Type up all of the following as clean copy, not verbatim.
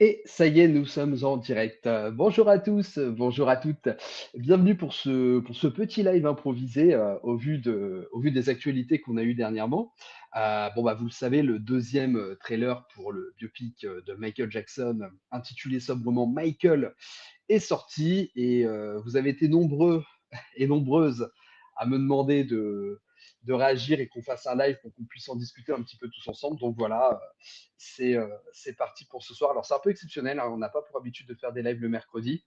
Et ça y est, nous sommes en direct. Bonjour à tous, bonjour à toutes. Bienvenue pour ce petit live improvisé, au vu des actualités qu'on a eues dernièrement. Bon, bah, vous le savez, le deuxième trailer pour le biopic de Michael Jackson, intitulé sobrement Michael, est sorti et vous avez été nombreux et nombreuses à me demander de réagir et qu'on fasse un live pour qu'on puisse en discuter un petit peu tous ensemble. Donc voilà, c'est parti pour ce soir. Alors c'est un peu exceptionnel, hein, on n'a pas pour habitude de faire des lives le mercredi,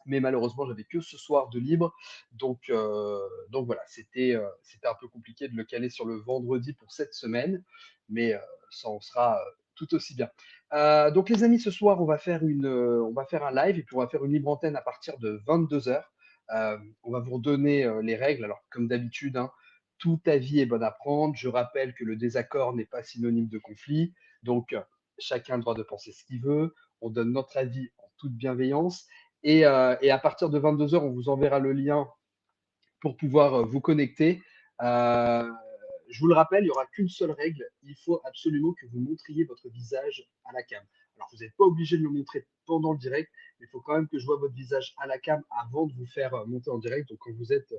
mais malheureusement j'avais que ce soir de libre. Donc voilà, c'était un peu compliqué de le caler sur le vendredi pour cette semaine, mais ça en sera tout aussi bien. Donc les amis, ce soir on va faire un live et puis on va faire une libre antenne à partir de 22 heures. On va vous redonner les règles. Alors comme d'habitude, hein, tout avis est bon à prendre. Je rappelle que le désaccord n'est pas synonyme de conflit, donc chacun a le droit de penser ce qu'il veut. On donne notre avis en toute bienveillance. Et à partir de 22 heures, on vous enverra le lien pour pouvoir vous connecter. Euh, je vous le rappelle, il n'y aura qu'une seule règle. Il faut absolument que vous montriez votre visage à la cam. Alors, vous n'êtes pas obligé de le montrer pendant le direct, mais il faut quand même que je vois votre visage à la cam avant de vous faire monter en direct, donc quand vous êtes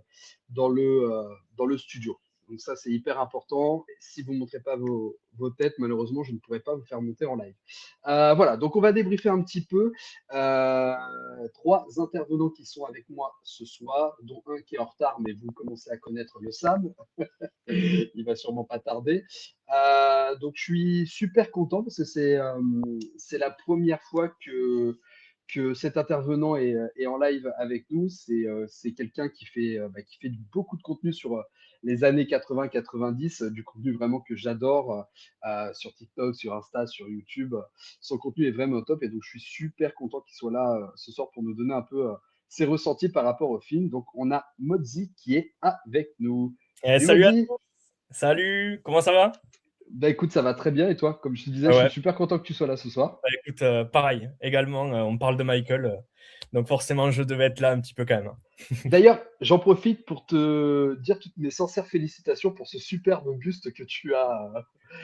dans le studio. Donc ça, c'est hyper important. Si vous ne montrez pas vos têtes, malheureusement, je ne pourrai pas vous faire monter en live. Voilà, donc on va débriefer un petit peu. Trois intervenants qui sont avec moi ce soir, dont un qui est en retard, mais vous commencez à connaître le Sam. Il va sûrement pas tarder. Donc je suis super content parce que c'est la première fois que cet intervenant est en live avec nous. C'est quelqu'un qui fait beaucoup de contenu sur les années 80-90, du contenu vraiment que j'adore sur TikTok, sur Insta, sur YouTube. Son contenu est vraiment au top et donc je suis super content qu'il soit là ce soir pour nous donner un peu ses ressentis par rapport au film. Donc on a Modzi qui est avec nous. Salut Salut à Modzi. tous, salut, comment ça va? Bah écoute, ça va très bien et toi? Comme je te disais, je suis Ouais, super content que tu sois là ce soir. bah écoute, pareil, également, on parle de Michael, donc forcément je devais être là un petit peu quand même. D'ailleurs, j'en profite pour te dire toutes mes sincères félicitations pour ce superbe buste que Et tu as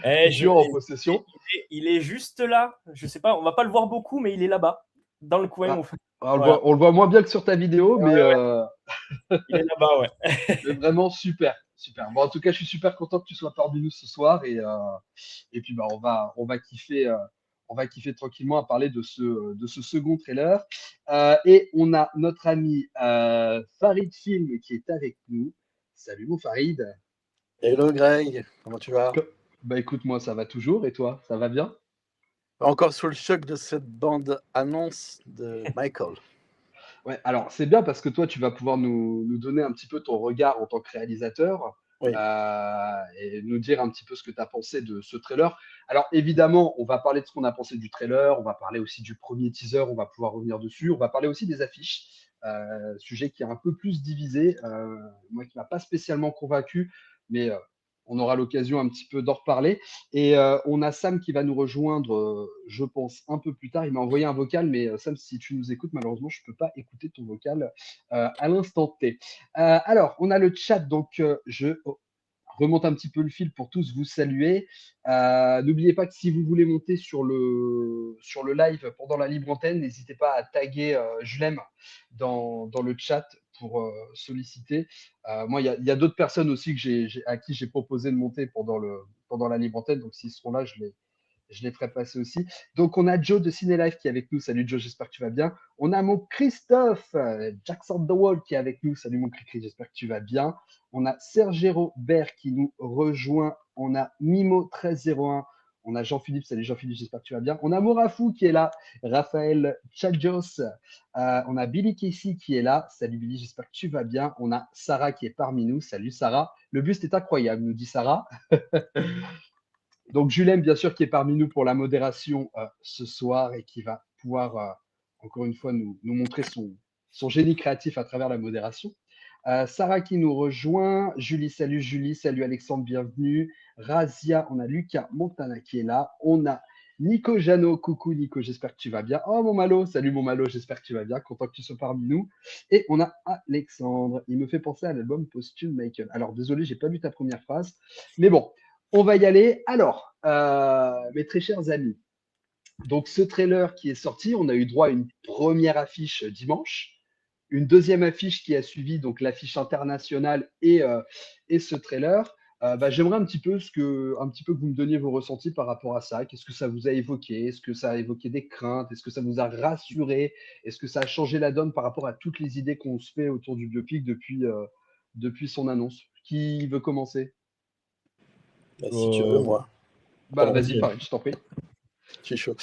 en possession. il est juste là, je sais pas, on va pas le voir beaucoup, mais il est là-bas, dans le coin, Ah, au fait. alors, Voilà, on le voit moins bien que sur ta vidéo, ouais, ouais, il est là-bas, mais ouais. vraiment super, super. Bon, en tout cas, je suis super content que tu sois parmi nous ce soir et puis bah, on va kiffer tranquillement à parler de ce second trailer. Et on a notre ami Farid Film qui est avec nous. Salut mon Farid. Hello Greg, comment tu vas? Co- Bah écoute, moi ça va toujours et toi, ça va bien? Encore sous le choc de cette bande-annonce de Michael. Ouais, alors c'est bien parce que toi, tu vas pouvoir nous donner un petit peu ton regard en tant que réalisateur Oui, et nous dire un petit peu ce que tu as pensé de ce trailer. Alors évidemment, on va parler de ce qu'on a pensé du trailer, on va parler aussi du premier teaser, on va pouvoir revenir dessus, on va parler aussi des affiches, sujet qui est un peu plus divisé, moi qui m'a pas spécialement convaincu, mais on aura l'occasion un petit peu d'en reparler. Et on a Sam qui va nous rejoindre, je pense, un peu plus tard. Il m'a envoyé un vocal, mais Sam, si tu nous écoutes, malheureusement, je ne peux pas écouter ton vocal à l'instant T. Alors, on a le chat, donc je remonte un petit peu le fil pour tous vous saluer. N'oubliez pas que si vous voulez monter sur le live pendant la libre antenne, n'hésitez pas à taguer Julem dans le chat pour solliciter. Moi, il y a d'autres personnes aussi à qui j'ai proposé de monter pendant la libre antenne. Donc, s'ils seront là, je les ferai passer aussi. Donc, on a Joe de Ciné qui est avec nous. Salut Joe, j'espère que tu vas bien. On a mon Christophe, Jackson The Wall qui est avec nous. Salut mon Cricri, j'espère que tu vas bien. On a Sergero Bert qui nous rejoint. On a Mimo 1301. On a Jean-Philippe. Salut Jean-Philippe, j'espère que tu vas bien. On a Morafou qui est là. Raphaël Chadjos. On a Billy Casey qui est là. Salut Billy, j'espère que tu vas bien. On a Sarah qui est parmi nous. Salut Sarah. Le buste est incroyable, nous dit Sarah. Donc Julien, bien sûr, qui est parmi nous pour la modération ce soir et qui va pouvoir, encore une fois, nous montrer son génie créatif à travers la modération. Sarah qui nous rejoint. Julie, salut Alexandre, bienvenue. Razia, on a Lucas Montana qui est là. On a Nico Jeannot, coucou Nico, j'espère que tu vas bien. Oh mon Malo, salut mon Malo, j'espère que tu vas bien, content que tu sois parmi nous. Et on a Alexandre, il me fait penser à l'album posthume Michael. Alors désolé, j'ai pas lu ta première phrase, mais bon, on va y aller. Alors, mes très chers amis, Donc, ce trailer qui est sorti, on a eu droit à une première affiche dimanche, une deuxième affiche qui a suivi, donc l'affiche internationale et ce trailer. J'aimerais un petit peu que vous me donniez vos ressentis par rapport à ça. Qu'est-ce que ça vous a évoqué? Est-ce que ça a évoqué des craintes? Est-ce que ça vous a rassuré? Est-ce que ça a changé la donne par rapport à toutes les idées qu'on se fait autour du biopic depuis son annonce? Qui veut commencer? Bah, si tu veux, moi. Vas-y, Vas-y. Farid, je t'en prie. Je suis chaud.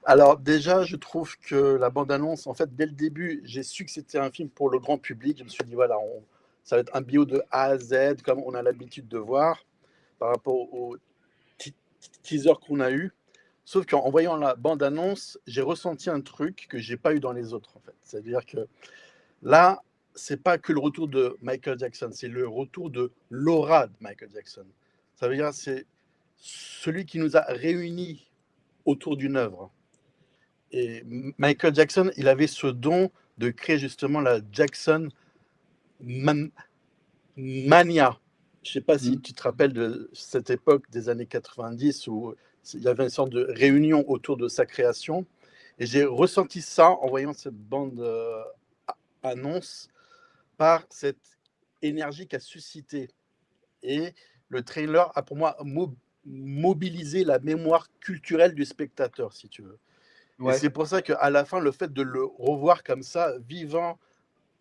Alors déjà, je trouve que la bande-annonce, en fait, dès le début, j'ai su que c'était un film pour le grand public. Je me suis dit, voilà, ça va être un bio de A à Z, comme on a l'habitude de voir, par rapport au teaser qu'on a eu. Sauf qu'en voyant la bande-annonce, j'ai ressenti un truc que j'ai pas eu dans les autres, en fait. C'est-à-dire que là, c'est pas que le retour de Michael Jackson, c'est le retour de l'aura de Michael Jackson. Ça veut dire c'est celui qui nous a réunis autour d'une œuvre. Et Michael Jackson, il avait ce don de créer justement la Jackson Mania. Je ne sais pas si tu te rappelles de cette époque des années 90 où il y avait une sorte de réunion autour de sa création. Et j'ai ressenti ça en voyant cette bande annonce par cette énergie qu'a suscité. Et le trailer a pour moi mobilisé la mémoire culturelle du spectateur, si tu veux. Ouais. Et c'est pour ça qu'à la fin, le fait de le revoir comme ça, vivant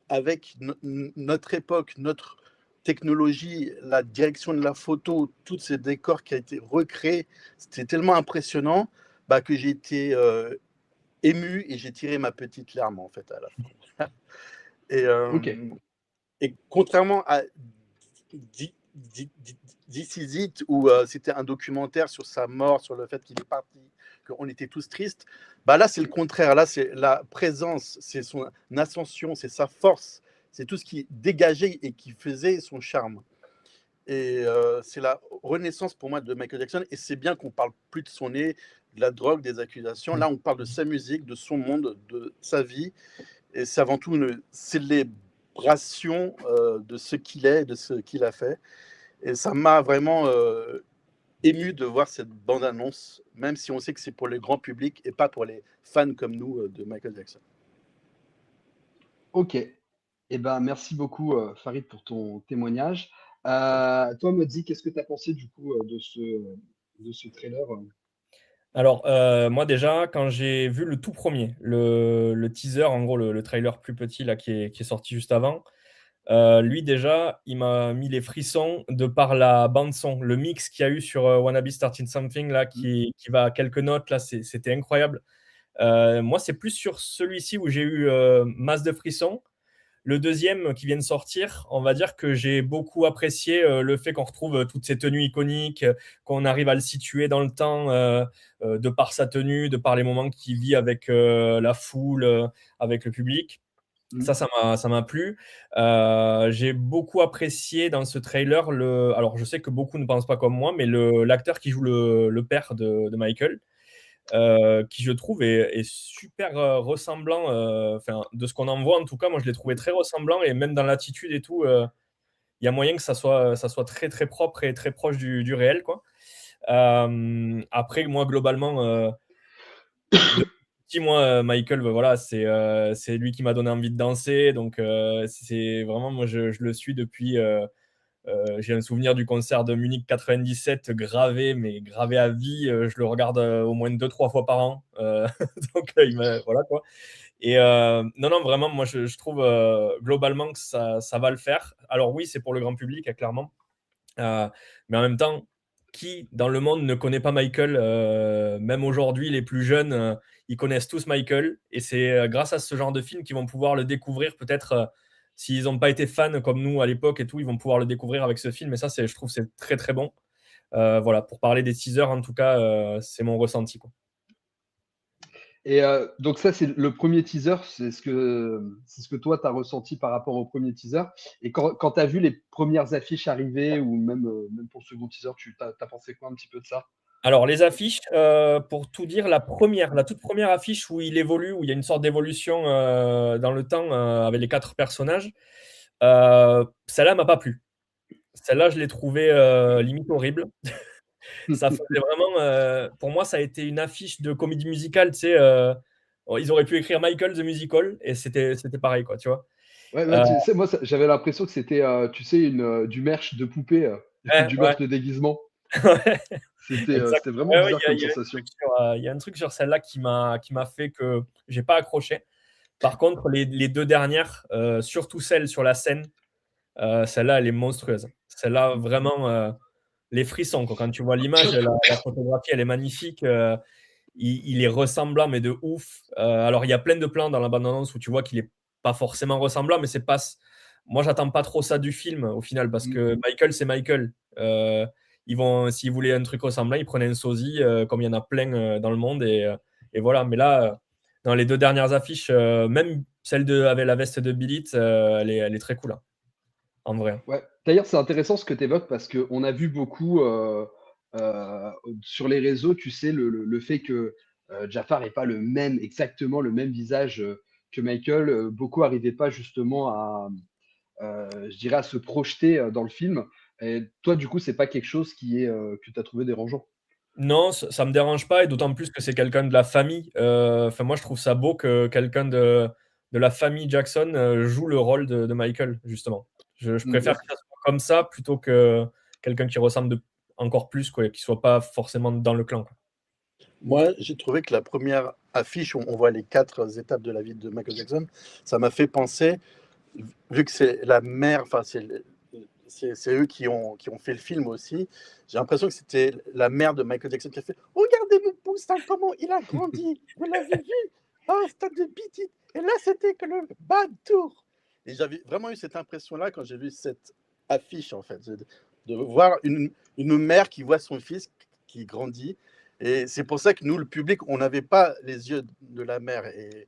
avec notre époque, notre technologie, la direction de la photo, tous ces décors qui ont été recréés, c'était tellement impressionnant que j'ai été ému et j'ai tiré ma petite larme en fait à la fin. Et contrairement à This Is It, où c'était un documentaire sur sa mort, sur le fait qu'il est parti, qu'on était tous tristes, là c'est le contraire, là c'est la présence, c'est son ascension, c'est sa force, c'est tout ce qui dégageait et qui faisait son charme. Et c'est la renaissance pour moi de Michael Jackson, et c'est bien qu'on parle plus de son nez, de la drogue, des accusations. Là on parle de sa musique, de son monde, de sa vie, et c'est avant tout une célébration de ce qu'il est, de ce qu'il a fait. Et ça m'a vraiment ému de voir cette bande-annonce, même si on sait que c'est pour le grand public et pas pour les fans comme nous de Michael Jackson. Ok. Merci beaucoup, Farid, pour ton témoignage. Toi, Modzi, qu'est-ce que tu as pensé du coup de ce trailer? Alors, moi déjà, quand j'ai vu le tout premier, le teaser, en gros, le trailer plus petit là, qui est sorti juste avant, lui déjà, il m'a mis les frissons de par la bande-son. Le mix qu'il y a eu sur Wanna Be Starting Something, là, qui va à quelques notes, là, c'était incroyable. Moi, c'est plus sur celui-ci où j'ai eu masse de frissons. Le deuxième qui vient de sortir, on va dire que j'ai beaucoup apprécié le fait qu'on retrouve toutes ces tenues iconiques, qu'on arrive à le situer dans le temps de par sa tenue, de par les moments qu'il vit avec la foule, avec le public. Ça m'a plu. J'ai beaucoup apprécié dans ce trailer alors je sais que beaucoup ne pensent pas comme moi, mais l'acteur qui joue le père de Michael, qui je trouve est super ressemblant, de ce qu'on en voit en tout cas, moi je l'ai trouvé très ressemblant, et même dans l'attitude et tout, il y a moyen que ça soit très très propre et très proche du réel, quoi. Après, moi globalement, moi, Michael, voilà, c'est lui qui m'a donné envie de danser, donc c'est vraiment, moi je le suis depuis. J'ai un souvenir du concert de Munich 97 gravé à vie. Je le regarde au moins 2-3 fois par an. Donc, voilà quoi. Et non, vraiment, moi je trouve globalement que ça va le faire. Alors, oui, c'est pour le grand public, clairement. Mais en même temps, qui dans le monde ne connaît pas Michael? Même aujourd'hui, les plus jeunes, ils connaissent tous Michael. Et c'est grâce à ce genre de film qu'ils vont pouvoir le découvrir. Peut-être s'ils n'ont pas été fans comme nous à l'époque et tout, ils vont pouvoir le découvrir avec ce film. Et ça, je trouve c'est très très bon. Voilà, pour parler des teasers, en tout cas, c'est mon ressenti, quoi. Et donc ça, c'est le premier teaser, c'est ce que toi, tu as ressenti par rapport au premier teaser. Et quand tu as vu les premières affiches arriver, ou même pour le second teaser, tu as pensé quoi un petit peu de ça? Alors, les affiches, pour tout dire, la toute première affiche où il évolue, où il y a une sorte d'évolution dans le temps avec les 4 personnages, celle-là m'a pas plu. Celle-là, je l'ai trouvée limite horrible. Ça faisait vraiment, pour moi, ça a été une affiche de comédie musicale, tu sais, ils auraient pu écrire Michael the Musical et c'était pareil, quoi, tu vois? Ouais, bah, Heu, tu sais, moi, j'avais l'impression que c'était, tu sais, du merch de poupée, ouais, du ouais, merch de déguisement. ouais, exact. C'était vraiment Ouais, ouais, bizarre comme sensation. il y a un truc sur celle-là qui m'a fait que j'ai pas accroché. Par contre, les 2 dernières, surtout celle sur la scène, celle-là, elle est monstrueuse. Celle-là, vraiment, les frissons, quoi. Quand tu vois l'image, la photographie, elle est magnifique, il est ressemblant, mais de ouf. Alors, il y a plein de plans dans la bande-annonce où tu vois qu'il est pas forcément ressemblant, mais c'est pas moi, j'attends pas trop ça du film, au final, parce Mmh. que Michael, c'est Michael. S'ils voulaient un truc ressemblant, ils prenaient un sosie, comme il y en a plein, dans le monde et voilà. Mais là, dans les 2 dernières affiches, même celle avec la veste de Billit, elle est très cool, hein, en vrai, hein. Ouais. D'ailleurs, c'est intéressant ce que tu évoques parce qu'on a vu beaucoup, heu, sur les réseaux, tu sais, le fait que, Jafar ait pas exactement le même visage, que Michael, beaucoup arrivaient pas justement à, je dirais, à se projeter, dans le film. Et toi, du coup, c'est pas quelque chose que tu as trouvé dérangeant? Non, ça me dérange pas et d'autant plus que c'est quelqu'un de la famille. Enfin, moi, je trouve ça beau que quelqu'un de la famille Jackson, joue le rôle de Michael, justement. Je préfère Ouais. que ça soit comme ça plutôt que quelqu'un qui ressemble encore plus, quoi, et qui soit pas forcément dans le clan, quoi. Moi, j'ai trouvé que la première affiche où on voit les 4 étapes de la vie de Michael Jackson, ça m'a fait penser, vu que c'est la mère, enfin, c'est eux qui ont fait le film aussi, j'ai l'impression que c'était la mère de Michael Jackson qui a fait: «Regardez mon poussin, comment il a grandi! Vous l'avez vu? Oh, stade de Beat et là, c'était que le bas de tour!» Et j'avais vraiment eu cette impression-là quand j'ai vu cette affiche, en fait, de voir une mère qui voit son fils qui grandit. Et c'est pour ça que nous, le public, on n'avait pas les yeux de la mère et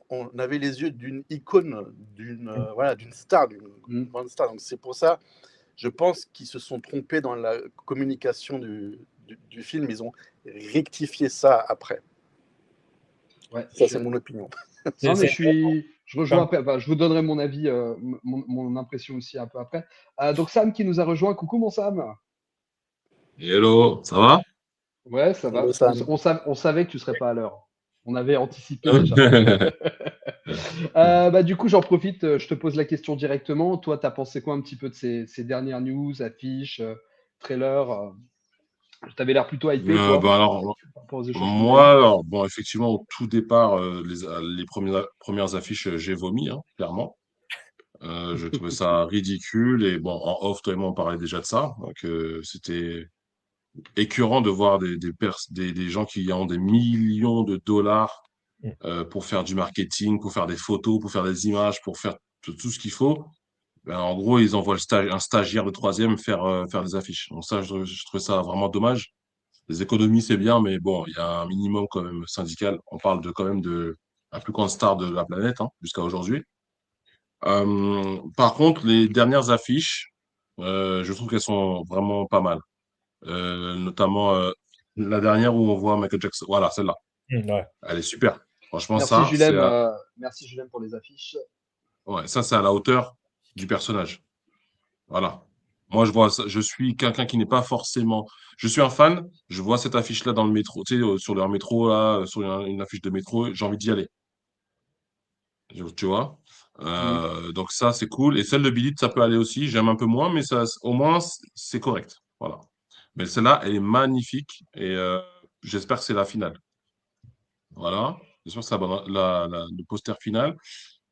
on avait les yeux d'une icône, Mmh. voilà, d'une star, d'une Mmh. grande star. Donc c'est pour ça, je pense qu'ils se sont trompés dans la communication du film. Ils ont rectifié ça après. Ouais, Ça, c'est mon opinion. C'est non, mais c'est intéressant. je rejoins un peu, enfin, je vous donnerai mon avis, mon impression aussi un peu après. Donc Sam qui nous a rejoint. Coucou mon Sam. Hello, ça va? Ouais, ça Hello va. Sam. On savait que tu serais pas à l'heure. On avait anticipé déjà. Bah, du coup, j'en profite, je te pose la question directement. Toi, tu as pensé quoi un petit peu de ces dernières news, affiches, trailers? Tu avais l'air plutôt hypé, toi, Bah alors, par rapport aux échanges qu'on a moi, eus. alors, bon, effectivement, au tout départ, les premières affiches, j'ai vomi, hein, clairement. Je trouvais ça ridicule et bon, en off, toi et moi, on parlait déjà de ça. Donc, c'était écœurant de voir des gens qui ont des millions de dollars Mmh. pour faire du marketing, pour faire des photos, pour faire des images, pour faire tout ce qu'il faut. Ben, en gros, ils envoient un stagiaire de troisième faire des affiches. Donc ça, je trouve ça vraiment dommage. Les économies, c'est bien, mais bon, il y a un minimum quand même syndical. On parle quand même de la plus grande star de la planète, hein, jusqu'à aujourd'hui. Par contre, les dernières affiches, je trouve qu'elles sont vraiment pas mal. Notamment la dernière où on voit Michael Jackson. Voilà, celle-là. Ouais. Elle est super. Franchement, Merci ça, Julem, merci Julem pour les affiches. ouais, ça, c'est à la hauteur du personnage. Voilà. Moi, je suis quelqu'un qui n'est pas forcément. Je suis un fan. Je vois cette affiche-là dans le métro, tu sais, sur le métro, là, sur une affiche de métro, j'ai envie d'y aller. Tu vois? Mmh. Donc ça, c'est cool. Et celle de Billie, ça peut aller aussi. J'aime un peu moins, mais ça, au moins, c'est correct. Voilà. Mais celle-là, elle est magnifique et j'espère que c'est la finale. Voilà. J'espère que c'est le poster final.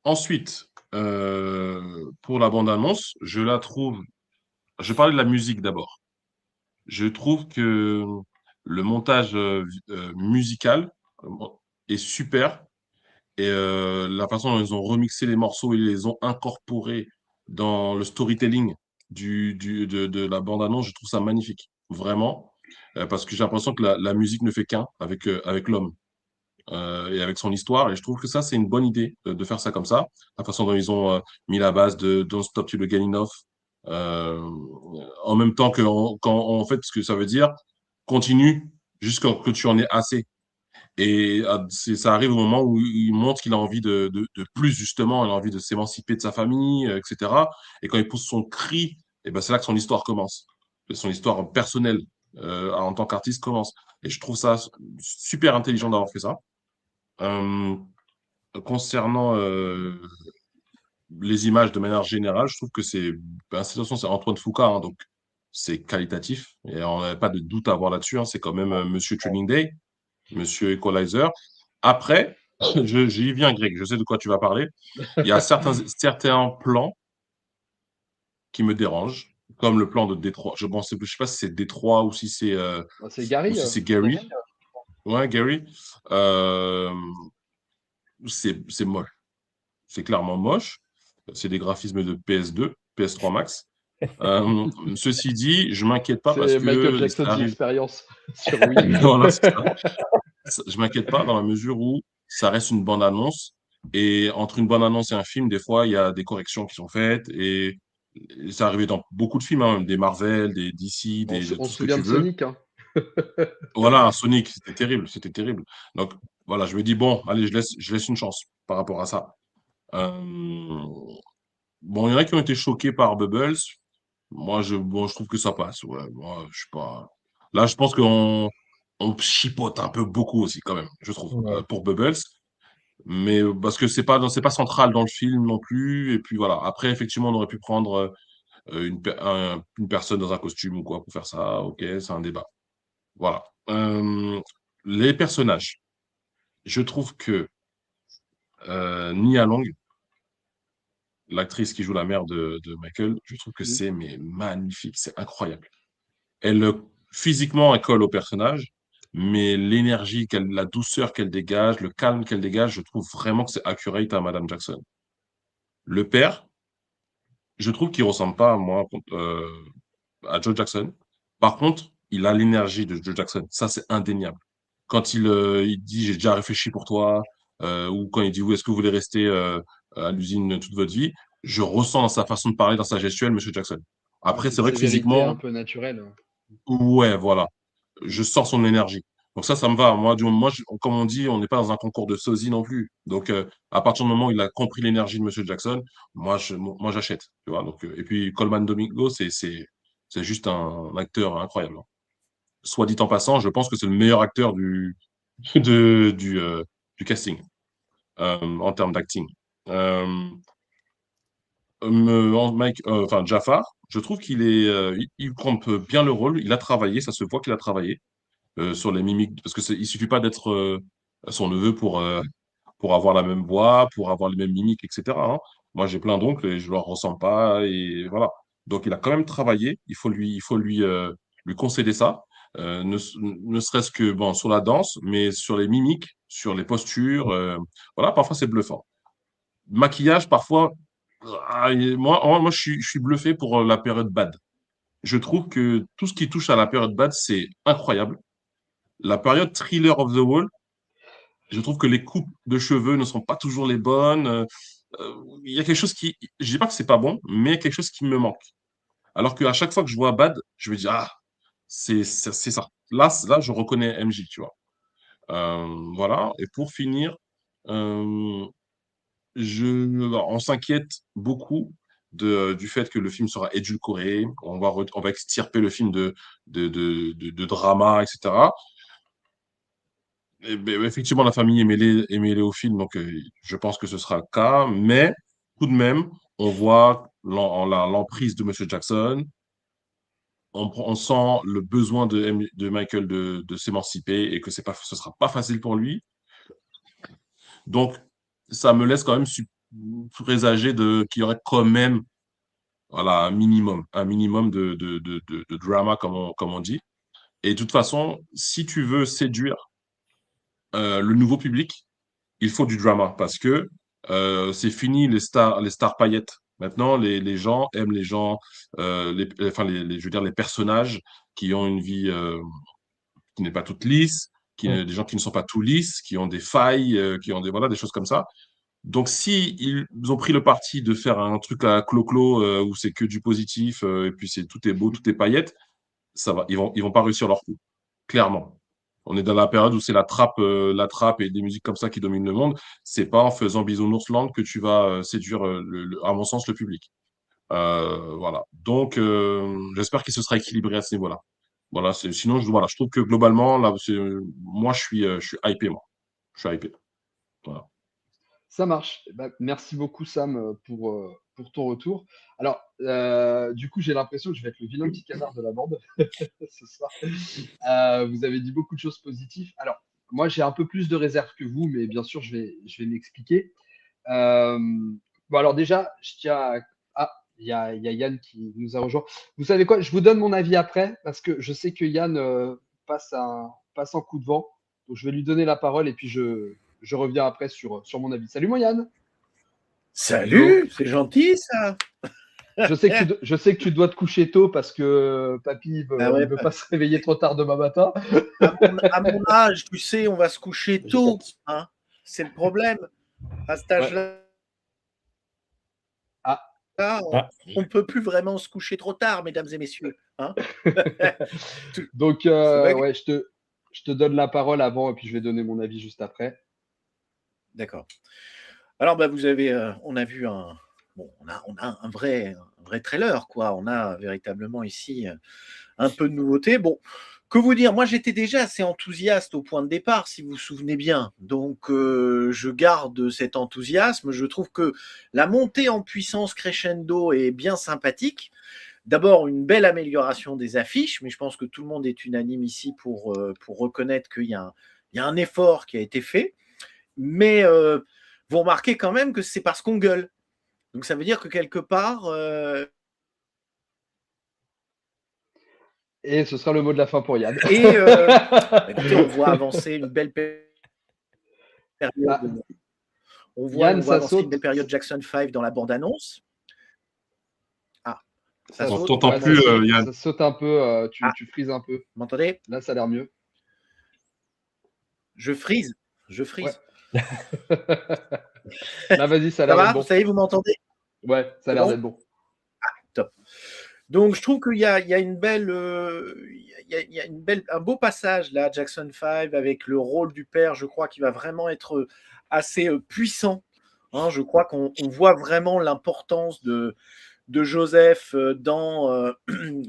Ensuite, pour la bande-annonce, je la trouve. Je vais parler de la musique d'abord. Je trouve que le montage musical euh, est super et la façon dont ils ont remixé les morceaux et les ont incorporés dans le storytelling de la bande-annonce, je trouve ça magnifique, vraiment, parce que j'ai l'impression que la musique ne fait qu'un avec l'homme et avec son histoire. Et je trouve que ça, c'est une bonne idée de faire ça comme ça. La façon dont ils ont mis la base de Don't Stop Till You Get Enough. Euh, En même temps en fait, ce que ça veut dire, continue jusqu'à que tu en aies assez. Et ça arrive au moment où il montre qu'il a envie de plus, justement, il a envie de s'émanciper de sa famille, etc. Et quand il pousse son cri, et ben, c'est là que son histoire commence. Son histoire personnelle. en tant qu'artiste commence. Et je trouve ça super intelligent d'avoir fait ça. Euh, concernant les images de manière générale, je trouve que de toute façon, c'est Antoine Fuqua, hein, donc c'est qualitatif. Et on n'avait pas de doute à avoir là-dessus, hein. C'est quand même Monsieur Training Day, Monsieur Equalizer. Après, j'y viens, Greg, je sais de quoi tu vas parler. Il y a certains plans qui me dérangent, comme le plan de Détroit. Je ne sais pas si c'est Détroit Ah, c'est ou Gary. si c'est Gary. Ouais, Gary. Euh, c'est moche. C'est clairement moche. C'est des graphismes de PS2, PS3 Max. Ceci dit, je m'inquiète pas parce C'est Michael que Jackson ça The arrive. Experience sur Wii. Voilà, c'est ça. Je m'inquiète pas dans la mesure où ça reste une bande-annonce. Et entre une bande-annonce et un film, des fois, il y a des corrections qui sont faites. Et c'est arrivé dans beaucoup de films, hein, des Marvel, des DC, de On tout se ce que souvient tu de veux. Sonic, hein. Voilà, Sonic, c'était terrible, c'était terrible. Donc voilà, je me dis, bon, allez, je laisse une chance par rapport à ça. Euh, Bon, il y en a qui ont été choqués par Bubbles. Moi, je trouve que ça passe. Ouais, moi, je suis pas. Là, je pense qu'on chipote un peu beaucoup aussi, quand même, je trouve, Ouais. pour Bubbles. Mais parce que c'est pas central dans le film non plus. Et puis voilà. Après, effectivement, on aurait pu prendre une personne dans un costume ou quoi pour faire ça. Ok, c'est un débat. Voilà. Les personnages. Je trouve que Nia Long, l'actrice qui joue la mère de Michael, je trouve que Mm. c'est mais magnifique, c'est incroyable. Elle, physiquement, elle colle au personnage, mais l'énergie, la douceur qu'elle dégage, le calme qu'elle dégage, je trouve vraiment que c'est accurate à Madame Jackson. Le père, je trouve qu'il ressemble pas à moi, à Joe Jackson. Par contre, il a l'énergie de Joe Jackson. Ça, c'est indéniable. Quand il dit j'ai déjà réfléchi pour toi, ou quand il dit où est-ce que vous voulez rester à l'usine toute votre vie, je ressens dans sa façon de parler, dans sa gestuelle, Monsieur Jackson. Ouais, Après, cette c'est vrai que sévérité un physiquement, peu naturelle. ouais, voilà, je sens son énergie. Donc ça me va. Comme on dit, on n'est pas dans un concours de sosie non plus. Donc, à partir du moment où il a compris l'énergie de Monsieur Jackson, moi j'achète. Tu vois. Donc, et puis Coleman Domingo, c'est juste un acteur incroyable, hein. Soit dit en passant, je pense que c'est le meilleur acteur du casting en termes d'acting. Euh, enfin, Jafar, je trouve il campe bien le rôle. Il a travaillé, ça se voit qu'il a travaillé sur les mimiques, parce que il suffit pas d'être son neveu pour avoir la même voix, pour avoir les mêmes mimiques, etc., hein. Moi, j'ai plein d'oncles et je leur ressemble pas, et voilà. Donc, il a quand même travaillé. Il faut lui concéder ça. Ne serait-ce que bon, sur la danse, mais sur les mimiques, sur les postures, voilà, parfois c'est bluffant. Maquillage, parfois, moi je suis bluffé pour la période bad. Je trouve que tout ce qui touche à la période bad, c'est incroyable. La période Thriller of the Wall, je trouve que les coupes de cheveux ne sont pas toujours les bonnes. Il y a quelque chose je dis pas que c'est pas bon, mais il y a quelque chose qui me manque. Alors qu'à chaque fois que je vois Bad, je me dis, ah, c'est ça. Là, je reconnais MJ, tu vois. Voilà. Et pour finir, euh, on s'inquiète beaucoup du fait que le film sera édulcoré. On va extirper le film de drama, etc. Ben, effectivement, la famille est mêlée au film, donc je pense que ce sera le cas. Mais tout de même, on voit l'emprise de Monsieur Jackson. On sent le besoin de Michael de s'émanciper et que ce sera pas facile pour lui. Donc, ça me laisse quand même présager qu'il y aurait quand même, voilà, un minimum de drama, comme on dit. Et de toute façon, si tu veux séduire le nouveau public, il faut du drama parce que c'est fini les stars paillettes. Maintenant, les gens aiment les gens, enfin, je veux dire, les personnages qui ont une vie qui n'est pas toute lisse, des gens qui ne sont pas tout lisses, qui ont des failles, qui ont voilà, des choses comme ça. Donc, si ils ont pris le parti de faire un truc à clo-clo où c'est que du positif et puis tout est beau, tout est paillettes, ça va, ils vont pas réussir leur coup, clairement. On est dans la période où c'est la trappe et des musiques comme ça qui dominent le monde. C'est pas en faisant Bisounours que tu vas séduire, à mon sens, le public. Voilà. Donc, j'espère qu'il se sera équilibré à ce niveau-là. Voilà, sinon, voilà, je trouve que globalement, là, moi, je suis hypé, moi. Je suis hypé. Voilà. Ça marche. Eh ben, merci beaucoup, Sam, pour ton retour. Alors, du coup, j'ai l'impression que je vais être le vilain petit canard de la bande ce soir. Vous avez dit beaucoup de choses positives. Alors, moi, j'ai un peu plus de réserve que vous, mais bien sûr, je vais m'expliquer. Euh, bon, alors déjà, je tiens à... Ah, il y a Yann qui nous a rejoint. Vous savez quoi? Je vous donne mon avis après, parce que je sais que Yann passe en coup de vent. Donc, je vais lui donner la parole et puis je reviens après sur mon avis. Salut, moi, Yann. Hello. Salut, c'est gentil ça. Je sais que tu dois te coucher tôt parce que papy Ah ouais, il veut pas se réveiller trop tard demain matin. à mon âge, tu sais, on va se coucher tôt. Hein. C'est le problème. À cet âge-là, Ah, on ne peut plus vraiment se coucher trop tard, mesdames et messieurs. Hein. donc, C'est vrai que- ouais, je te donne la parole avant et puis je vais donner mon avis juste après. D'accord. Alors, bah, vous avez, on a vu on a un vrai trailer, quoi. On a véritablement ici un peu de nouveauté. Bon, que vous dire, moi j'étais déjà assez enthousiaste au point de départ, si vous vous souvenez bien. Donc je garde cet enthousiasme. Je trouve que la montée en puissance crescendo est bien sympathique. D'abord, une belle amélioration des affiches, mais je pense que tout le monde est unanime ici pour reconnaître qu'il y a un effort qui a été fait. Mais vous remarquez quand même que c'est parce qu'on gueule. Donc ça veut dire que quelque part, Et ce sera le mot de la fin pour Yann. et écoutez, on voit avancer une belle période. Ah, On voit Yann, ça avancer une saute. belle période Jackson 5 dans la bande-annonce. Ah, ça Ça saute. T'entends ouais, plus, Yann. ça saute un peu, Ah, tu frises un peu. vous m'entendez? Là, ça a l'air mieux. Je frise. Ouais. Là, vas-y, ça a Ça l'air va? d'être bon. Ça y est, vous m'entendez? Ouais, ça a C'est l'air bon? d'être bon. Top. Donc, je trouve qu'il y a une belle, il y a un beau passage là, Jackson 5, avec le rôle du père, je crois, qui va vraiment être assez puissant. Hein, je crois qu'on voit vraiment l'importance de Joseph dans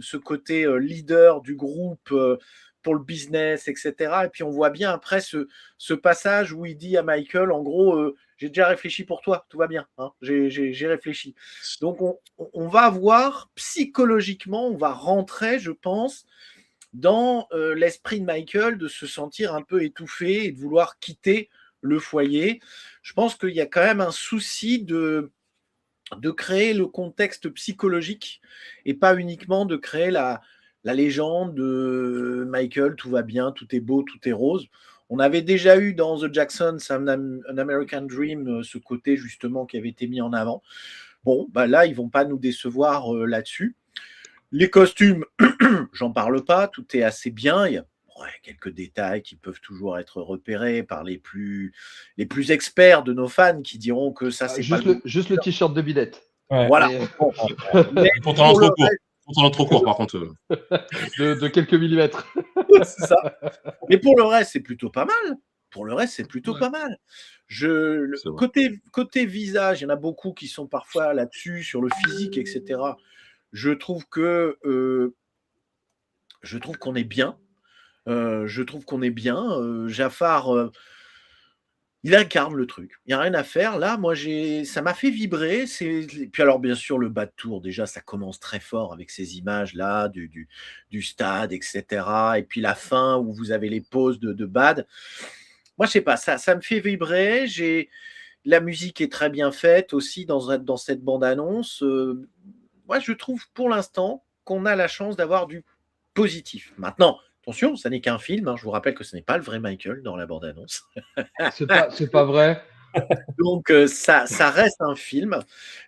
ce côté leader du groupe pour le business, etc. Et puis on voit bien après ce passage où il dit à Michael, en gros, j'ai déjà réfléchi pour toi, tout va bien, hein, j'ai réfléchi. Donc on va voir psychologiquement, on va rentrer, je pense, dans l'esprit de Michael de se sentir un peu étouffé et de vouloir quitter le foyer. Je pense qu'il y a quand même un souci de créer le contexte psychologique et pas uniquement de créer la légende de Michael, tout va bien, tout est beau, tout est rose. On avait déjà eu dans The Jacksons An American Dream ce côté justement qui avait été mis en avant. Bon, bah là, ils vont pas nous décevoir là-dessus. Les costumes, j'en parle pas, tout est assez bien. Il y a quelques détails qui peuvent toujours être repérés par les plus experts de nos fans qui diront que ça, c'est pas Juste le t-shirt de Billette. Ouais. voilà. Mais Pourtant, trop court. Pourtant, trop court, par contre. de quelques millimètres. c'est ça. Mais pour le reste, c'est plutôt pas mal. Pour le reste, c'est plutôt pas mal. Côté visage, il y en a beaucoup qui sont parfois là-dessus, sur le physique, etc. Je trouve qu'on est bien. Jafar, il incarne le truc. Il n'y a rien à faire. Là, moi, ça m'a fait vibrer. Puis alors, bien sûr, le bas de tour, déjà, ça commence très fort avec ces images-là du stade, etc. Et puis la fin où vous avez les pauses de Bad. Moi, je sais pas, ça me fait vibrer. La musique est très bien faite aussi dans cette bande-annonce. Moi, je trouve pour l'instant qu'on a la chance d'avoir du positif. Maintenant, attention, ça n'est qu'un film. Hein. Je vous rappelle que ce n'est pas le vrai Michael dans la bande-annonce. C'est pas vrai. Donc, ça reste un film.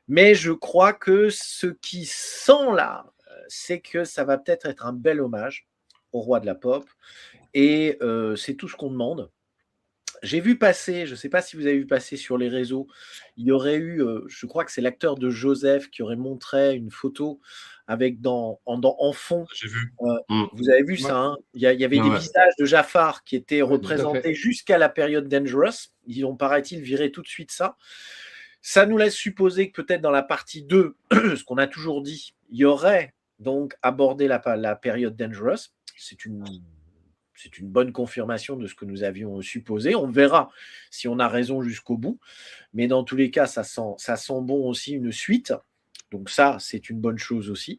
Mais je crois que ce qui sent là, c'est que ça va peut-être être un bel hommage au roi de la pop. Et c'est tout ce qu'on demande. J'ai vu passer, je ne sais pas si vous avez vu passer sur les réseaux, il y aurait eu, je crois que c'est l'acteur de Joseph qui aurait montré une photo avec en fond. J'ai vu. Vous avez vu ça, hein? Il y avait des visages de Jafar qui étaient représentés jusqu'à la période Dangerous. Ils ont, paraît-il, viré tout de suite ça. Ça nous laisse supposer que peut-être dans la partie 2, ce qu'on a toujours dit, il y aurait donc abordé la période Dangerous. c'est une bonne confirmation de ce que nous avions supposé. On verra si on a raison jusqu'au bout. Mais dans tous les cas, ça sent bon aussi une suite. Donc ça, c'est une bonne chose aussi.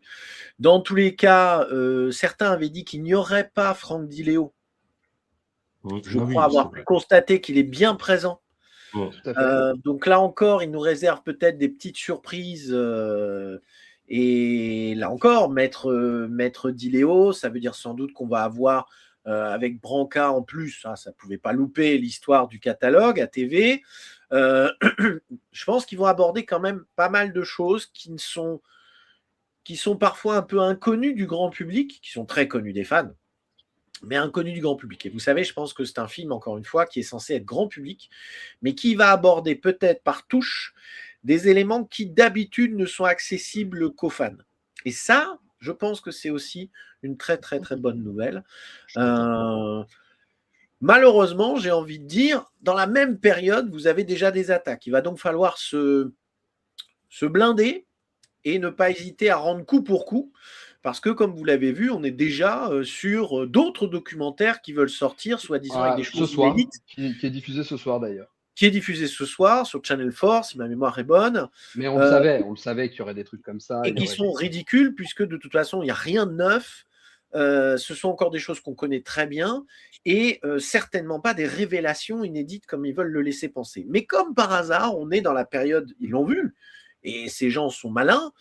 Dans tous les cas, certains avaient dit qu'il n'y aurait pas Franck Di Leo. Je crois avoir pu constater qu'il est bien présent. Donc là encore, il nous réserve peut-être des petites surprises. Et là encore, Maître Di Leo, ça veut dire sans doute qu'on va avoir avec Branca en plus, ça ne pouvait pas louper l'histoire du catalogue à TV. Je pense qu'ils vont aborder quand même pas mal de choses qui sont parfois un peu inconnues du grand public, qui sont très connues des fans, mais inconnues du grand public. Et vous savez, je pense que c'est un film, encore une fois, qui est censé être grand public, mais qui va aborder peut-être par touche des éléments qui d'habitude ne sont accessibles qu'aux fans. Et ça, je pense que c'est aussi une très très très bonne nouvelle. Malheureusement, j'ai envie de dire, dans la même période, vous avez déjà des attaques. Il va donc falloir se blinder et ne pas hésiter à rendre coup pour coup, parce que comme vous l'avez vu, on est déjà sur d'autres documentaires qui veulent sortir, soi-disant avec des choses inédites. Qui est diffusé ce soir d'ailleurs. Qui est diffusé ce soir sur Channel 4, si ma mémoire est bonne. Mais on le savait qu'il y aurait des trucs comme ça. Et qui sont ridicules, puisque de toute façon, il n'y a rien de neuf. Ce sont encore des choses qu'on connaît très bien et certainement pas des révélations inédites comme ils veulent le laisser penser. Mais comme par hasard, on est dans la période, ils l'ont vu, et ces gens sont malins,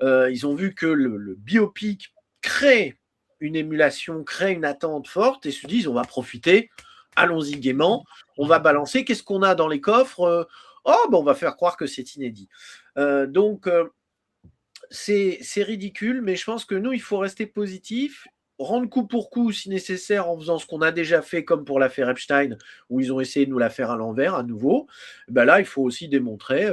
ils ont vu que le biopic crée une émulation, crée une attente forte et se disent on va profiter, allons-y gaiement, on va balancer, qu'est-ce qu'on a dans les coffres on va faire croire que c'est inédit. Donc, c'est ridicule, mais je pense que nous, il faut rester positif, rendre coup pour coup si nécessaire en faisant ce qu'on a déjà fait comme pour l'affaire Epstein, où ils ont essayé de nous la faire à l'envers à nouveau. Ben là, il faut aussi démontrer.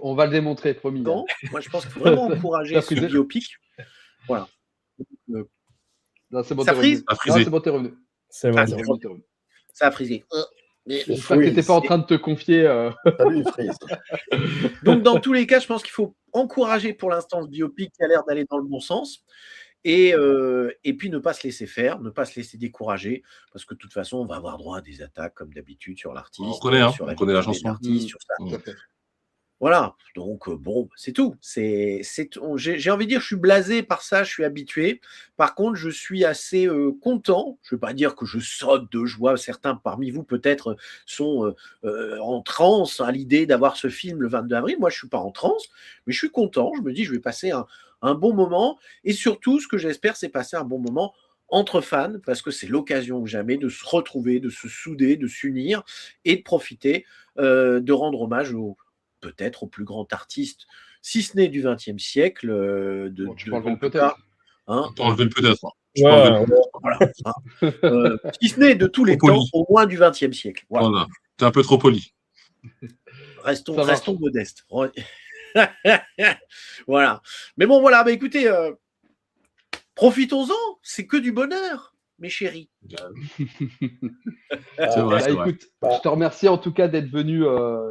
On va le démontrer, promis. Moi, je pense qu'il faut vraiment encourager ce biopic. Voilà. Non, c'est bon, ça frise. C'est bon, t'es revenu. C'est bon, ça a frisé. J'espère que tu n'étais pas en train de te confier. Salut, Frise. Donc, dans tous les cas, je pense qu'il faut encourager pour l'instant ce biopic qui a l'air d'aller dans le bon sens. Et puis ne pas se laisser faire, ne pas se laisser décourager, parce que de toute façon, on va avoir droit à des attaques comme d'habitude sur l'artiste. On connaît, on connaît la chanson. Sur ça. Voilà, donc bon, c'est tout. J'ai envie de dire, je suis blasé par ça, je suis habitué. Par contre, je suis assez content. Je ne veux pas dire que je saute de joie. Certains parmi vous, peut-être, sont en transe à l'idée d'avoir ce film le 22 avril. Moi, je ne suis pas en transe, mais je suis content. Je me dis, je vais passer un bon moment. Et surtout, ce que j'espère, c'est passer un bon moment entre fans, parce que c'est l'occasion ou jamais de se retrouver, de se souder, de s'unir et de profiter, de rendre hommage peut-être au plus grand artiste, si ce n'est du XXe siècle. Tu peux enlever le peut-être. Hein, tu peux enlever le peut-être. Si ce n'est de tous les temps, au moins du XXe siècle. Voilà. Tu es un peu trop poli. Restons modestes. Voilà. Mais bon, voilà. Bah, écoutez, profitons-en. C'est que du bonheur, mes chéris. C'est vrai. Écoute, je te remercie en tout cas d'être venu,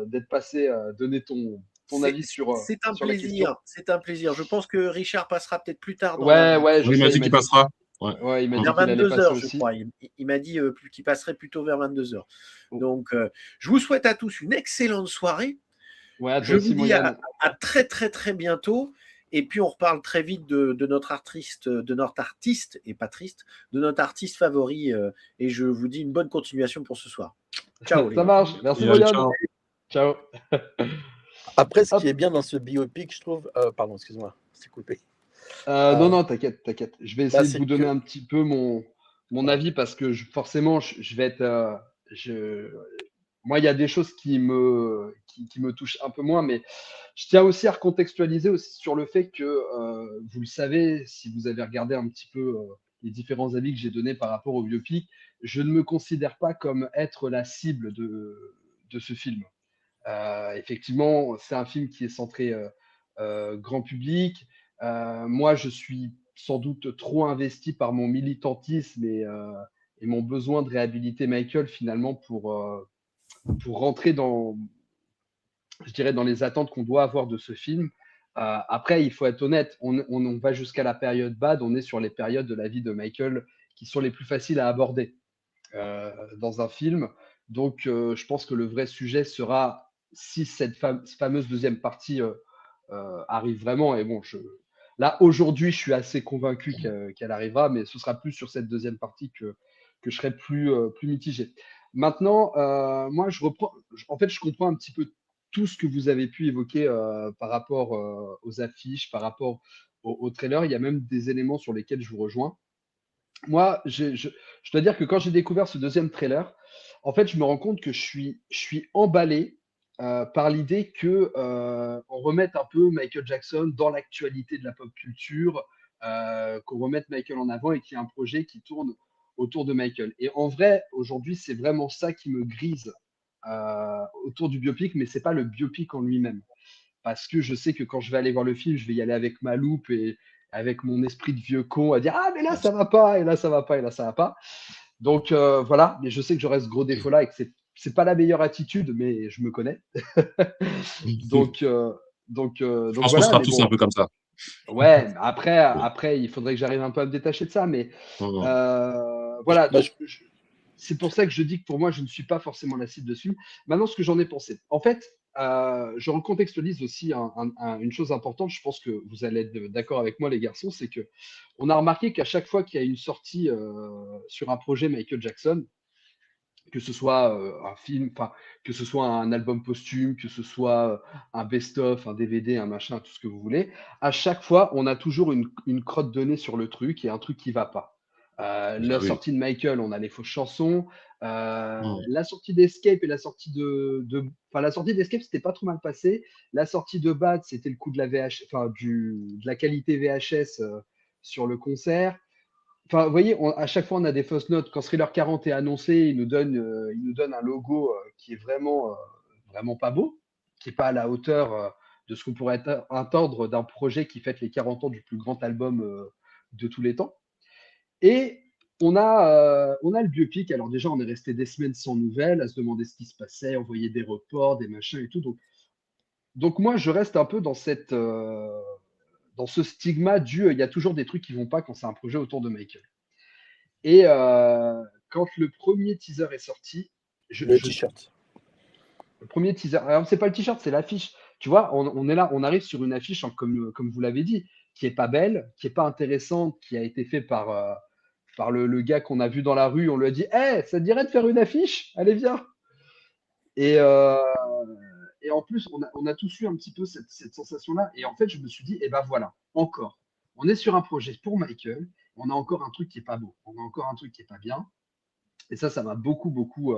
d'être passé, donner ton avis sur. C'est un plaisir. C'est un plaisir. Je pense que Richard passera peut-être plus tard. Il m'a dit qu'il passera. Ouais, il m'a dit vers 22h, je crois. Il m'a dit qu'il passerait plutôt vers 22h. Donc, je vous souhaite à tous une excellente soirée. Je vous dis à très, très, très bientôt. Et puis, on reparle très vite de notre artiste, et pas triste, de notre artiste favori. Et je vous dis une bonne continuation pour ce soir. Ciao. Ça marche. Merci, Moyan. Ciao. Après, ce qui est bien dans ce biopic, je trouve. Pardon, excuse-moi, c'est coupé. Non, t'inquiète. Je vais essayer de vous donner un petit peu mon avis parce que forcément, je vais être. Moi, il y a des choses qui me touchent un peu moins, mais je tiens aussi à recontextualiser aussi sur le fait que, vous le savez, si vous avez regardé un petit peu les différents avis que j'ai donnés par rapport au biopic, je ne me considère pas comme être la cible de ce film. Effectivement, c'est un film qui est centré grand public. Moi, je suis sans doute trop investi par mon militantisme et mon besoin de réhabiliter Michael finalement pour rentrer dans les attentes qu'on doit avoir de ce film. Après, il faut être honnête, on va jusqu'à la période bad, on est sur les périodes de la vie de Michael qui sont les plus faciles à aborder dans un film. Donc, je pense que le vrai sujet sera si cette fameuse deuxième partie arrive vraiment. Et bon, là, aujourd'hui, je suis assez convaincu qu'elle arrivera, mais ce sera plus sur cette deuxième partie que je serai plus mitigé. Maintenant, moi, en fait, je comprends un petit peu tout ce que vous avez pu évoquer par rapport aux affiches, par rapport au trailer. Il y a même des éléments sur lesquels je vous rejoins. Moi, je dois dire que quand j'ai découvert ce deuxième trailer, en fait, je me rends compte que je suis emballé par l'idée que on remette un peu Michael Jackson dans l'actualité de la pop culture, qu'on remette Michael en avant et qu'il y ait un projet qui tourne autour de Michael. Et en vrai, aujourd'hui, c'est vraiment ça qui me grise autour du biopic, mais c'est pas le biopic en lui-même parce que je sais que quand je vais aller voir le film, je vais y aller avec ma loupe et avec mon esprit de vieux con à dire ah mais là ça va pas et là ça va pas et là ça va pas. Donc voilà, mais je sais que j'aurai ce gros défaut là et que c'est pas la meilleure attitude, mais je me connais. donc euh, Je donc pense qu'on voilà, sera mais tous un bon, peu comme ça. ouais. Après il faudrait que j'arrive un peu à me détacher de ça, mais Mhm. voilà. Bah, Donc c'est pour ça que je dis que pour moi, je ne suis pas forcément la cible dessus. Maintenant, ce que j'en ai pensé. En fait, je recontextualise aussi une chose importante. Je pense que vous allez être d'accord avec moi, les garçons, c'est que on a remarqué qu'à chaque fois qu'il y a une sortie sur un projet Michael Jackson, que ce soit un film, enfin, que ce soit un album posthume, que ce soit un best-of, un DVD, un machin, tout ce que vous voulez, à chaque fois, on a toujours une crotte de nez sur le truc et un truc qui va pas. Ah La oui. sortie de Michael, on a les fausses chansons. Mhm. La sortie d'Escape et la sortie enfin, la sortie d'Escape, c'était pas trop mal passé. La sortie de Bad, c'était le coup de la enfin, de la qualité VHS sur le concert. Enfin, vous voyez, à chaque fois, on a des fausses notes. Quand Thriller 40 est annoncé, il nous donne un logo qui est vraiment pas beau, qui n'est pas à la hauteur de ce qu'on pourrait attendre d'un projet qui fête les 40 ans du plus grand album de tous les temps. Et on a le biopic. Alors déjà, on est resté des semaines sans nouvelles, à se demander ce qui se passait, on voyait des reports, des machins et tout. Donc moi, je reste un peu dans ce stigma il y a toujours des trucs qui vont pas quand c'est un projet autour de Michael. Et quand le premier teaser est sorti, le t-shirt. le premier teaser, alors c'est pas le t-shirt, c'est l'affiche. Tu vois, on est là, on arrive sur une affiche, comme vous l'avez dit, qui est pas belle, qui est pas intéressante, qui a été fait par le gars qu'on a vu dans la rue. On lui a dit, hey, ça te dirait de faire une affiche? Allez, viens. Et, euh, et en plus, on a tous eu un petit peu cette sensation-là. Et en fait, je me suis dit, eh ben voilà, encore. On est sur un projet pour Michael. On a encore un truc qui est pas beau. On a encore un truc qui est pas bien. Et ça m'a beaucoup, beaucoup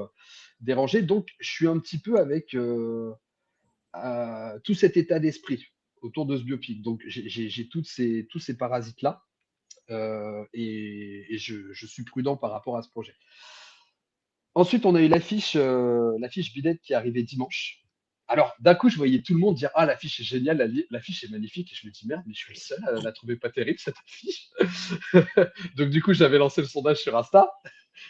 dérangé. Donc, je suis un petit peu avec tout cet état d'esprit autour de ce biopic. Donc, j'ai tous ces parasites-là et je suis prudent par rapport à ce projet. Ensuite, on a eu l'affiche Bidette qui est arrivée dimanche. Alors, d'un coup, je voyais tout le monde dire ah, l'affiche est géniale, l'affiche est magnifique. Et je me dis merde, mais je suis le seul à la trouver pas terrible, cette affiche. Donc, du coup, j'avais lancé le sondage sur Insta.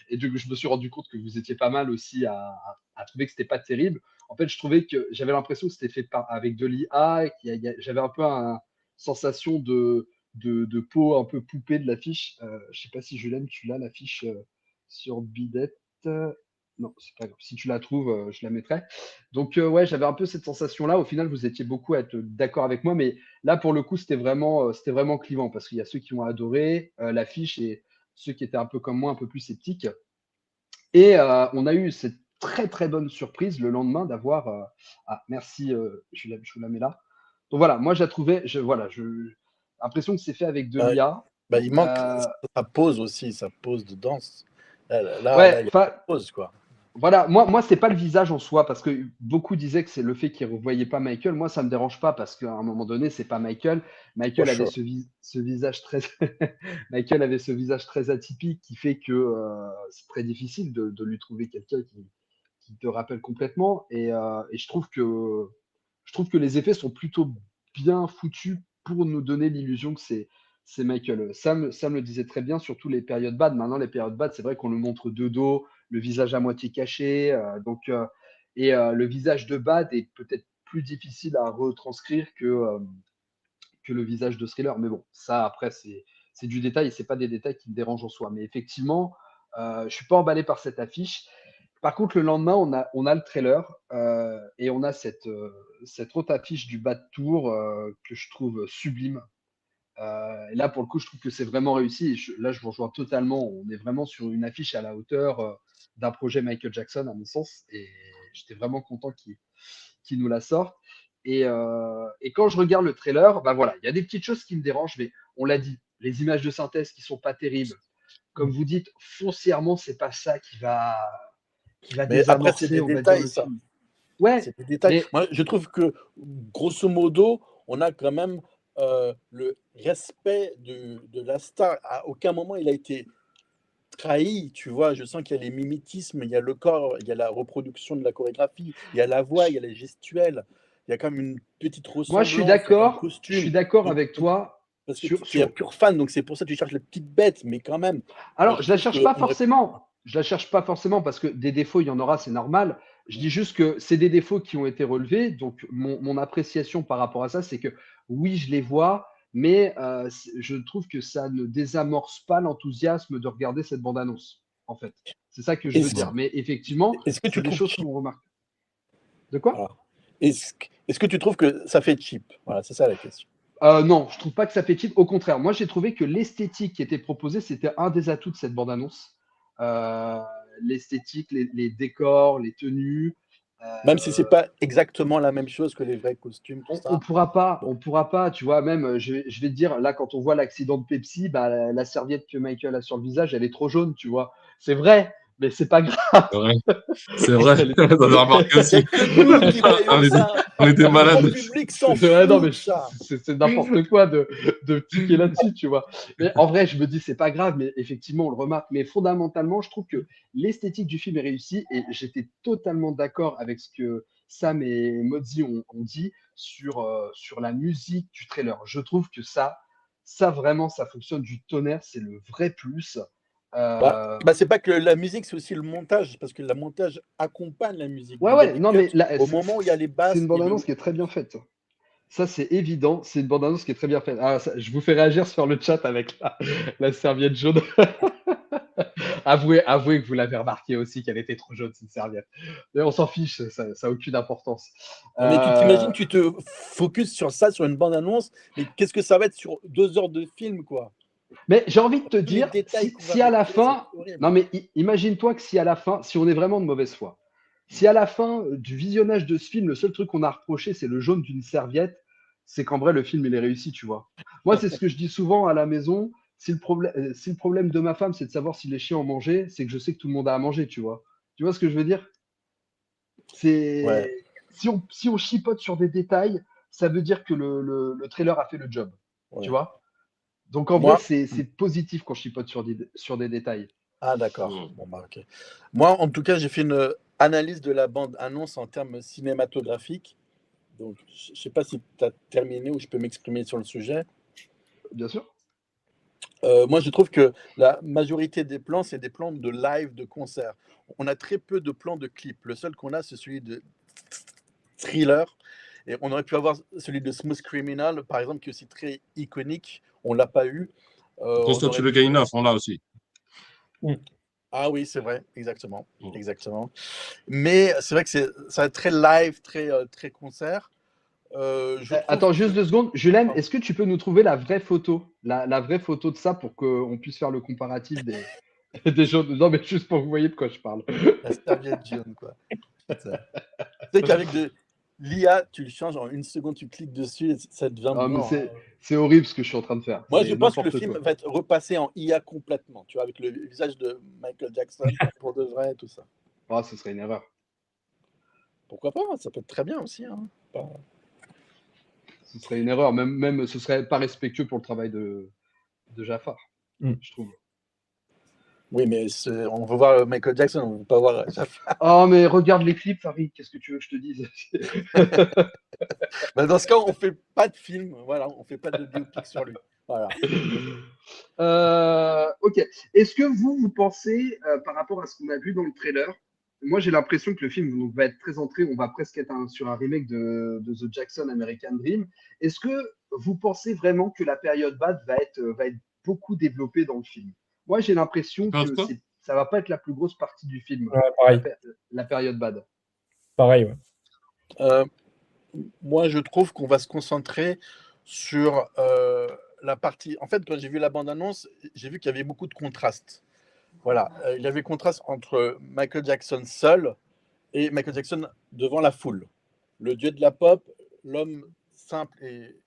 Et du coup, je me suis rendu compte que vous étiez pas mal aussi à trouver que c'était pas terrible. En fait, je trouvais que j'avais l'impression que c'était fait avec de l'IA, et j'avais un peu une sensation de peau un peu poupée de l'affiche. Je sais pas si Julien, tu l'as l'affiche sur Bidette. Non, c'est pas grave. Si tu la trouves, je la mettrai. Donc, ouais, j'avais un peu cette sensation-là. Au final, vous étiez beaucoup à être d'accord avec moi, mais là, pour le coup, c'était vraiment clivant parce qu'il y a ceux qui ont adoré l'affiche et ceux qui étaient un peu comme moi, un peu plus sceptiques. Et on a eu cette très très bonne surprise le lendemain d'avoir. Ah, merci, je vous la mets là. Donc voilà, moi, je la trouvais. Voilà, l'impression que c'est fait avec de Bah, l'IA. bah, il manque Euh, sa pose aussi, sa pose de danse. Là, ouais, il y a enfin, une pose, quoi. voilà, moi c'est pas le visage en soi, parce que beaucoup disaient que c'est le fait qu'ils ne revoyaient pas Michael. Moi, ça me dérange pas, parce qu'à un moment donné, c'est pas Michael. For Michael avait sure. ce visage très, Michael avait ce visage très atypique qui fait que c'est très difficile de lui trouver quelqu'un qui te rappelle complètement. Et je trouve que les effets sont plutôt bien foutus pour nous donner l'illusion que c'est Michael. Sam le disait très bien, surtout les périodes bad. Maintenant, les périodes bad, c'est vrai qu'on le montre de dos, le visage à moitié caché. Le visage de Bad est peut-être plus difficile à retranscrire que le visage de Thriller. Mais bon, ça, après, c'est du détail et c'est pas des détails qui me dérangent en soi. Mais effectivement, je suis pas emballé par cette affiche. Par contre, le lendemain, on a le trailer et on a cette autre affiche du bas de tour que je trouve sublime. Et là, pour le coup, je trouve que c'est vraiment réussi. Et là, je vous rejoins totalement. On est vraiment sur une affiche à la hauteur d'un projet Michael Jackson, à mon sens. Et j'étais vraiment content qu'il nous la sorte. Et quand je regarde le trailer, bah voilà, il y a des petites choses qui me dérangent, mais on l'a dit, les images de synthèse qui sont pas terribles. Comme vous dites, foncièrement, c'est pas ça qui va Mais après, c'est désamorcer, des on va dire, détails, le ça. film. Ouais, C'est des détails. mais Moi, je trouve que, grosso modo, on a quand même le respect de la star. À aucun moment, il a été trahi, tu vois. Je sens qu'il y a les mimétismes, il y a le corps, il y a la reproduction de la chorégraphie, il y a la voix, il y a les gestuels. Il y a quand même une petite moi, je suis ressemblance dans le costume. d'accord avec toi Parce que sur, tu es un sur, pur fan, donc c'est pour ça que tu cherches les petites bêtes, mais quand même, Alors, je je la trouve cherche qu'on pas aurait pu. forcément. Je la cherche pas forcément parce que des défauts, il y en aura, c'est normal. Je dis juste que c'est des défauts qui ont été relevés. Donc, mon appréciation par rapport à ça, c'est que oui, je les vois, mais je trouve que ça ne désamorce pas l'enthousiasme de regarder cette bande-annonce, en fait. C'est ça que je veux Est-ce dire. Mais effectivement, est-ce que c'est tu des trouves choses cheap? qu'on remarque. De quoi? Voilà. Est-ce que tu trouves que ça fait cheap? Voilà, c'est ça la question. Non, je trouve pas que ça fait cheap. Au contraire, moi j'ai trouvé que l'esthétique qui était proposée, c'était un des atouts de cette bande-annonce. Euh, L'esthétique, les décors, les tenues. Même si Euh, c'est pas exactement la même chose que les vrais costumes, tout on, ça. on pourra pas, tu vois, même, je vais te dire, là, quand on voit l'accident de Pepsi, bah, la serviette que Michael a sur le visage, elle est trop jaune, tu vois. C'est vrai, mais c'est pas grave. C'est vrai. C'est vrai. Elle est- J'avais remarqué Il n'y a aussi. que nous qui voyons On était, ça. on était Le grand malades. public s'en Ouais, non, mais fout de ça. c'est n'importe quoi de piquer là-dessus, tu vois. Mais en vrai, je me dis, c'est pas grave, mais effectivement, on le remarque. Mais fondamentalement, je trouve que l'esthétique du film est réussie et j'étais totalement d'accord avec ce que Sam et Mozzi ont dit sur la musique du trailer. Je trouve que ça vraiment, ça fonctionne du tonnerre, c'est le vrai plus. Euh, C'est pas que la musique, c'est aussi le montage, parce que le montage accompagne la musique. ouais, Donc il y a ouais, des non, cuts mais là, au moment où il y a les c'est basses une et bande-annonce qui est très bien faite. Ça, c'est évident. C'est une bande-annonce qui est très bien faite. Ah, je vous fais réagir sur le chat avec la serviette jaune. Avouez que vous l'avez remarqué aussi qu'elle était trop jaune, cette serviette. Mais on s'en fiche, ça n'a aucune importance. Non, mais tu t'imagines, Euh, tu te focuses sur ça, sur une bande-annonce, mais qu'est-ce que ça va être sur 2 heures de film, quoi? mais j'ai envie de te Tous les dire, détails qu'on va si à la récupérer, ça va fin, être horrible. non mais imagine-toi que si à la fin, si on est vraiment de mauvaise foi, si à la fin du visionnage de ce film, le seul truc qu'on a reproché, c'est le jaune d'une serviette, c'est qu'en vrai, le film, il est réussi, tu vois. Moi, c'est ce que je dis souvent à la maison. Si le problème de ma femme, c'est de savoir si les chiens ont mangé, c'est que je sais que tout le monde a à manger, tu vois. Tu vois ce que je veux dire? Ouais, C'est si on chipote sur des détails, ça veut dire que le trailer a fait le job, tu ouais. vois. Donc en vrai, Moi, c'est positif qu'on chipote sur des détails. d'accord. Mm. Bon, ok. Moi, en tout cas, j'ai fait une analyse de la bande-annonce en termes cinématographiques. Donc, je ne sais pas si tu as terminé ou je peux m'exprimer sur le sujet. Bien sûr. Moi, je trouve que la majorité des plans, c'est des plans de live, de concert. On a très peu de plans de clips. Le seul qu'on a, c'est celui de Thriller. Et on aurait pu avoir celui de Smooth Criminal, par exemple, qui est aussi très iconique. On ne l'a pas eu. On Christophe aurait le pu... Gaïna, on l'a aussi. Ah oui, c'est vrai, exactement. Mm. Exactement. Mais c'est vrai que ça va être très live, très concert. Je trouve Attends juste que... 2 secondes. Julien, Pardon. est-ce que tu peux nous trouver la vraie photo, la vraie photo de ça pour qu'on puisse faire le comparatif des jaunes? Non, mais juste pour que vous voyez de quoi je parle. La serviette jaune, quoi. Putain. Tu sais qu'avec de l'IA, tu le changes en 1 seconde, tu cliques dessus et ça devient Ah, mais blanc. c'est horrible ce que je suis en train de faire. Moi, je C'est pense que le n'importe film quoi. va être repassé en IA complètement, tu vois, avec le visage de Michael Jackson pour de vrai et tout ça. Ah, ce serait une erreur. Pourquoi pas? Ça peut être très bien aussi. Hein. Pas- Ce serait une erreur. Même ce serait pas respectueux pour le travail de Jafar, je trouve. Oui, mais on veut voir Michael Jackson, on ne veut pas voir. Oh, mais regarde les clips, Farid. Qu'est-ce que tu veux que je te dise? Dans ce cas, on fait pas de film, voilà, on fait pas de biopic sur lui. Voilà. Ok. Est-ce que vous pensez, par rapport à ce qu'on a vu dans le trailer, moi j'ai l'impression que le film donc, va être très centré, on va presque être sur un remake de The Jackson American Dream. Est-ce que vous pensez vraiment que la période Bad va être beaucoup développée dans le film? Moi, j'ai l'impression que ça va pas être la plus grosse partie du film, pareil. la période Bad. Pareil, ouais. Moi, je trouve qu'on va se concentrer sur la partie. En fait, quand j'ai vu la bande-annonce, j'ai vu qu'il y avait beaucoup de contrastes. Voilà, il y avait contraste entre Michael Jackson seul et Michael Jackson devant la foule. Le dieu de la pop, l'homme simple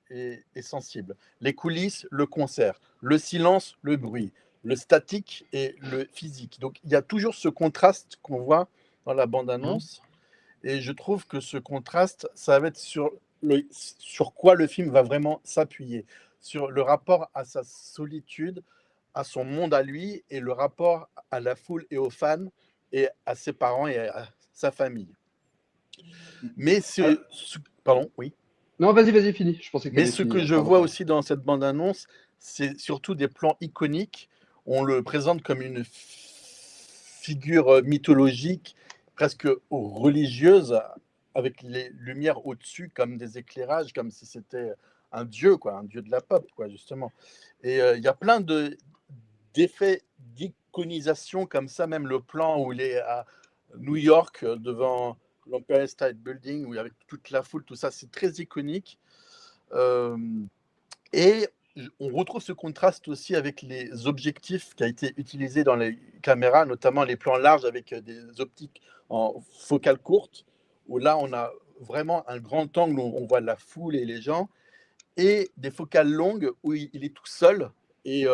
et sensible. Les coulisses, le concert. Le silence, le bruit. Le statique et le physique. Donc, il y a toujours ce contraste qu'on voit dans la bande-annonce. Et je trouve que ce contraste, ça va être sur quoi le film va vraiment s'appuyer. Sur le rapport à sa solitude, à son monde à lui, et le rapport à la foule et aux fans, et à ses parents et à sa famille. Mais pardon, oui. Non, vas-y, finis. Je pensais que Mais ce que je vois aussi dans cette bande-annonce, c'est surtout des plans iconiques. On le présente comme une figure mythologique, presque religieuse, avec les lumières au-dessus, comme des éclairages, comme si c'était un dieu, quoi, un dieu de la pop, quoi, justement. Et il y a plein d'effets d'iconisation comme ça, même le plan où il est à New York, devant l'Empire State Building, où il y avait toute la foule, tout ça, c'est très iconique. Et on retrouve ce contraste aussi avec les objectifs qui a été utilisé dans les caméras, notamment les plans larges avec des optiques en focale courte, où là, on a vraiment un grand angle où on voit la foule et les gens, et des focales longues où il est tout seul, et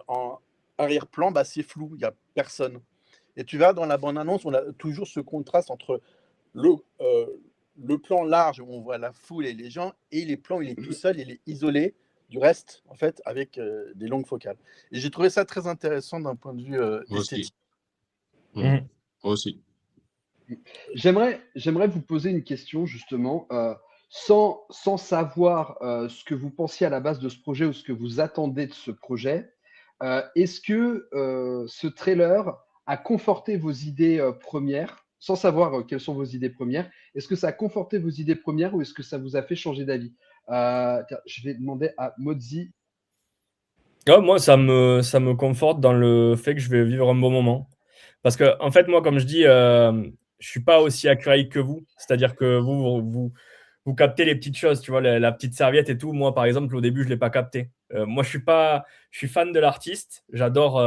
en arrière-plan, c'est flou, il n'y a personne. Et tu vois, dans la bande-annonce, on a toujours ce contraste entre le plan large où on voit la foule et les gens, et les plans où il est tout seul, il est isolé du reste, en fait, avec des longues focales. Et j'ai trouvé ça très intéressant d'un point de vue esthétique. Aussi. J'aimerais vous poser une question, justement, sans savoir ce que vous pensiez à la base de ce projet ou ce que vous attendez de ce projet. Est-ce que ce trailer a conforté vos idées premières, sans savoir quelles sont vos idées premières? Est-ce que ça a conforté vos idées premières ou est-ce que ça vous a fait changer d'avis? Je vais demander à Modzi. Moi, ça me conforte dans le fait que je vais vivre un bon moment. Parce que, en fait, moi, comme je dis, je suis pas aussi accueilli que vous. C'est-à-dire que vous captez les petites choses, tu vois, la petite serviette et tout. Moi, par exemple, au début, je l'ai pas capté. Moi, je suis fan de l'artiste. J'adore.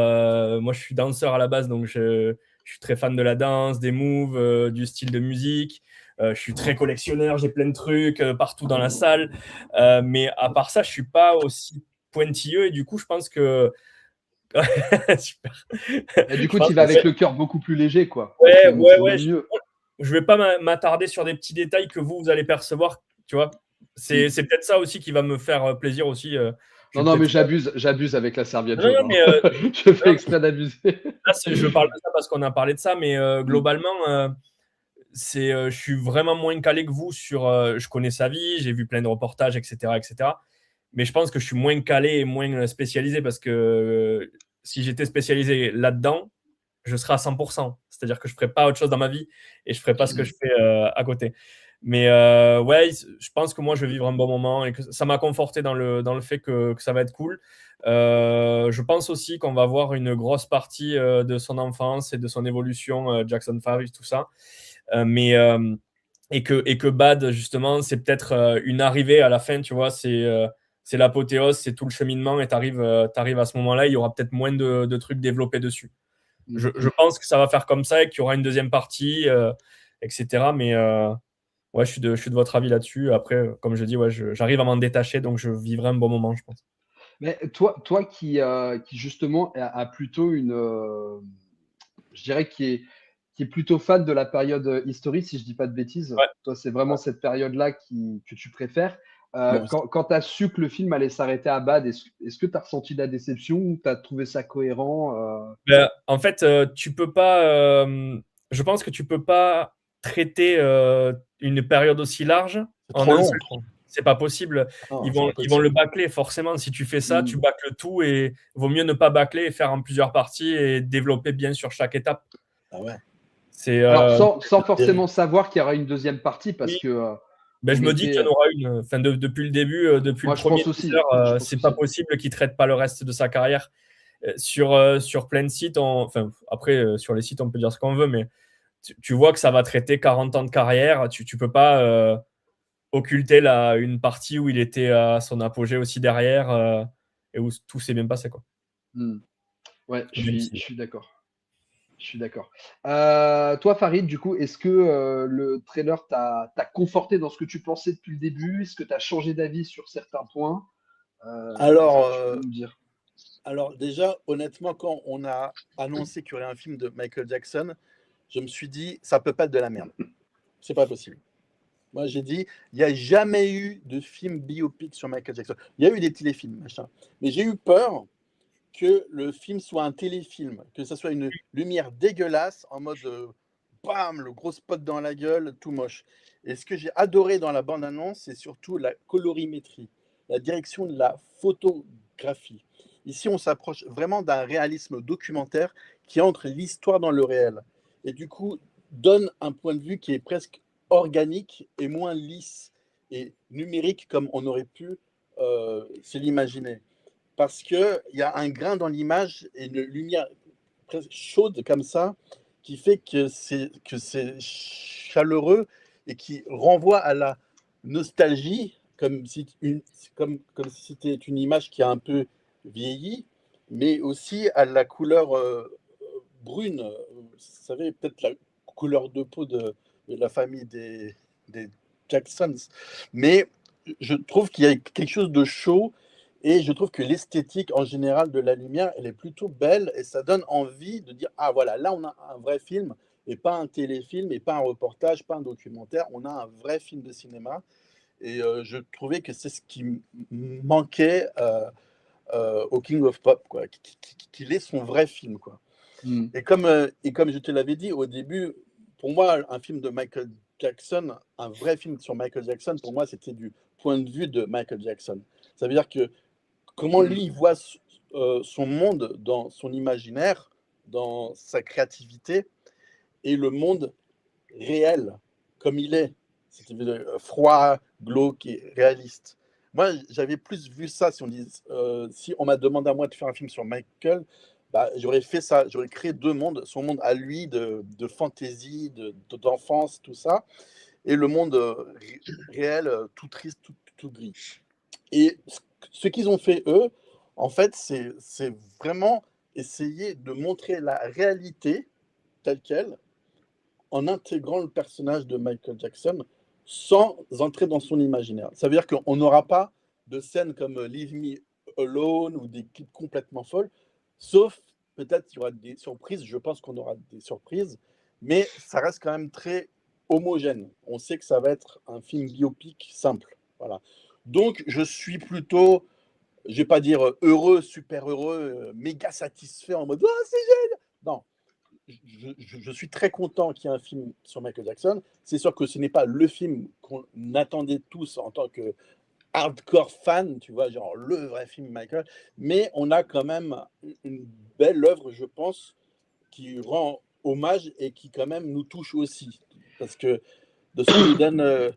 Moi, je suis danseur à la base, donc je suis très fan de la danse, des moves, du style de musique. Je suis très collectionneur. J'ai plein de trucs partout dans la salle. Mais à part ça, je suis pas aussi pointilleux et du coup, je pense que super. Et du coup, tu vas avec le cœur beaucoup plus léger, quoi. Ouais. Mieux. Je vais pas m'attarder sur des petits détails que vous allez percevoir, tu vois. C'est peut-être ça aussi qui va me faire plaisir aussi. Non, mais j'abuse avec la serviette non, jaune. mais, je fais exprès d'abuser. Là, je parle de ça parce qu'on a parlé de ça, mais globalement, je suis vraiment moins calé que vous sur. Je connais sa vie, j'ai vu plein de reportages, etc., etc. Mais je pense que je suis moins calé et moins spécialisé parce que si j'étais spécialisé là-dedans, je serais à 100%. C'est-à-dire que je ne ferais pas autre chose dans ma vie et je ne ferais pas ce que je fais à côté. Mais ouais, je pense que moi, je vais vivre un bon moment et que ça m'a conforté dans le fait que ça va être cool. Je pense aussi qu'on va voir une grosse partie de son enfance et de son évolution, Jackson 5, tout ça. Et que Bad, justement, c'est peut-être une arrivée à la fin, tu vois, c'est l'apothéose, c'est tout le cheminement et tu arrives à ce moment-là, il y aura peut-être moins de trucs développés dessus. Je pense que ça va faire comme ça et qu'il y aura une deuxième partie, etc. Mais ouais, je suis de votre avis là-dessus. Après, comme je dis, ouais, j'arrive à m'en détacher, donc je vivrai un bon moment, je pense. Mais toi qui justement a plutôt je dirais qui est plutôt fan de la période historique, si je dis pas de bêtises. Ouais. Toi, c'est vraiment cette période-là que tu préfères. Quand tu as su que le film allait s'arrêter à Bad, est-ce que tu as ressenti de la déception ou tu as trouvé ça cohérent En fait, tu peux pas. Je pense que tu peux pas traiter une période aussi large en un seul film. C'est pas possible. Non, ils vont le bâcler forcément. Si tu fais ça, tu bâcles tout et vaut mieux ne pas bâcler et faire en plusieurs parties et développer bien sur chaque étape. Ah ouais. Alors, sans forcément savoir qu'il y aura une deuxième partie parce que Ben, je on me dis qu'il y était. en aura une. Enfin, depuis le début, depuis Moi, le je premier pense aussi. teaser, Je pense c'est pas aussi. possible qu'il traite pas le reste de sa carrière. Sur plein de sites, enfin, après, sur les sites, on peut dire ce qu'on veut, mais tu vois que ça va traiter 40 ans de carrière. Tu peux pas occulter une partie où il était à son apogée aussi derrière et où tout s'est bien passé, quoi. Hmm. Ouais, Même je si- suis d'accord. Je suis d'accord. Toi, Farid, du coup, est-ce que le trailer t'a conforté dans ce que tu pensais depuis le début? Est-ce que tu as changé d'avis sur certains points? Est-ce Alors, que tu peux nous dire? alors déjà, honnêtement, quand on a annoncé qu'il y aurait un film de Michael Jackson, je me suis dit, ça peut pas être de la merde. C'est pas possible. Moi, j'ai dit, il n'y a jamais eu de film biopic sur Michael Jackson. Il y a eu des téléfilms, machin. Mais j'ai eu peur que le film soit un téléfilm, que ça soit une lumière dégueulasse en mode bam, le gros spot dans la gueule, tout moche. Et ce que j'ai adoré dans la bande-annonce, c'est surtout la colorimétrie, la direction de la photographie. Ici, on s'approche vraiment d'un réalisme documentaire qui entre l'histoire dans le réel. Et du coup, donne un point de vue qui est presque organique et moins lisse et numérique comme on aurait pu se l'imaginer parce qu'il y a un grain dans l'image et une lumière presque chaude comme ça qui fait que c'est chaleureux et qui renvoie à la nostalgie comme si c'était une image qui a un peu vieilli, mais aussi à la couleur brune. Vous savez, peut-être la couleur de peau de la famille des Jacksons. Mais je trouve qu'il y a quelque chose de chaud et je trouve que l'esthétique en général de la lumière, elle est plutôt belle et ça donne envie de dire, ah voilà, là on a un vrai film et pas un téléfilm et pas un reportage, pas un documentaire, on a un vrai film de cinéma. Et je trouvais que c'est ce qui manquait au King of Pop, quoi, qu'il ait son vrai film, quoi. Hmm. Et comme je te l'avais dit au début, pour moi, un film de Michael Jackson, un vrai film sur Michael Jackson, pour moi, c'était du point de vue de Michael Jackson. Ça veut dire que comment lui il voit son monde dans son imaginaire, dans sa créativité, et le monde réel, comme il est. C'est froid, glauque et réaliste. Moi, j'avais plus vu ça si on m'a demandé à moi de faire un film sur Michael, bah, j'aurais fait ça, j'aurais créé deux mondes, son monde à lui de fantaisie, d'enfance, tout ça, et le monde réel, tout triste, tout gris. Et ce qu'ils ont fait, eux, en fait, c'est vraiment essayer de montrer la réalité telle qu'elle en intégrant le personnage de Michael Jackson sans entrer dans son imaginaire. Ça veut dire qu'on n'aura pas de scènes comme Leave Me Alone ou des clips complètement folles, sauf peut-être qu'il y aura des surprises. Je pense qu'on aura des surprises, mais ça reste quand même très homogène. On sait que ça va être un film biopic simple. Voilà. Donc, je suis plutôt, je ne vais pas dire heureux, super heureux, méga satisfait en mode oh, c'est génial. Non, je suis très content qu'il y ait un film sur Michael Jackson. C'est sûr que ce n'est pas le film qu'on attendait tous en tant que hardcore fan, tu vois, genre le vrai film Michael, mais on a quand même une belle œuvre, je pense, qui rend hommage et qui quand même nous touche aussi. Parce que de ce que nous donnent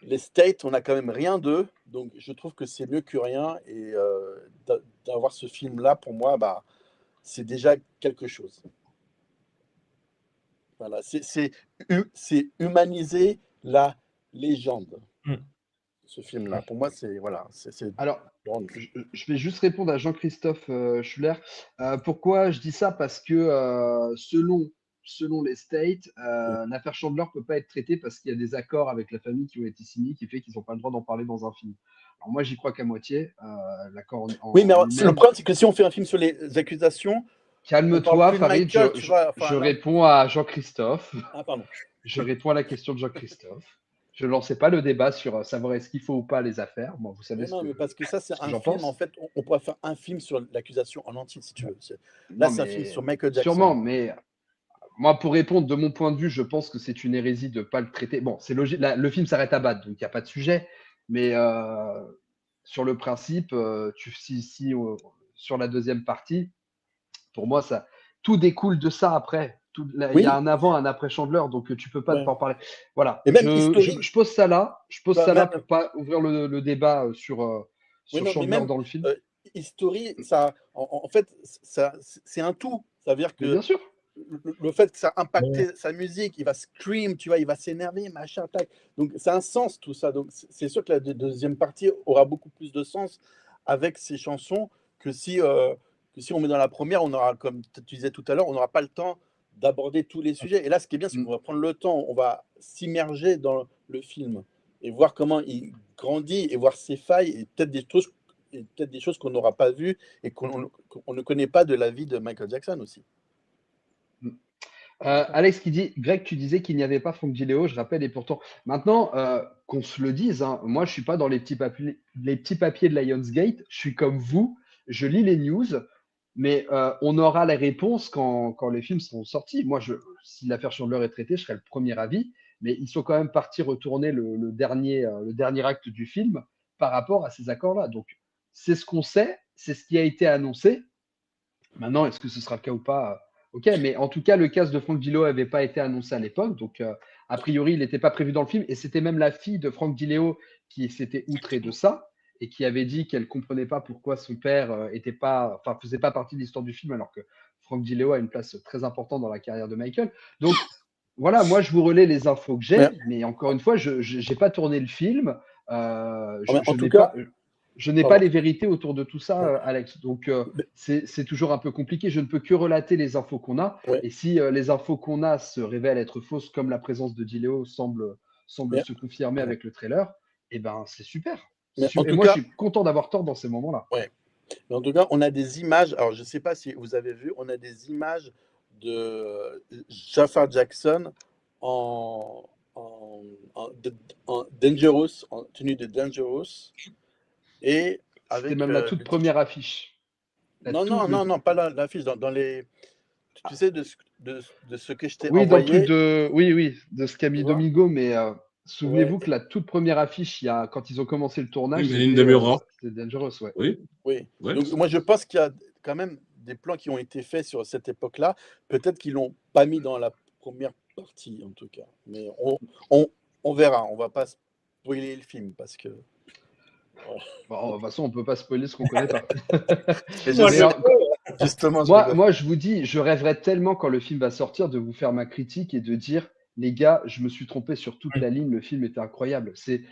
les States, on n'a quand même rien d'eux, donc je trouve que c'est mieux que rien, et d'avoir ce film-là, pour moi, bah, c'est déjà quelque chose. Voilà, c'est humaniser la légende, Mm. ce film-là. Pour moi, c'est voilà, c'est Alors, grande. je vais juste répondre à Jean-Christophe Schuller. Pourquoi je dis ça? Parce que selon les States, l'affaire Chandler peut pas être traitée parce qu'il y a des accords avec la famille qui ont été signés qui fait qu'ils n'ont pas le droit d'en parler dans un film. Alors moi, j'y crois qu'à moitié. L'accord Oui, mais en alors, le lui-même. problème, c'est que si on fait un film sur les accusations, on parle Calme-toi, plus de Farid. Michael, tu vois. Je Enfin, là, réponds à Jean-Christophe. ah, pardon. Je réponds à la question de Jean-Christophe. Je ne lançais pas le débat sur savoir est-ce qu'il faut ou pas les affaires. Bon, vous savez Mais non, mais parce que ça, c'est ce que un j'en film. En pense. fait, on pourrait faire un film sur l'accusation en entier, si tu veux. Là, Non, c'est un film sur mais Michael sûrement. Jackson. Mais moi, pour répondre de mon point de vue, je pense que c'est une hérésie de ne pas le traiter. Bon, c'est logique. Le film s'arrête à Bad, donc il n'y a pas de sujet. Mais sur le principe, sur la deuxième partie, pour moi, ça tout découle de ça après. Il y Oui, a un avant, un après Chandler, donc tu peux pas ne ouais. pas en parler. Voilà, Et même History, je pose ça là, même, pour pas ouvrir le débat oui, sur non, mais Chandler même dans le film. History, ça, en fait, ça, c'est un tout. Ça veut dire Mais que bien sûr. le fait que ça a Ouais. impacté sa musique, il va scream, tu vois, il va s'énerver, machin, tac. Donc, c'est un sens tout ça. Donc, c'est sûr que la deuxième partie aura beaucoup plus de sens avec ces chansons que si on met dans la première, on aura, comme tu disais tout à l'heure, on n'aura pas le temps d'aborder tous les sujets. Et là, ce qui est bien, c'est Mm. qu'on va prendre le temps, on va s'immerger dans le film et voir comment il grandit et voir ses failles et peut-être des choses qu'on n'aura pas vues et qu'on ne connaît pas de la vie de Michael Jackson aussi. Mm. Alex qui dit, Greg, tu disais qu'il n'y avait pas Franck Gileo, je rappelle, et pourtant, maintenant, qu'on se le dise, hein, moi, je suis pas dans les petits papiers de Lionsgate, je suis comme vous, je lis les news, mais on aura les réponses quand les films seront sortis. Moi, si l'affaire Chandler est traitée, je serai le premier avis, mais ils sont quand même partis retourner le dernier acte du film par rapport à ces accords-là. Donc, c'est ce qu'on sait, c'est ce qui a été annoncé. Maintenant, est-ce que ce sera le cas ou pas? Ok, mais en tout cas, le cas de Frank Gileo n'avait pas été annoncé à l'époque, donc a priori, il n'était pas prévu dans le film, et c'était même la fille de Frank Gileo qui s'était outrée de ça et qui avait dit qu'elle comprenait pas pourquoi son père faisait pas partie de l'histoire du film, alors que Frank Gileo a une place très importante dans la carrière de Michael. Donc voilà, moi je vous relais les infos que Mais, j'ai, mais encore une fois, je n'ai pas tourné le film, en tout cas, je n'ai pas pardon. les vérités autour de tout ça, Alex. Donc, c'est toujours un peu compliqué. Je ne peux que relater les infos qu'on a. Ouais. Et si les infos qu'on a se révèlent être fausses, comme la présence de Gileo semble Mais, se confirmer avec le trailer, eh ben, c'est super. mais en Et tout moi, je cas, suis content d'avoir tort dans ces moments-là. ouais. Mais en tout cas, on a des images. Alors, je ne sais pas si vous avez vu, on a des images de Jafar Jackson en, en, en Dangerous, en tenue de Dangerous, et C'était avec même la toute première affiche. non, non, non, non, pas l'affiche, dans les. Tu sais de ce que je t'ai Oui, dans le truc envoyé, de. Oui, oui, de ce qu'a tu mis vois? Domingo, mais Ouais, souvenez-vous que la toute première affiche, quand ils ont commencé le Oui, tournage, Mélanie de Mura. c'était Dangerous, ouais. Oui, oui. oui. Donc, moi, je pense qu'il y a quand même des plans qui ont été faits sur cette époque-là. Peut-être qu'ils l'ont pas mis dans la première partie, en tout cas. Mais on verra. On va pas spoiler le film parce que. Voilà. Bon, de toute façon, on peut pas spoiler ce qu'on connaît pas. Et je Moi, Mais sais, je- justement, je rigole. moi, je vous dis, je rêverais tellement quand le film va sortir de vous faire ma critique et de dire, les gars, je me suis trompé sur toute la ligne, le film était incroyable. C'est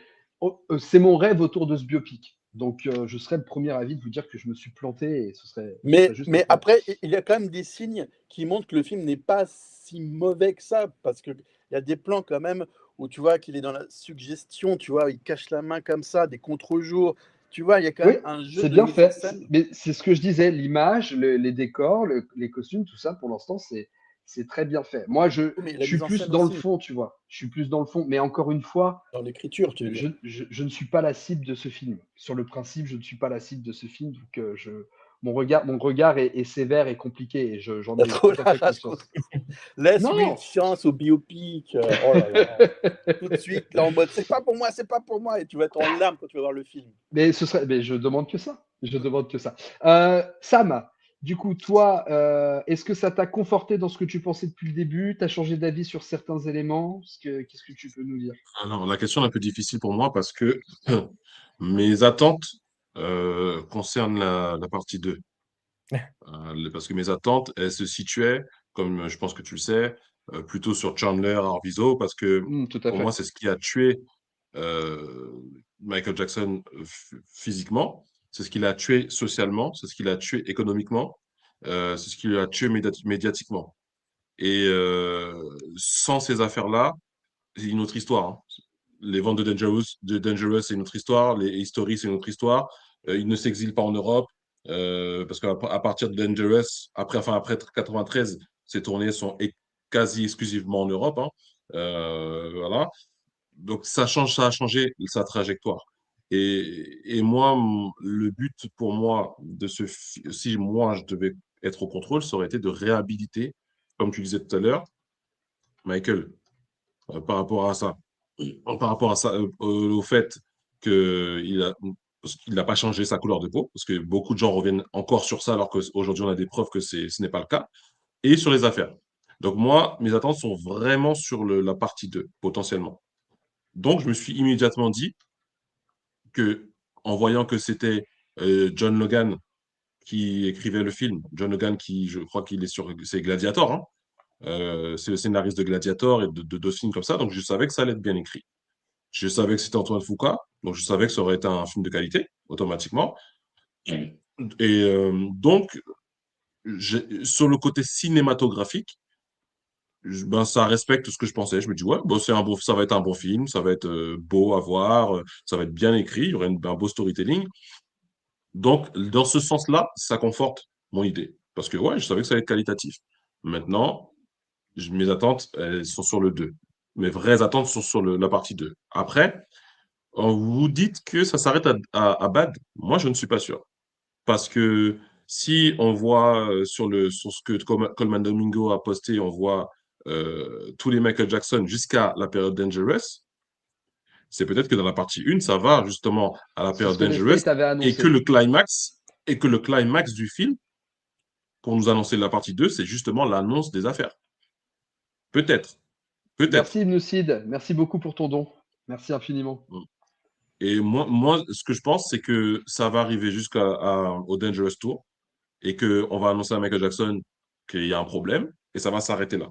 mon rêve autour de ce biopic. Donc, je serais le premier avis de vous dire que je me suis planté et ce serait juste Mais incroyable. après, il y a quand même des signes qui montrent que le film n'est pas si mauvais que ça, parce qu'il y a des plans quand même où tu vois qu'il est dans la suggestion, tu vois, il cache la main comme ça, des contre-jours, tu vois, il y a quand Oui, même un jeu c'est de bien mise en fait. scène. Mais c'est ce que je disais, l'image, les décors, les costumes, tout ça, pour l'instant, c'est très bien fait. Moi, Mais je la suis mise en plus scène dans le aussi, fond, tu vois. Je suis plus dans le fond. Mais encore une fois, dans l'écriture, tu veux dire. je ne suis pas la cible de ce film. Sur le principe, je ne suis pas la cible de ce film. Donc, mon regard est sévère et compliqué. Et j'en T'as ai trop tout à la fait rage conscience. Laisse-lui une Non. chance au biopic. Oh là là. Tout de suite, là en mode c'est pas pour moi, c'est pas pour moi. Et tu vas être en larmes quand tu vas voir le film. Mais je demande que ça. Je demande que ça. Sam, du coup, toi, est-ce que ça t'a conforté dans ce que tu pensais depuis le début? Tu as changé d'avis sur certains éléments? Qu'est-ce que tu peux nous dire? Alors, la question est un peu difficile pour moi parce que mes attentes concernent la partie 2. Parce que mes attentes, elles se situaient, comme je pense que tu le sais, plutôt sur Chandler, Arvizo, parce que Tout à pour moi, fait. c'est ce qui a tué euh, Michael Jackson physiquement, c'est ce qui l'a tué socialement, c'est ce qui l'a tué économiquement, c'est ce qui l'a tué médiatiquement. Et sans ces affaires-là, c'est une autre histoire. Hein. Les ventes de Dangerous, c'est une autre histoire. Les History, c'est une autre histoire. Il ne s'exile pas en Europe parce qu'à partir de Dangerous, après 93, ses tournées sont quasi exclusivement en Europe. Hein. Voilà. Donc ça a changé sa trajectoire. Et moi, le but pour moi si moi je devais être au contrôle, ça aurait été de réhabiliter, comme tu disais tout à l'heure, Michael, par rapport à ça. Par rapport à ça, au fait parce qu'il n'a pas changé sa couleur de peau, parce que beaucoup de gens reviennent encore sur ça, alors qu'aujourd'hui, on a des preuves que ce n'est pas le cas, et sur les affaires. Donc moi, mes attentes sont vraiment sur la partie 2, potentiellement. Donc je me suis immédiatement dit que, en voyant que c'était John Logan qui écrivait le film, John Logan qui, je crois qu'il est sur, c'est Gladiator, hein. C'est le scénariste de Gladiator et de d'autres films comme ça, donc je savais que ça allait être bien écrit. Je savais que c'était Antoine Fuqua, donc je savais que ça aurait été un film de qualité, automatiquement. Et donc, sur le côté cinématographique, ben, ça respecte ce que je pensais. Je me dis, ouais, bon, ça va être un bon film, ça va être beau à voir, ça va être bien écrit, il y aurait un beau storytelling. Donc, dans ce sens-là, ça conforte mon idée. Parce que, ouais, je savais que ça allait être qualitatif. Maintenant, mes attentes, elles sont sur le 2. Mes vraies attentes sont sur la partie 2. Après, vous dites que ça s'arrête à Bad. Moi, je ne suis pas sûr. Parce que si on voit sur ce que Coleman Domingo a posté, on voit tous les Michael Jackson jusqu'à la période Dangerous, c'est peut-être que dans la partie 1, ça va justement à la C'est ce période que les Dangerous States avaient et que annoncé. le climax du film, qu'on nous annonçait la partie 2, c'est justement l'annonce des affaires. Peut-être. Peut-être. Merci Ibn merci beaucoup pour ton don. Merci infiniment. Et moi, ce que je pense, c'est que ça va arriver jusqu'au Dangerous Tour et qu'on va annoncer à Michael Jackson qu'il y a un problème et ça va s'arrêter là.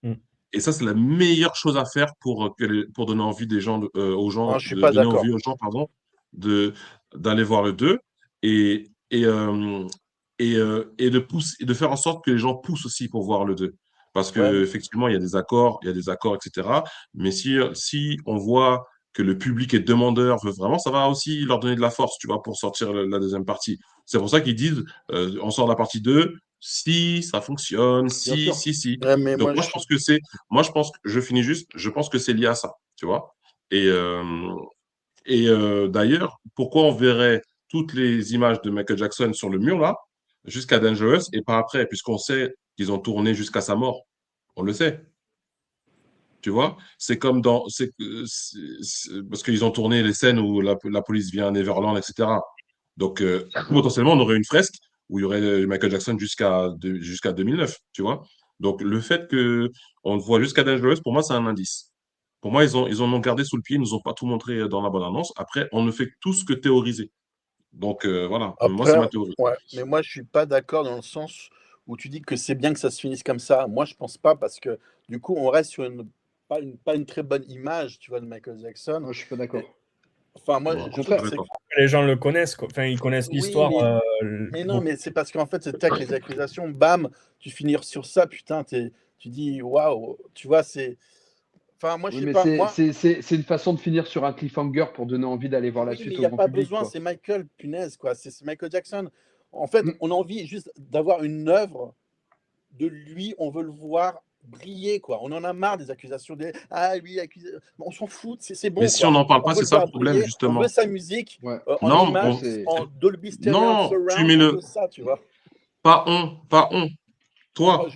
Mm. Et ça, c'est la meilleure chose à faire pour donner envie aux gens, Non, je suis pas donner d'accord. envie aux gens, pardon, d'aller voir le 2 et, et, euh, et de faire en sorte que les gens poussent aussi pour voir le 2. Parce Ouais, que effectivement, il y a des accords, etc. Mais si on voit que le public est demandeur, veut vraiment, ça va aussi leur donner de la force, tu vois, pour sortir la deuxième partie. C'est pour ça qu'ils disent, on sort la partie 2 si ça fonctionne, Bien sûr. si. ouais, mais Donc moi, je pense que je finis juste, je pense que c'est lié à ça, tu vois. Et, d'ailleurs, pourquoi on verrait toutes les images de Michael Jackson sur le mur là, jusqu'à Dangerous et pas après, puisqu'on sait qu'ils ont tourné jusqu'à sa mort. On le sait, tu vois. C'est comme parce qu'ils ont tourné les scènes où la police vient à Neverland, etc. Donc, potentiellement, on aurait une fresque où il y aurait Michael Jackson jusqu'à 2009, tu vois. Donc, le fait qu'on le voit jusqu'à Dangerous, pour moi, c'est un indice. Pour moi, ils en ont gardé sous le pied, ils nous ont pas tout montré dans la bonne annonce. Après, on ne fait que tout ce que théoriser. Donc, voilà, moi, c'est après, ma théorie. ouais, mais moi, je suis pas d'accord dans le sens où tu dis que c'est bien que ça se finisse comme ça. Moi, je pense pas parce que du coup, on reste sur pas une très bonne image, tu vois, de Michael Jackson. Moi, je suis pas d'accord. Et- enfin, moi, Bon, Au je je suis trouve pas que c'est. contraire. d'accord. Les gens le connaissent, quoi. Enfin, ils connaissent Oui, l'histoire. mais non, mais c'est parce qu'en fait, c'est tac les accusations, bam, tu finis sur ça, putain, tu dis waouh, tu vois, c'est. Enfin, moi, je Oui, sais mais pas, moi, c'est une façon de finir sur un cliffhanger pour donner envie d'aller voir la oui, mais suite il au n'y a grand pas public, besoin, quoi. c'est Michael, punaise, quoi, c'est Michael Jackson. En fait, Mm. on a envie juste d'avoir une œuvre de lui, on veut le voir briller, quoi. On en a marre des accusations ah lui, accusé. On s'en fout, c'est Mais bon, si on quoi. n'en parle On pas, veut c'est le ça le voir problème, briller, on veut justement. sa musique Ouais. en Non, Moi, image, c'est. en Dolby Stereo non, Surround, on veut ça, tu vois. pas on. Moi, Toi,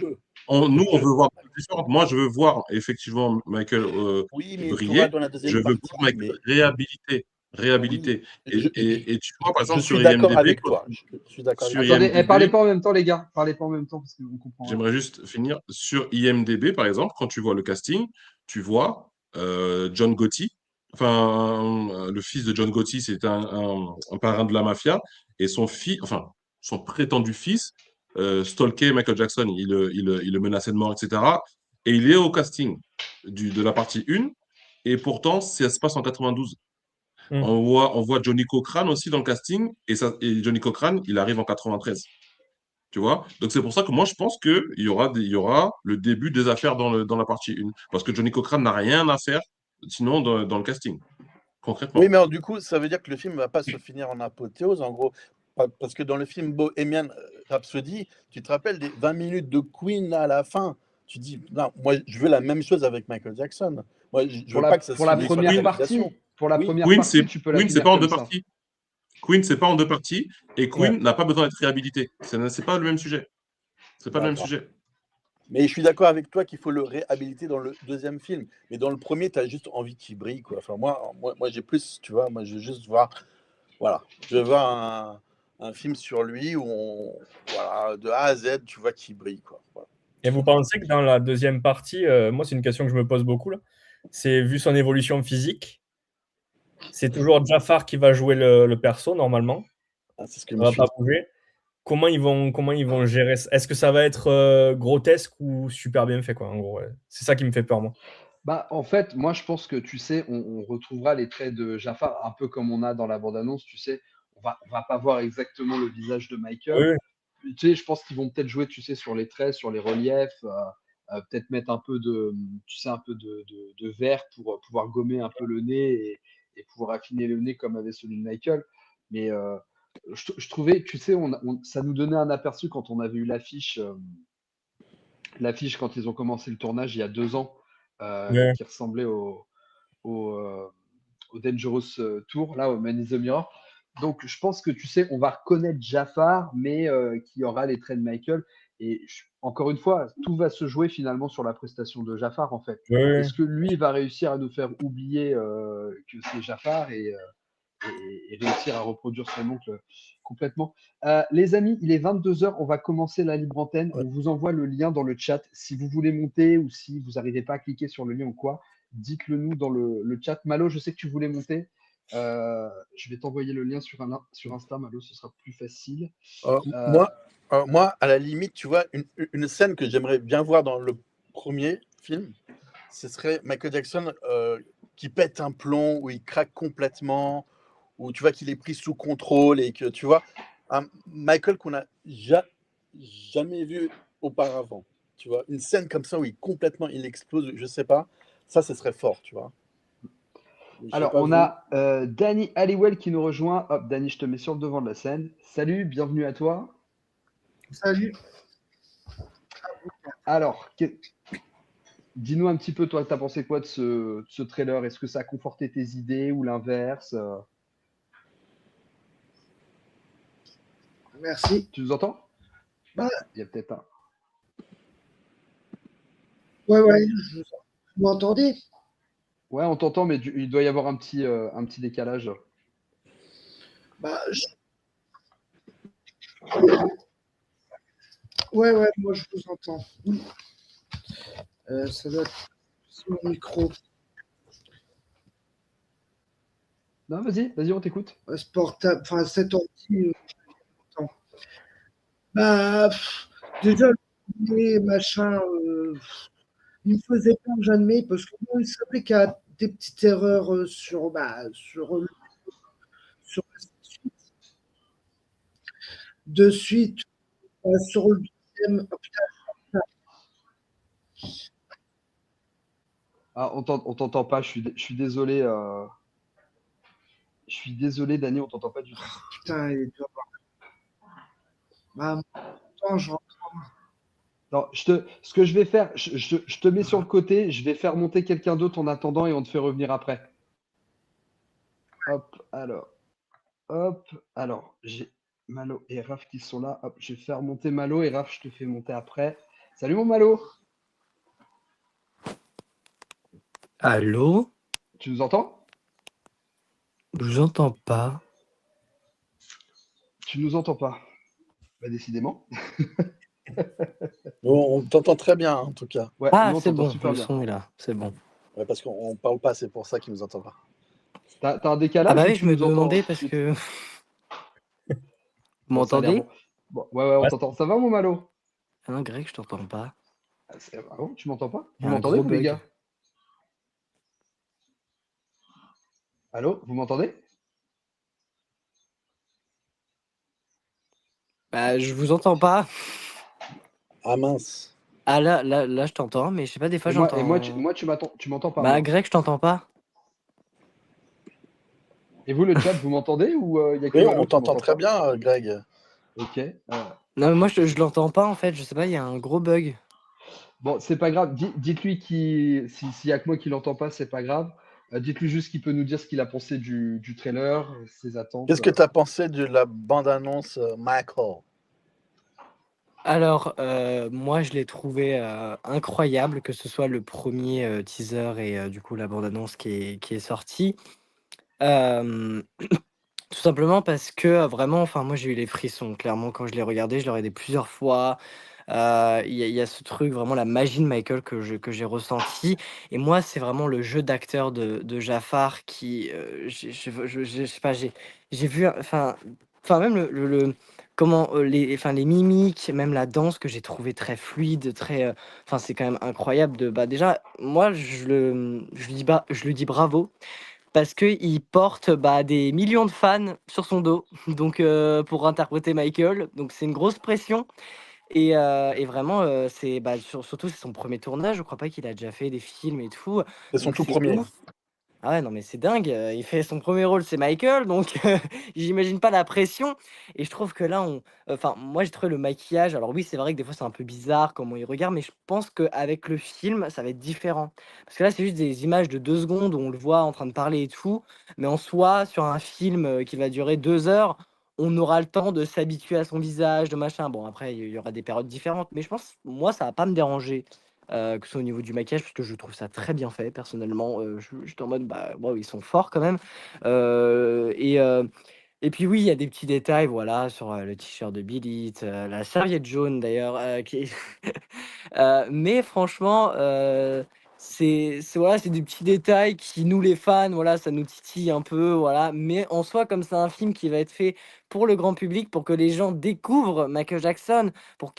nous, on je, veut voir des choses différentes. Moi, je veux voir effectivement Michael oui, mais tu auras briller. dans la Je deuxième veux partie, voir Michael mais réhabilité. oui, Réhabilité. je, Et tu vois, par je exemple, suis sur d'accord IMDb, avec toi. Je suis d'accord avec sur toi. Attendez, parlez IMDb, pas en même temps, les gars. Parlez pas en même temps parce qu'on comprend rien. j'aimerais juste finir. Sur IMDb, par exemple, quand tu vois le casting, tu vois John Gotti. Enfin, le fils de John Gotti, c'est un parrain de la mafia. Et son prétendu fils, stalkait Michael Jackson. Il le menaçait de mort, etc. Et il est au casting de la partie 1. Et pourtant, ça se passe en 92. Mm. On voit Johnny Cochran aussi dans le casting. Et Johnny Cochran, il arrive en 93. Tu vois? Donc c'est pour ça que moi je pense qu'il y aura le début des affaires dans la partie 1. Parce que Johnny Cochran n'a rien à faire sinon dans le casting, Oui, concrètement. mais alors, du coup, ça veut dire que le film ne va pas se finir en apothéose, en gros. Parce que dans le film Bohemian Rhapsody, tu te rappelles des 20 minutes de Queen à la fin. Tu dis, non, moi, je veux la même chose avec Michael Jackson. Moi, je Pour veux la, pas que ça se pour la finisse sur les première Queen, partie, accusations. pour la Oui, première partie, tu peux la Queen, c'est finir pas en comme deux ça. parties. Queen, c'est pas en deux parties. Et Ouais. Queen n'a pas besoin d'être réhabilité. C'est pas le même sujet. C'est pas le même d'accord. sujet. Mais je suis d'accord avec toi qu'il faut le réhabiliter dans le deuxième film. Mais dans le premier, tu as juste envie qu'il brille, quoi. Enfin, moi j'ai plus, tu vois, moi, je veux juste voir. Voilà. Je veux voir un film sur lui où voilà, de A à Z, tu vois qu'il brille, quoi. Voilà. Et vous pensez que dans la deuxième partie, moi c'est une question que je me pose beaucoup là, c'est vu son évolution physique, c'est toujours Jafar qui va jouer le perso normalement, C'est ce que je ça me va suis pas dit. bouger. Comment ils vont gérer ça? Est-ce que ça va être grotesque ou super bien fait quoi, en gros, ouais. C'est ça qui me fait peur moi. Bah, en fait, moi, je pense que, tu sais, on retrouvera les traits de Jafar un peu comme on a dans la bande-annonce, tu sais. On va pas voir exactement le visage de Oui, Michael. oui. Tu sais, je pense qu'ils vont peut-être jouer, tu sais, sur les traits, sur les reliefs, peut-être mettre un peu de, tu sais, un peu de vert pour pouvoir gommer un peu le nez et pouvoir affiner le nez comme avait celui de Michael. Mais je trouvais, tu sais, ça nous donnait un aperçu quand on avait eu l'affiche quand ils ont commencé le tournage il y a 2 ans, Ouais. qui ressemblait au Dangerous Tour, là, au Man in the Mirror. Donc, je pense que, tu sais, on va reconnaître Jafar, mais qui aura les traits de Michael. Et encore une fois, tout va se jouer finalement sur la prestation de Jafar, en fait. Oui, oui. Est-ce que lui va réussir à nous faire oublier que c'est Jafar et réussir à reproduire son oncle complètement. Les amis, il est 22h, on va commencer la libre antenne. Ouais. On vous envoie le lien dans le chat. Si vous voulez monter ou si vous n'arrivez pas à cliquer sur le lien ou quoi, dites-le nous dans le chat. Malo, je sais que tu voulais monter. Je vais t'envoyer le lien sur Insta, Malo, ce sera plus facile. Euh, Moi, à la limite, tu vois, une scène que j'aimerais bien voir dans le premier film, ce serait Michael Jackson qui pète un plomb, où il craque complètement, où tu vois qu'il est pris sous contrôle et que tu vois un Michael qu'on n'a jamais vu auparavant. Tu vois, une scène comme ça où il explose, je sais pas, ça, ce serait fort, tu vois. Je sais alors, pas on vous. a Danny Halliwell qui nous rejoint. Hop, Danny, je te mets sur le devant de la scène. Salut, bienvenue à toi. Salut. Alors, dis-nous un petit peu, toi, t'as pensé quoi de ce trailer? Est-ce que ça a conforté tes idées ou l'inverse? Merci. Tu nous entends? Bah, Il y a peut-être un. ouais, vous m'entendez? Ouais, on t'entend, mais il doit y avoir un petit décalage. Bah, ouais, moi je vous entends. Ça doit être sur mon micro. Non, vas-y, on t'écoute. Ce portable, enfin cet ordi, j'entends. Bah, déjà, le premier machin, il me faisait peur, j'admets, parce que bon, il savait qu'il y a des petites erreurs sur la suite. De suite, sur le deuxième. Oh, putain, Ah, on t'entend pas, je suis désolé. Je suis désolé, Dani, on t'entend pas du tout. putain, il doit avoir. Bah, attends, Non, ce que je vais faire, je te mets sur le côté, je vais faire monter quelqu'un d'autre en attendant et on te fait revenir après. Hop, alors, j'ai Malo et Raph qui sont là. Hop, je vais faire monter Malo et Raph, je te fais monter après. Salut mon Malo, Allô? tu nous entends? Je vous entends pas. Tu nous entends pas? Bah, décidément. Bon, on t'entend très bien, en tout cas. Ouais, Ah, nous on c'est t'entend bon, super le bien. son est là, c'est bon. Ouais, parce qu'on ne parle pas, c'est pour ça qu'il nous entend pas. T'as un Ah décalage bah ou oui, tu je me nous entends? demandais parce que... Vous Bon, ça a l'air m'entendez? bon. Bon, ouais, on Ouais. t'entend. Ça va mon Malo? Ah non, Greg, je t'entends pas. Ah bon, tu m'entends pas? Il Vous y a un m'entendez, gros vous les bug. gars? Allô, vous m'entendez? Bah, je vous entends pas. Ah mince. Ah là, je t'entends, mais je sais pas, des fois Et moi, j'entends... tu m'entends pas, Bah, moi. Greg, je t'entends pas. Et vous, le chat, vous m'entendez ou il y a que Oui, Malo on qui t'entend m'entend très pas? bien, Greg. Ok. Non, mais moi, je l'entends pas, en fait. Je sais pas, il y a un gros bug. Bon, c'est pas grave. Dites-lui s'il y a que moi qui l'entend pas, c'est pas grave. Dites-lui juste qu'il peut nous dire ce qu'il a pensé du trailer, ses attentes. Qu'est-ce que tu as pensé de la bande-annonce Michael? Alors, moi, je l'ai trouvé incroyable, que ce soit le premier teaser et du coup la bande-annonce qui est sortie. Euh, Tout simplement parce que vraiment, enfin, moi j'ai eu les frissons. Clairement, quand je l'ai regardé, je l'ai regardé plusieurs fois. Il y a ce truc, vraiment la magie de Michael que j'ai ressenti. Et moi, c'est vraiment le jeu d'acteur de Jafar qui, je sais pas, j'ai vu, enfin même comment, les mimiques, même la danse que j'ai trouvé très fluide, très, enfin c'est quand même incroyable de, bah déjà, moi je lui dis bravo parce qu'il porte, bah, des millions de fans sur son dos, donc pour interpréter Michael, donc c'est une grosse pression. Et vraiment, c'est, bah, surtout c'est son premier tournage, je crois pas qu'il a déjà fait des films et tout, C'est son donc tout c'est premier. ouf. Ah ouais, non, mais c'est dingue, il fait son premier rôle, c'est Michael, donc j'imagine pas la pression. Et je trouve que là, moi, j'ai trouvé le maquillage, alors oui, c'est vrai que des fois, c'est un peu bizarre comment il regarde, mais je pense qu'avec le film, ça va être différent. Parce que là, c'est juste des images de 2 secondes où on le voit en train de parler et tout, mais en soi, sur un film, qui va durer 2 heures, on aura le temps de s'habituer à son visage, de machin. Bon, après, il y aura des périodes différentes, mais je pense, moi, ça va pas me déranger. Que ce soit au niveau du maquillage, parce que je trouve ça très bien fait personnellement, j'étais en mode: «Bah, waouh, ils sont forts quand même», heu et heu et puis oui, il y a des petits détails, voilà, sur, le t-shirt de Bill It, la serviette jaune d'ailleurs, qui est mais franchement, c'est voilà, c'est des petits détails qui, nous les fans, voilà, ça nous titille un peu, voilà. Mais en soi, comme c'est un film qui va être fait pour le grand public, pour que les gens découvrent Michael Jackson, pour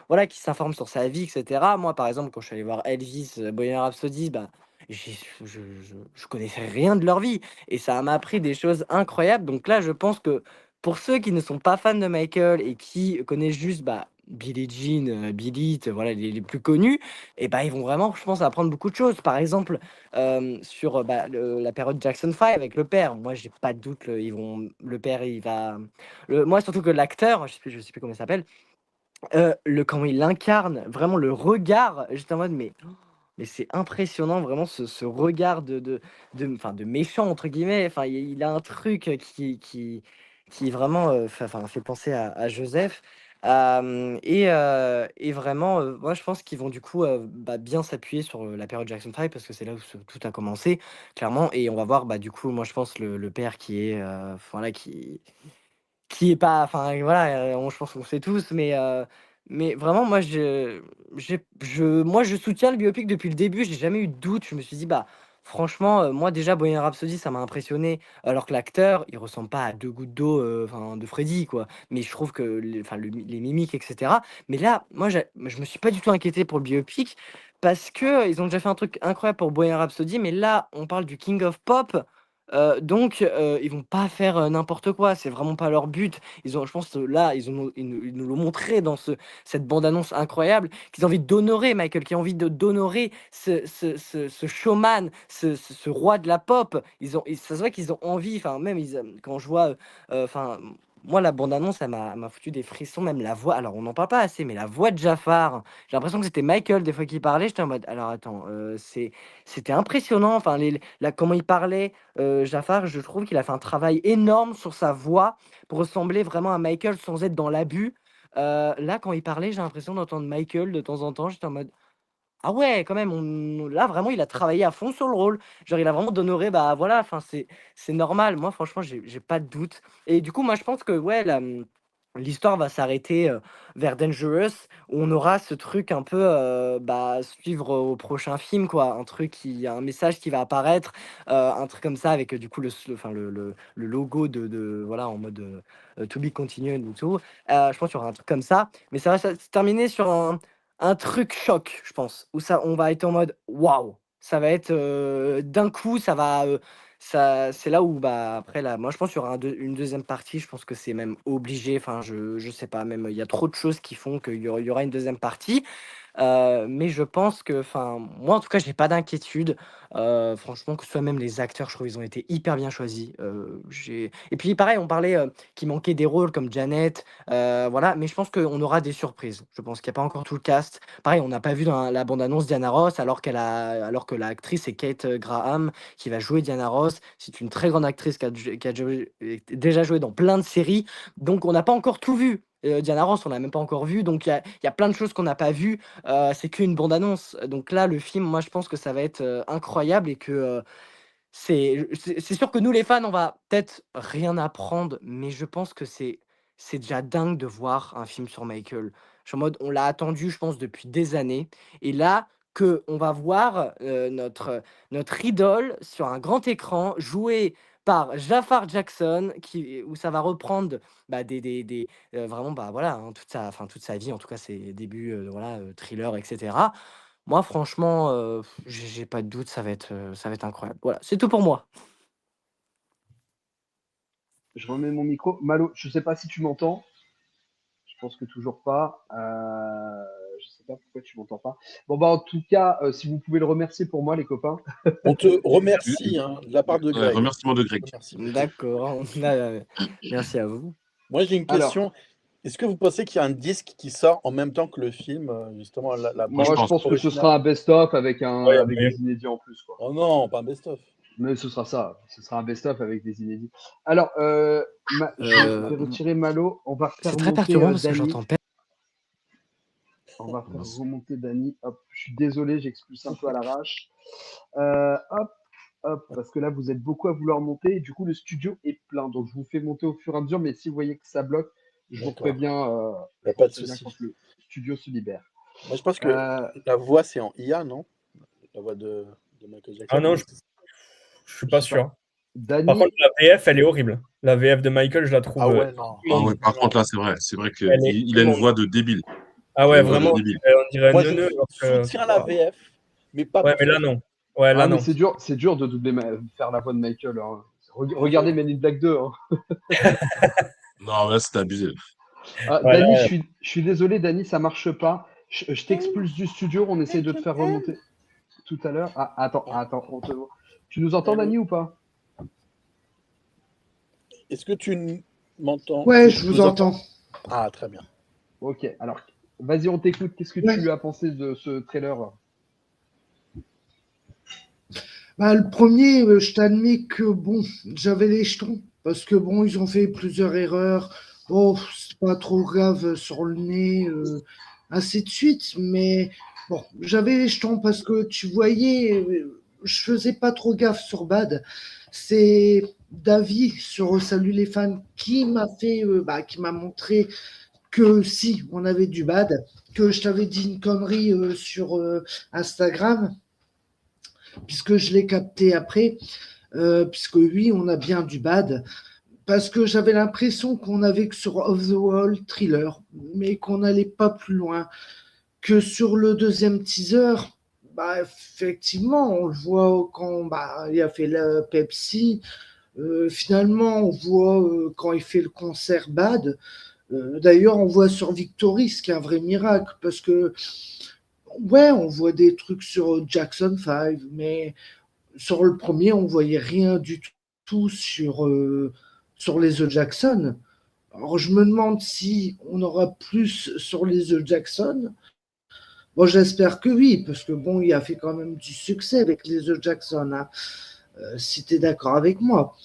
voilà, qu'ils s'informent sur sa vie et cetera. Moi, par exemple, quand je suis allé voir Elvis, Bohemian Rhapsody, bah, je connaissais rien de leur vie et ça m'a appris des choses incroyables. Donc là, je pense que pour ceux qui ne sont pas fans de Michael et qui connaissent juste, bah, Billie Jean, Billie It, voilà les plus connus, et bah, ils vont vraiment, je pense, apprendre beaucoup de choses. Par exemple, sur, bah, la période Jackson 5 avec le père. Moi, j'ai pas de doute, le père, il va moi, surtout que l'acteur, je sais plus comment il s'appelle, comment il incarne, vraiment le regard, j'étais en mode: «Mais c'est impressionnant vraiment ce regard enfin de «méchant» entre guillemets». Enfin, il a un truc, qui vraiment, fait penser à Joseph. Et vraiment, moi je pense qu'ils vont du coup, bah, bien s'appuyer sur, la période Jackson 5 parce que c'est là où tout a commencé clairement. Et on va voir, bah, du coup, moi je pense le père qui est, voilà, qui est pas, enfin voilà, je pense qu'on sait tous, mais vraiment moi je soutiens le biopic depuis le début, j'ai jamais eu de doute. Je me suis dit: «Bah, franchement, moi déjà Bohemian Rhapsody ça m'a impressionné», alors que l'acteur, il ressemble pas à 2 gouttes d'eau, enfin de Freddie quoi. Mais je trouve que les mimiques et cetera. Mais là, moi je me suis pas du tout inquiété pour le biopic parce que ils ont déjà fait un truc incroyable pour Bohemian Rhapsody, mais là, on parle du King of Pop. Donc ils vont pas faire, n'importe quoi, c'est vraiment pas leur but. Je pense, là, ils nous l'ont montré dans cette bande annonce incroyable, qu'ils ont envie d'honorer Michael, qui ont envie d'honorer ce showman, ce roi de la pop. Ça se voit qu'ils ont envie, enfin même quand je vois, enfin, moi la bande annonce, elle m'a foutu des frissons, même la voix, alors on n'en parle pas assez, mais la voix de Jafar, j'ai l'impression que c'était Michael des fois qui parlait, j'étais en mode: «Alors attends, c'était impressionnant», enfin comment il parlait. Jafar, je trouve qu'il a fait un travail énorme sur sa voix pour ressembler vraiment à Michael sans être dans l'abus. Là, quand il parlait, j'ai l'impression d'entendre Michael de temps en temps. J'étais en mode: «Ah ouais, quand même, là, vraiment, il a travaillé à fond sur le rôle». Genre, il a vraiment d'honoré, bah, voilà, enfin, c'est normal. Moi, franchement, j'ai pas de doute. Et du coup, moi, je pense que, ouais, l'histoire va s'arrêter, vers Dangerous, où on aura ce truc un peu, bah, suivre au prochain film, quoi. Un message qui va apparaître, un truc comme ça avec, du coup, le logo de voilà, en mode, to be continued et tout. Je pense qu'il y aura un truc comme ça, mais ça va se terminer sur un truc choc, je pense, où on va être en mode: «Waouh!» Ça va être, d'un coup, c'est là où, bah, après là, moi je pense qu'il y aura une deuxième partie, je pense que c'est même obligé, enfin je sais pas, même il y a trop de choses qui font qu'il y aura une deuxième partie. Mais je pense que, enfin, moi en tout cas, j'ai pas d'inquiétude. Franchement, que ce soit même les acteurs, je trouve ils ont été hyper bien choisis. J'ai Et puis pareil, on parlait, qu'il manquait des rôles comme Janet, voilà, mais je pense qu'on aura des surprises. Je pense qu'il y a pas encore tout le cast. Pareil, on n'a pas vu dans la bande annonce Diana Ross alors que l'actrice c'est Kate, Graham qui va jouer Diana Ross. C'est une très grande actrice qui a déjà joué dans plein de séries, donc on n'a pas encore tout vu. Diana Ross, on l'a même pas encore vu, donc il y a plein de choses qu'on n'a pas vues. C'est qu'une bande annonce. Donc là, le film, moi, je pense que ça va être, incroyable et que, c'est sûr que nous, les fans, on va peut-être rien apprendre, mais je pense que c'est déjà dingue de voir un film sur Michael. Je suis en mode, on l'a attendu, je pense, depuis des années. Et là, on va voir notre idole sur un grand écran joué par Jafar Jackson, où ça va reprendre vraiment voilà, hein, toute sa vie, en tout cas ses débuts, voilà, thriller, etc. Moi, franchement, j'ai pas de doute, ça va être incroyable. Voilà, c'est tout pour moi. Je remets mon micro. Malo, je sais pas si tu m'entends. Je pense que toujours pas. Je sais pas pourquoi tu m'entends pas. Bon, bah, en tout cas, si vous pouvez le remercier pour moi, les copains. On te remercie de la part de Greg. Remerciement de Greg. Merci. D'accord. Merci à vous. Moi, j'ai une Alors. question. Est-ce que vous pensez qu'il y a un disque qui sort en même temps que le film, justement Moi, je pense que ce sera un best-of avec des inédits en plus, quoi. Oh non, pas un best-of. Mais ce sera ça. Ce sera un best-of avec des inédits. Alors, je vais retirer Malo. On va faire C'est très remonter perturbant parce que Dany. j'entends pas. On va faire remonter Dany. Hop, je suis désolé, j'expulse un peu à l'arrache. Hop, parce que là, vous êtes beaucoup à vouloir monter. Et du coup, le studio est plein. Donc, je vous fais monter au fur et à mesure. Mais si vous voyez que ça bloque, je vous préviens pas de souci. quand le studio se libère. Moi, je pense que la voix, c'est en IA, non? La voix de Michael Jackson. Ah non, je suis pas sûr. Dany... Par contre, la VF, elle est horrible. La VF de Michael, je la trouve. Ah ouais, non. Ah ouais, par contre, là, c'est vrai qu'il a une voix de débile. Ah ouais, vraiment, on dirait Moi, neuneu. Je soutiens la VF, mais pas. Ouais, mais là, non. Ouais, là, non. Mais c'est dur de faire la voix de Michael. Hein. Regardez Men in Black 2. Hein. Non, là, c'est abusé. Dany, je suis désolé, Dany, ça marche pas. Je t'expulse du studio. On essaie de te faire remonter tout à l'heure. Ah, attends. Tu nous entends, Dany, ou pas? Est-ce que tu m'entends? Ouais, je vous entends. Ah, très bien. Ok, alors, vas-y, on t'écoute. Qu'est-ce que tu as pensé de ce trailer? Le premier, je t'admets que bon, j'avais les jetons parce que bon, ils ont fait plusieurs erreurs. Bon, c'est pas trop grave sur le nez, ainsi de suite. Mais bon, j'avais les jetons parce que tu voyais, je faisais pas trop gaffe sur Bad. C'est David sur Salut les fans qui m'a fait, qui m'a montré que si on avait du Bad, que je t'avais dit une connerie sur Instagram, puisque je l'ai capté après, puisque oui, on a bien du Bad, parce que j'avais l'impression qu'on avait que sur Off the Wall Thriller, mais qu'on n'allait pas plus loin, que sur le deuxième teaser, effectivement, on le voit quand il a fait la Pepsi, finalement, on voit quand il fait le concert Bad. D'ailleurs, on voit sur Victory, ce qui est un vrai miracle, parce que ouais, on voit des trucs sur Jackson 5, mais sur le premier, on voyait rien du tout sur les The Jackson. Alors, je me demande si on aura plus sur les The Jackson. Bon, j'espère que oui, parce que bon, il a fait quand même du succès avec les The Jackson, hein. Si tu es d'accord avec moi.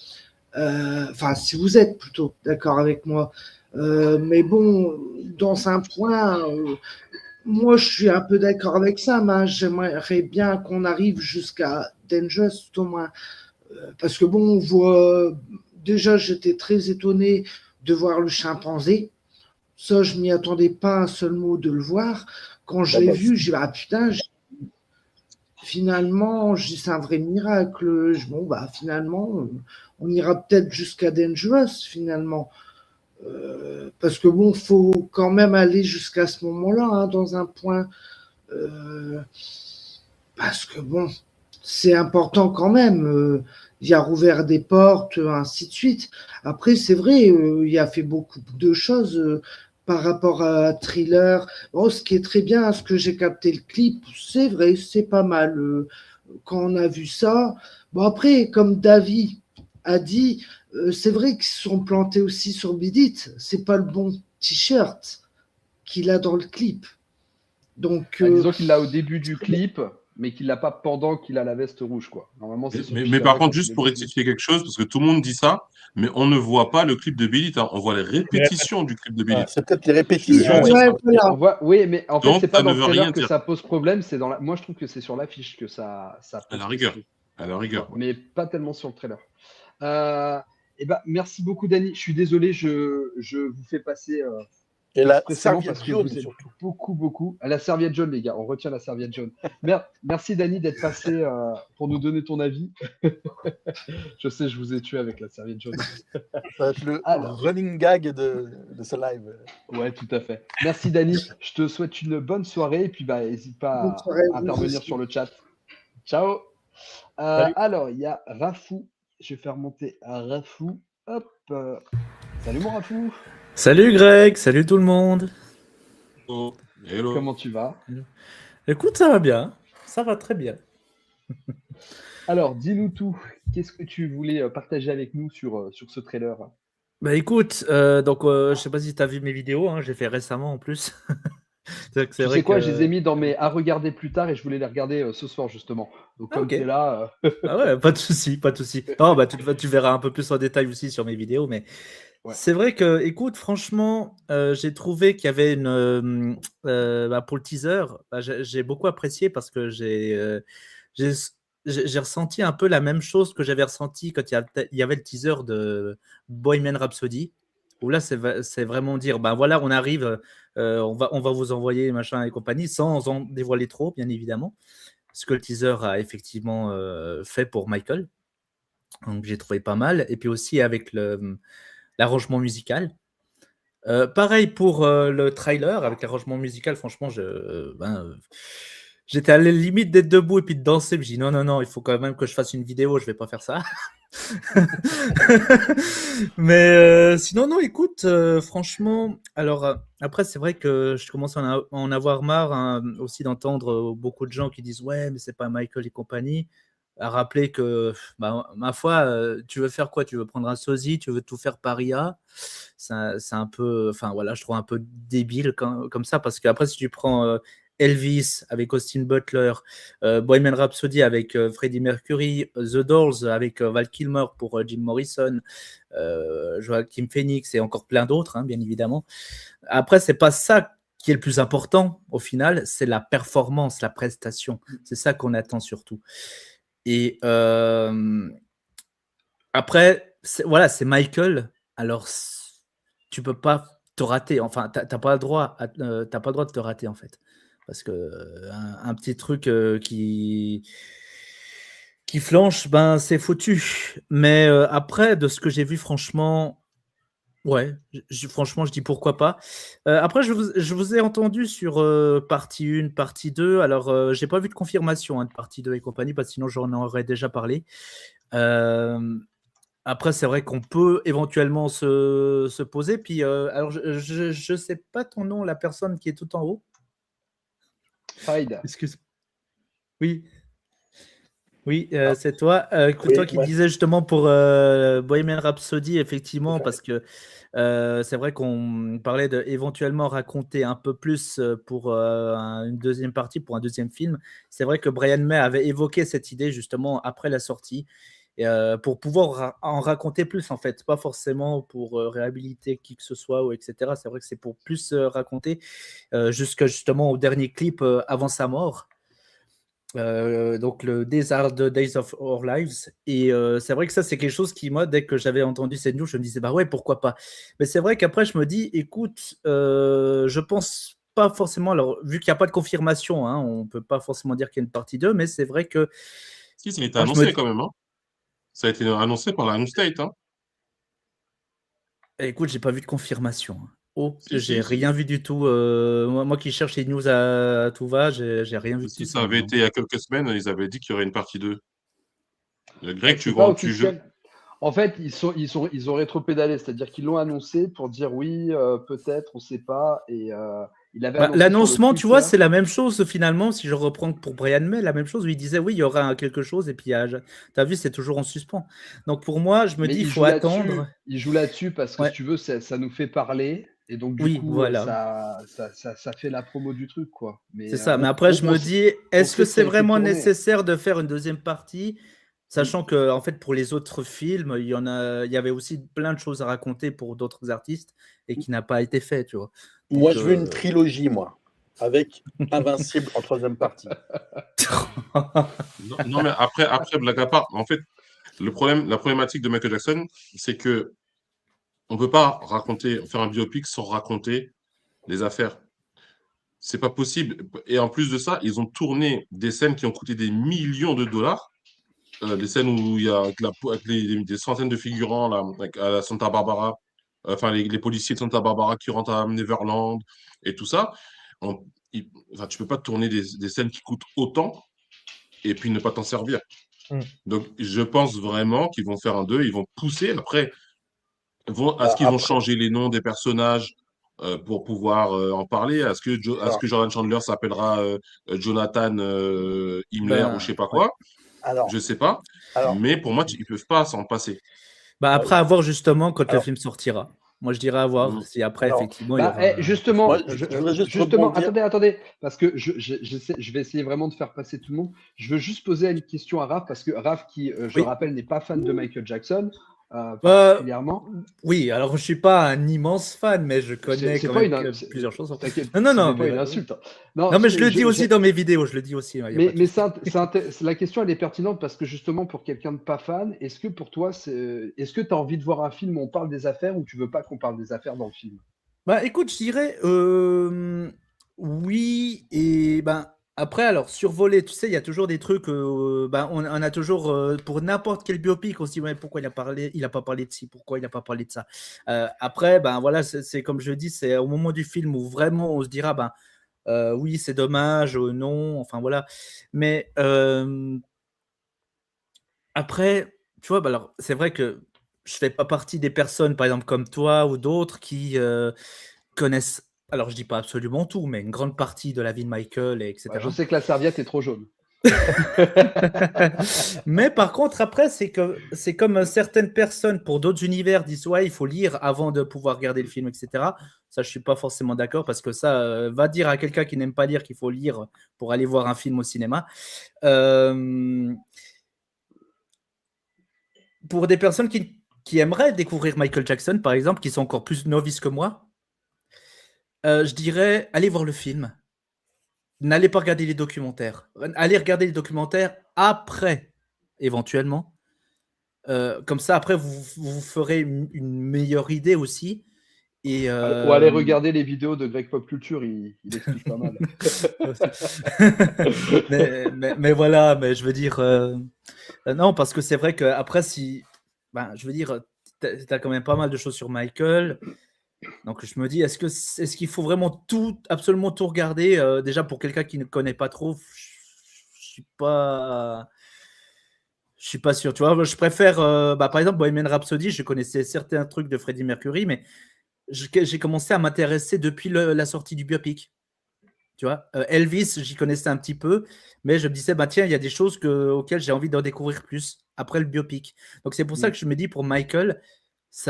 Enfin, si vous êtes plutôt d'accord avec moi. Mais bon, dans un point, moi, je suis un peu d'accord avec ça, mais j'aimerais bien qu'on arrive jusqu'à Dangerous, tout au moins. Parce que bon, on voit. Déjà, j'étais très étonné de voir le chimpanzé. Ça, je m'y attendais pas un seul mot de le voir. Quand je l'ai vu, j'ai dit, ah putain, finalement, c'est un vrai miracle. Finalement, on ira peut-être jusqu'à Dangerous, finalement. Parce que bon, faut quand même aller jusqu'à ce moment-là, hein, dans un point. Parce que bon, c'est important quand même. Il a rouvert des portes, ainsi de suite. Après, c'est vrai, il a fait beaucoup de choses par rapport à Thriller. Bon, ce qui est très bien, ce que j'ai capté le clip, c'est vrai, c'est pas mal. Quand on a vu ça. Bon, après, comme David a dit, c'est vrai qu'ils se sont plantés aussi sur Bidit. C'est pas le bon t-shirt qu'il a dans le clip. Donc, disons qu'il l'a au début du clip, mais qu'il l'a pas pendant qu'il a la veste rouge, quoi. Normalement, c'est mais par contre, juste pour rectifier quelque chose, parce que tout le monde dit ça, mais on ne voit pas le clip de Billy, hein. On voit les répétitions du clip de Billy. C'est peut-être les répétitions. On voit, oui, mais en fait, donc, c'est pas ça dans ne le veut trailer rien que dire. ça pose problème. C'est dans moi, je trouve que c'est sur l'affiche que ça pose À la rigueur. souci. À la rigueur. Ouais. Mais pas tellement sur le trailer. Merci beaucoup, Dany. Je suis désolé, je vous fais passer Et la expressément serviette parce que jaune, vous êtes surtout. beaucoup. À la serviette jaune, les gars, on retient la serviette jaune. Merci, Dany, d'être passé pour nous donner ton avis. Je sais, je vous ai tué avec la serviette jaune. Ça va être le Alors. running gag de ce live. Ouais, tout à fait. Merci, Dany. Je te souhaite une bonne soirée et puis n'hésite pas Bonne soirée à à vous intervenir aussi. sur le chat. Ciao. Salut. Alors, il y a Rafou. Je vais faire monter Rafou. Hop. Salut, mon Rafou. Salut Greg, salut tout le monde. Oh, hello. Comment tu vas? Écoute, ça va bien, ça va très bien. Alors, dis-nous tout. Qu'est-ce que tu voulais partager avec nous sur ce trailer? Bah écoute, je sais pas si tu as vu mes vidéos, hein, j'ai fait récemment en plus. C'est Tu vrai sais quoi, que- je les ai mis dans mes à regarder plus tard et je voulais les regarder ce soir justement. Donc Ah, comme ok. tu es là, Ah ouais, pas de souci, pas de souci. Non, bah tu verras un peu plus en détail aussi sur mes vidéos, mais Ouais. c'est vrai que, écoute, franchement, j'ai trouvé qu'il y avait pour le teaser, j'ai beaucoup apprécié parce que j'ai ressenti un peu la même chose que j'avais ressenti quand il y avait le teaser de Bohemian Rhapsody, où là, c'est vraiment dire, ben voilà, on arrive, on va vous envoyer machin et compagnie, sans en dévoiler trop, bien évidemment, ce que le teaser a effectivement fait pour Michael. Donc, j'ai trouvé pas mal. Et puis aussi avec l'arrangement musical. Pareil pour le trailer, avec l'arrangement musical, franchement, j'étais à la limite d'être debout et puis de danser. Je me dis non, il faut quand même que je fasse une vidéo, je vais pas faire ça. Mais sinon, non, écoute, franchement, alors après, c'est vrai que je commence à en avoir marre hein, aussi d'entendre beaucoup de gens qui disent ouais, mais c'est pas Michael et compagnie. À rappeler que, bah, ma foi, tu veux faire quoi? Tu veux prendre un sosie? Tu veux tout faire par IA? C'est un peu, enfin voilà, je trouve un peu débile comme ça, parce qu'après, si tu prends Elvis avec Austin Butler, Bohemian Rhapsody avec Freddie Mercury, The Doors avec Val Kilmer pour Jim Morrison, Joaquin Phoenix et encore plein d'autres, hein, bien évidemment. Après, c'est pas ça qui est le plus important au final, c'est la performance, la prestation. C'est ça qu'on attend surtout. Et après, voilà, c'est Michael. Alors, tu peux pas te rater. Enfin, t'as pas le droit, t'as pas le droit de te rater en fait, parce que un petit truc qui flanche, ben c'est foutu. Mais après, de ce que j'ai vu, franchement. Ouais, franchement, je dis pourquoi pas. Après, je vous ai entendu sur partie 1, partie 2. Alors, j'ai pas vu de confirmation hein, de partie 2 et compagnie, parce que sinon j'en aurais déjà parlé. Après, c'est vrai qu'on peut éventuellement se poser. Puis, alors, je sais pas ton nom, la personne qui est tout en haut. Hyde. Excuse. Oui. Oui, c'est toi. Écoute, Oui, toi qui ouais. disais justement pour Bohemian Rhapsody, effectivement, parce que c'est vrai qu'on parlait de éventuellement raconter un peu plus pour une deuxième partie, pour un deuxième film. C'est vrai que Brian May avait évoqué cette idée justement après la sortie, pour pouvoir en raconter plus en fait, pas forcément pour réhabiliter qui que ce soit ou etc. C'est vrai que c'est pour plus raconter jusqu'à justement au dernier clip avant sa mort. Donc le These Are the Days of Our Lives, et c'est vrai que ça c'est quelque chose qui, moi, dès que j'avais entendu cette news, je me disais bah ouais, pourquoi pas. Mais c'est vrai qu'après je me dis écoute, je pense pas forcément, alors vu qu'il n'y a pas de confirmation hein, on peut pas forcément dire qu'il y a une partie 2, mais c'est vrai que Si, ça a été moi, je me annoncé dis, quand même. Hein. Ça a été annoncé par la New State. Hein. écoute, j'ai pas vu de confirmation hein. Oh, Si, j'ai si, rien si. vu du tout. Moi qui cherche les news à tout va, j'ai rien vu de Si, tout ça ça. avait Non. été il y a quelques semaines, ils avaient dit qu'il y aurait une partie 2. Greg, C'est pas tu officiel. En fait, ils ont rétropédalé, c'est-à-dire qu'ils l'ont annoncé pour dire oui, peut-être, on sait pas. Et il avait Bah, annoncé sur le l'annoncement, tu vois, Twitter. c'est la même chose finalement. Si je reprends pour Brian May, la même chose où il disait oui, il y aura quelque chose, et puis t'as vu, c'est toujours en suspens. Donc pour moi, je me Mais dis, il faut attendre. il joue là-dessus parce que Ouais. si tu veux, ça nous fait parler. Et donc, du Oui, coup, voilà. ça fait la promo du truc, quoi. Mais C'est ça. Mais après, je me dis, est-ce que sait que ça c'est a été vraiment tourné. nécessaire de faire une deuxième partie, sachant que en fait, pour les autres films, il y avait aussi plein de choses à raconter pour d'autres artistes et qui n'a pas été fait, tu vois. Moi, Donc, je veux une trilogie, moi, avec Invincible en troisième partie. Non, mais après, blague à part, en fait, la problématique de Michael Jackson, c'est que on peut pas faire un biopic sans raconter les affaires. C'est pas possible. Et en plus de ça, ils ont tourné des scènes qui ont coûté des millions de dollars. Des scènes où il y a avec des centaines de figurants là, à la Santa Barbara, enfin les policiers de Santa Barbara qui rentrent à Neverland et tout ça. Enfin, tu peux pas tourner des scènes qui coûtent autant et puis ne pas t'en servir. Donc, je pense vraiment qu'ils vont faire un 2, ils vont pousser. Après, est-ce qu'ils vont changer les noms des personnages pour pouvoir en parler? Est-ce que Jordan Chandler s'appellera Jonathan Himmler ou je sais pas quoi? Alors, Je sais pas. Mais pour moi, ils peuvent pas s'en passer. Après, à voir justement quand le film sortira. Moi, je dirais à voir si après, effectivement, il y aura... Justement, Moi, je voudrais juste justement rebondir. attendez, parce que je vais essayer vraiment de faire passer tout le monde. Je veux juste poser une question à Raph, parce que Raph, qui, je Oui. rappelle, n'est pas fan de Michael Jackson, particulièrement. Oui, alors je suis pas un immense fan, mais je connais C'est quand pas même plusieurs chansons. Non, c'est pas une insulte. Hein. Non, mais je le dis aussi dans mes vidéos, je le dis aussi. Mais la question, elle est pertinente parce que justement, pour quelqu'un de pas fan, est-ce que pour toi, est-ce que tu as envie de voir un film où on parle des affaires ou tu veux pas qu'on parle des affaires dans le film? Bah écoute, je dirais oui, et ben après, alors survoler, tu sais, il y a toujours des trucs, on a toujours, pour n'importe quel biopic, on se dit ouais, pourquoi il a pas parlé de ci, pourquoi il a pas parlé de ça. Après, ben voilà, c'est comme je dis, c'est au moment du film où vraiment on se dira, ben oui, c'est dommage, non, enfin voilà. Mais après, tu vois, bah, alors c'est vrai que je fais pas partie des personnes, par exemple comme toi ou d'autres, qui connaissent, alors je dis pas absolument tout, mais une grande partie de la vie de Michael, et etc. Je sais que la serviette est trop jaune. Mais par contre, après, c'est comme certaines personnes, pour d'autres univers, disent ouais, il faut lire avant de pouvoir regarder le film, etc. Ça, je suis pas forcément d'accord, parce que ça va dire à quelqu'un qui n'aime pas lire qu'il faut lire pour aller voir un film au cinéma. Pour des personnes qui aimeraient découvrir Michael Jackson, par exemple, qui sont encore plus novices que moi, je dirais, allez voir le film. N'allez pas regarder les documentaires. Allez regarder les documentaires après, éventuellement. Comme ça, après, vous ferez une meilleure idée aussi. Et Ou aller regarder les vidéos de Greg Pop Culture, il explique pas mal. mais voilà, mais je veux dire... non, parce que c'est vrai qu'après, je veux dire, tu as quand même pas mal de choses sur Michael. Donc je me dis, est-ce qu'il faut vraiment absolument tout regarder déjà pour quelqu'un qui ne connaît pas trop, je suis pas sûr. Tu vois, je préfère, par exemple, Bohemian Rhapsody, je connaissais certains trucs de Freddie Mercury, mais j'ai commencé à m'intéresser depuis la sortie du biopic. Tu vois, Elvis, j'y connaissais un petit peu, mais je me disais, tiens, il y a des choses auxquelles j'ai envie d'en découvrir plus après le biopic. Donc c'est pour ça que je me dis, pour Michael,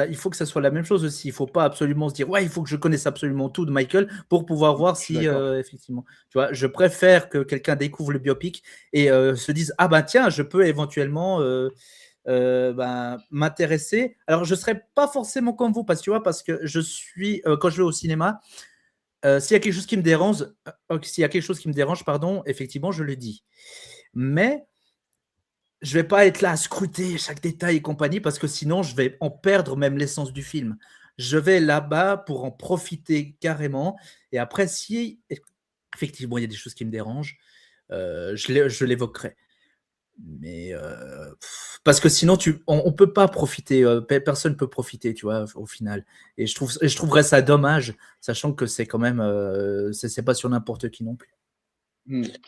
il faut que ça soit la même chose aussi. Il ne faut pas absolument se dire, ouais, il faut que je connaisse absolument tout de Michael pour pouvoir voir si, effectivement, tu vois, je préfère que quelqu'un découvre le biopic et se dise, ah tiens, je peux éventuellement m'intéresser. Alors, je ne serais pas forcément comme vous, parce que je suis, quand je vais au cinéma, s'il y a quelque chose qui me dérange, pardon, effectivement, je le dis. Mais je vais pas être là à scruter chaque détail et compagnie, parce que sinon, je vais en perdre même l'essence du film. Je vais là-bas pour en profiter carrément. Et après, si effectivement il y a des choses qui me dérangent, je l'évoquerai. Mais parce que sinon, on peut pas profiter. Personne peut profiter, tu vois, au final. Et je trouverais ça dommage, sachant que c'est quand même, c'est pas sur n'importe qui non plus.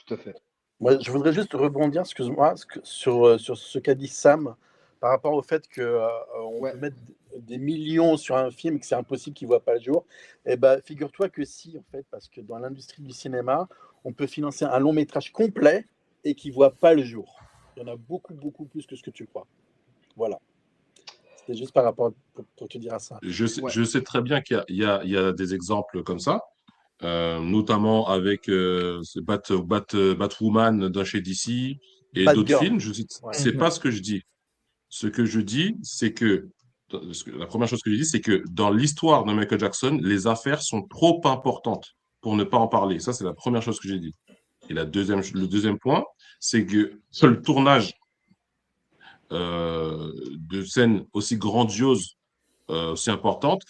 Tout à fait. Moi, je voudrais juste rebondir, excuse-moi, sur ce qu'a dit Sam par rapport au fait qu'on peut mettre des millions sur un film et que c'est impossible qu'il ne voit pas le jour. Eh ben, figure-toi que si, en fait, parce que dans l'industrie du cinéma, on peut financer un long métrage complet et qui ne voit pas le jour. Il y en a beaucoup, beaucoup plus que ce que tu crois. Voilà. C'était juste par rapport pour te dire à ça. Je sais très bien qu'il y a des exemples comme ça. Notamment avec Batwoman d'un chez DC et d'autres films. C'est pas ce que je dis. Ce que je dis, c'est que la première chose que je dis, c'est que dans l'histoire de Michael Jackson, les affaires sont trop importantes pour ne pas en parler. Ça, c'est la première chose que j'ai dit. Et le deuxième point, c'est que le tournage de scènes aussi grandioses, aussi importantes,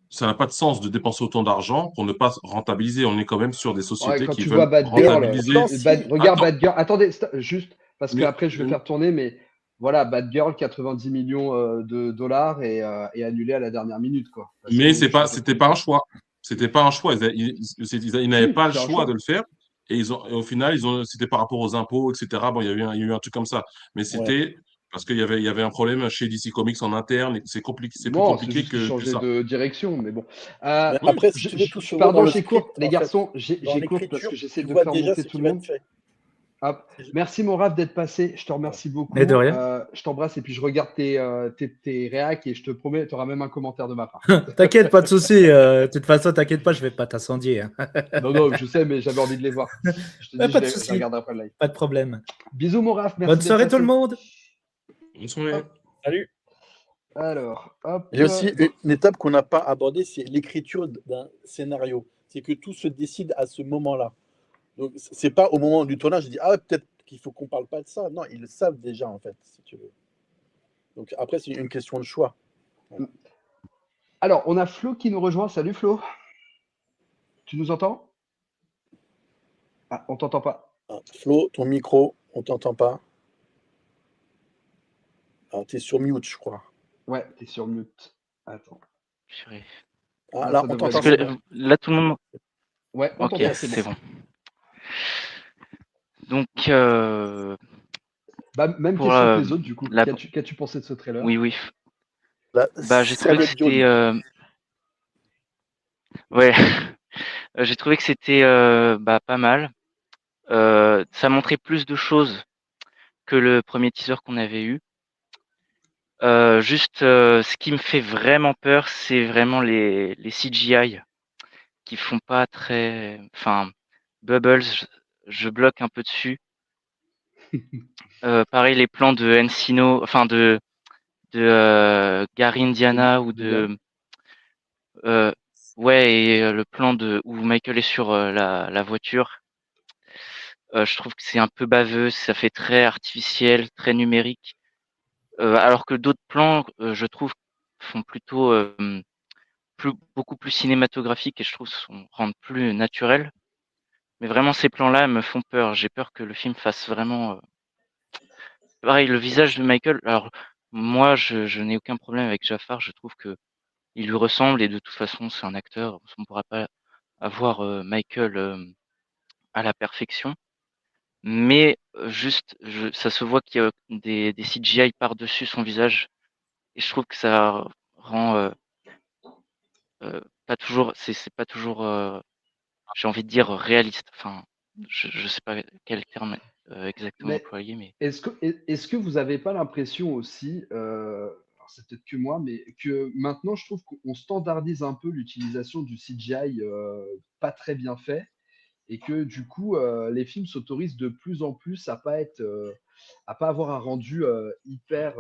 ça n'a pas de sens de dépenser autant d'argent pour ne pas rentabiliser. On est quand même sur des Ouais, sociétés quand qui tu vois veulent Bad Girl, rentabiliser. Pourtant, si. regarde Attends, Bad Girl. Attendez, juste parce mais, qu'après je vais faire tourner, mais voilà, Bad Girl, 90 millions de dollars et annulé à la dernière minute, quoi. Parce mais qu'ils ont changé de c'était pas un politique. choix. C'était pas un choix. Ils n'avaient Si, pas le c'est un choix de choix. le faire. Et au final, c'était par rapport aux impôts, etc. Bon, il y a eu un truc comme ça. Mais Ouais. c'était parce il y avait un problème chez DC Comics en interne. Et c'est compliqué, c'est plus Non, c'est compliqué juste qu'ils que changeaient ça. de direction, mais bon. Mais Oui. après, si tu veux, tout se voit dans Pardon, le j'ai courte, script, les en fait. garçons, Dans j'ai courte parce l'écriture, que j'essaie tu de vois faire déjà monter ce tout qui le va être monde. fait. Hop. Merci mon Raph d'être passé, je te remercie Mais de beaucoup. rien. Je t'embrasse et puis je regarde tes réacs et je te promets, tu auras même un commentaire de ma part. T'inquiète, pas de souci. De toute façon, t'inquiète pas, je vais pas t'incendier, hein. Non, non, je sais, mais j'avais envie de les voir. Je te Ouais, dis, pas de je souci, regarderai après le live. pas de problème. Bisous mon Raph, Bonne merci d'être soirée tout le passé. monde. Bonne soirée. Hop. Salut. Alors, hop. Il y a aussi une étape qu'on n'a pas abordée, c'est l'écriture d'un scénario. C'est que tout se décide à ce moment-là. Donc, c'est pas au moment du tournage, je dis, ah, peut-être qu'il faut qu'on parle pas de ça. Non, ils le savent déjà, en fait, si tu veux. Donc, après, c'est une question de choix. Voilà. Alors, on a Flo qui nous rejoint. Salut Flo. Tu nous entends? Ah, on t'entend pas. Ah, Flo, ton micro, on t'entend pas. Ah, tu es sur mute, je crois. Ouais, t'es sur mute. Attends. Purée. Ah, Ah, là, ça on devrait t'entend, Parce être que c'est bon. bon. là, tout le monde. Ouais, on Ok, t'entend, c'est c'est bon. bon. Donc, Bah, même pour question que les autres, du coup. la. Qu'as-tu pensé de ce trailer? Oui, oui. Là, Bah, j'ai trouvé que Samuel Dion. c'était. Ouais. J'ai trouvé que c'était bah, pas mal. Ça montrait plus de choses que le premier teaser qu'on avait eu. Juste, ce qui me fait vraiment peur, c'est vraiment les CGI qui font pas très. Enfin, Bubbles, je bloque un peu dessus. Pareil, les plans de Encino, enfin de Gary Indiana ou de ouais, et le plan de où Michael est sur la voiture. Je trouve que c'est un peu baveux, ça fait très artificiel, très numérique. Alors que d'autres plans, je trouve, font plutôt beaucoup plus cinématographiques et je trouve rendent plus naturel. Mais vraiment, ces plans-là me font peur. J'ai peur que le film fasse vraiment pareil. Le visage de Michael. Alors moi, je n'ai aucun problème avec Jafar. Je trouve que il lui ressemble et de toute façon, c'est un acteur. On ne pourra pas avoir Michael à la perfection. Mais juste, ça se voit qu'il y a des CGI par-dessus son visage et je trouve que ça rend pas toujours, c'est pas toujours, j'ai envie de dire réaliste. Enfin, je sais pas quel terme exactement Mais employer, mais est-ce que vous n'avez pas l'impression aussi, alors c'est peut-être que moi, mais que maintenant je trouve qu'on standardise un peu l'utilisation du CGI pas très bien fait et que du coup les films s'autorisent de plus en plus à pas avoir un rendu hyper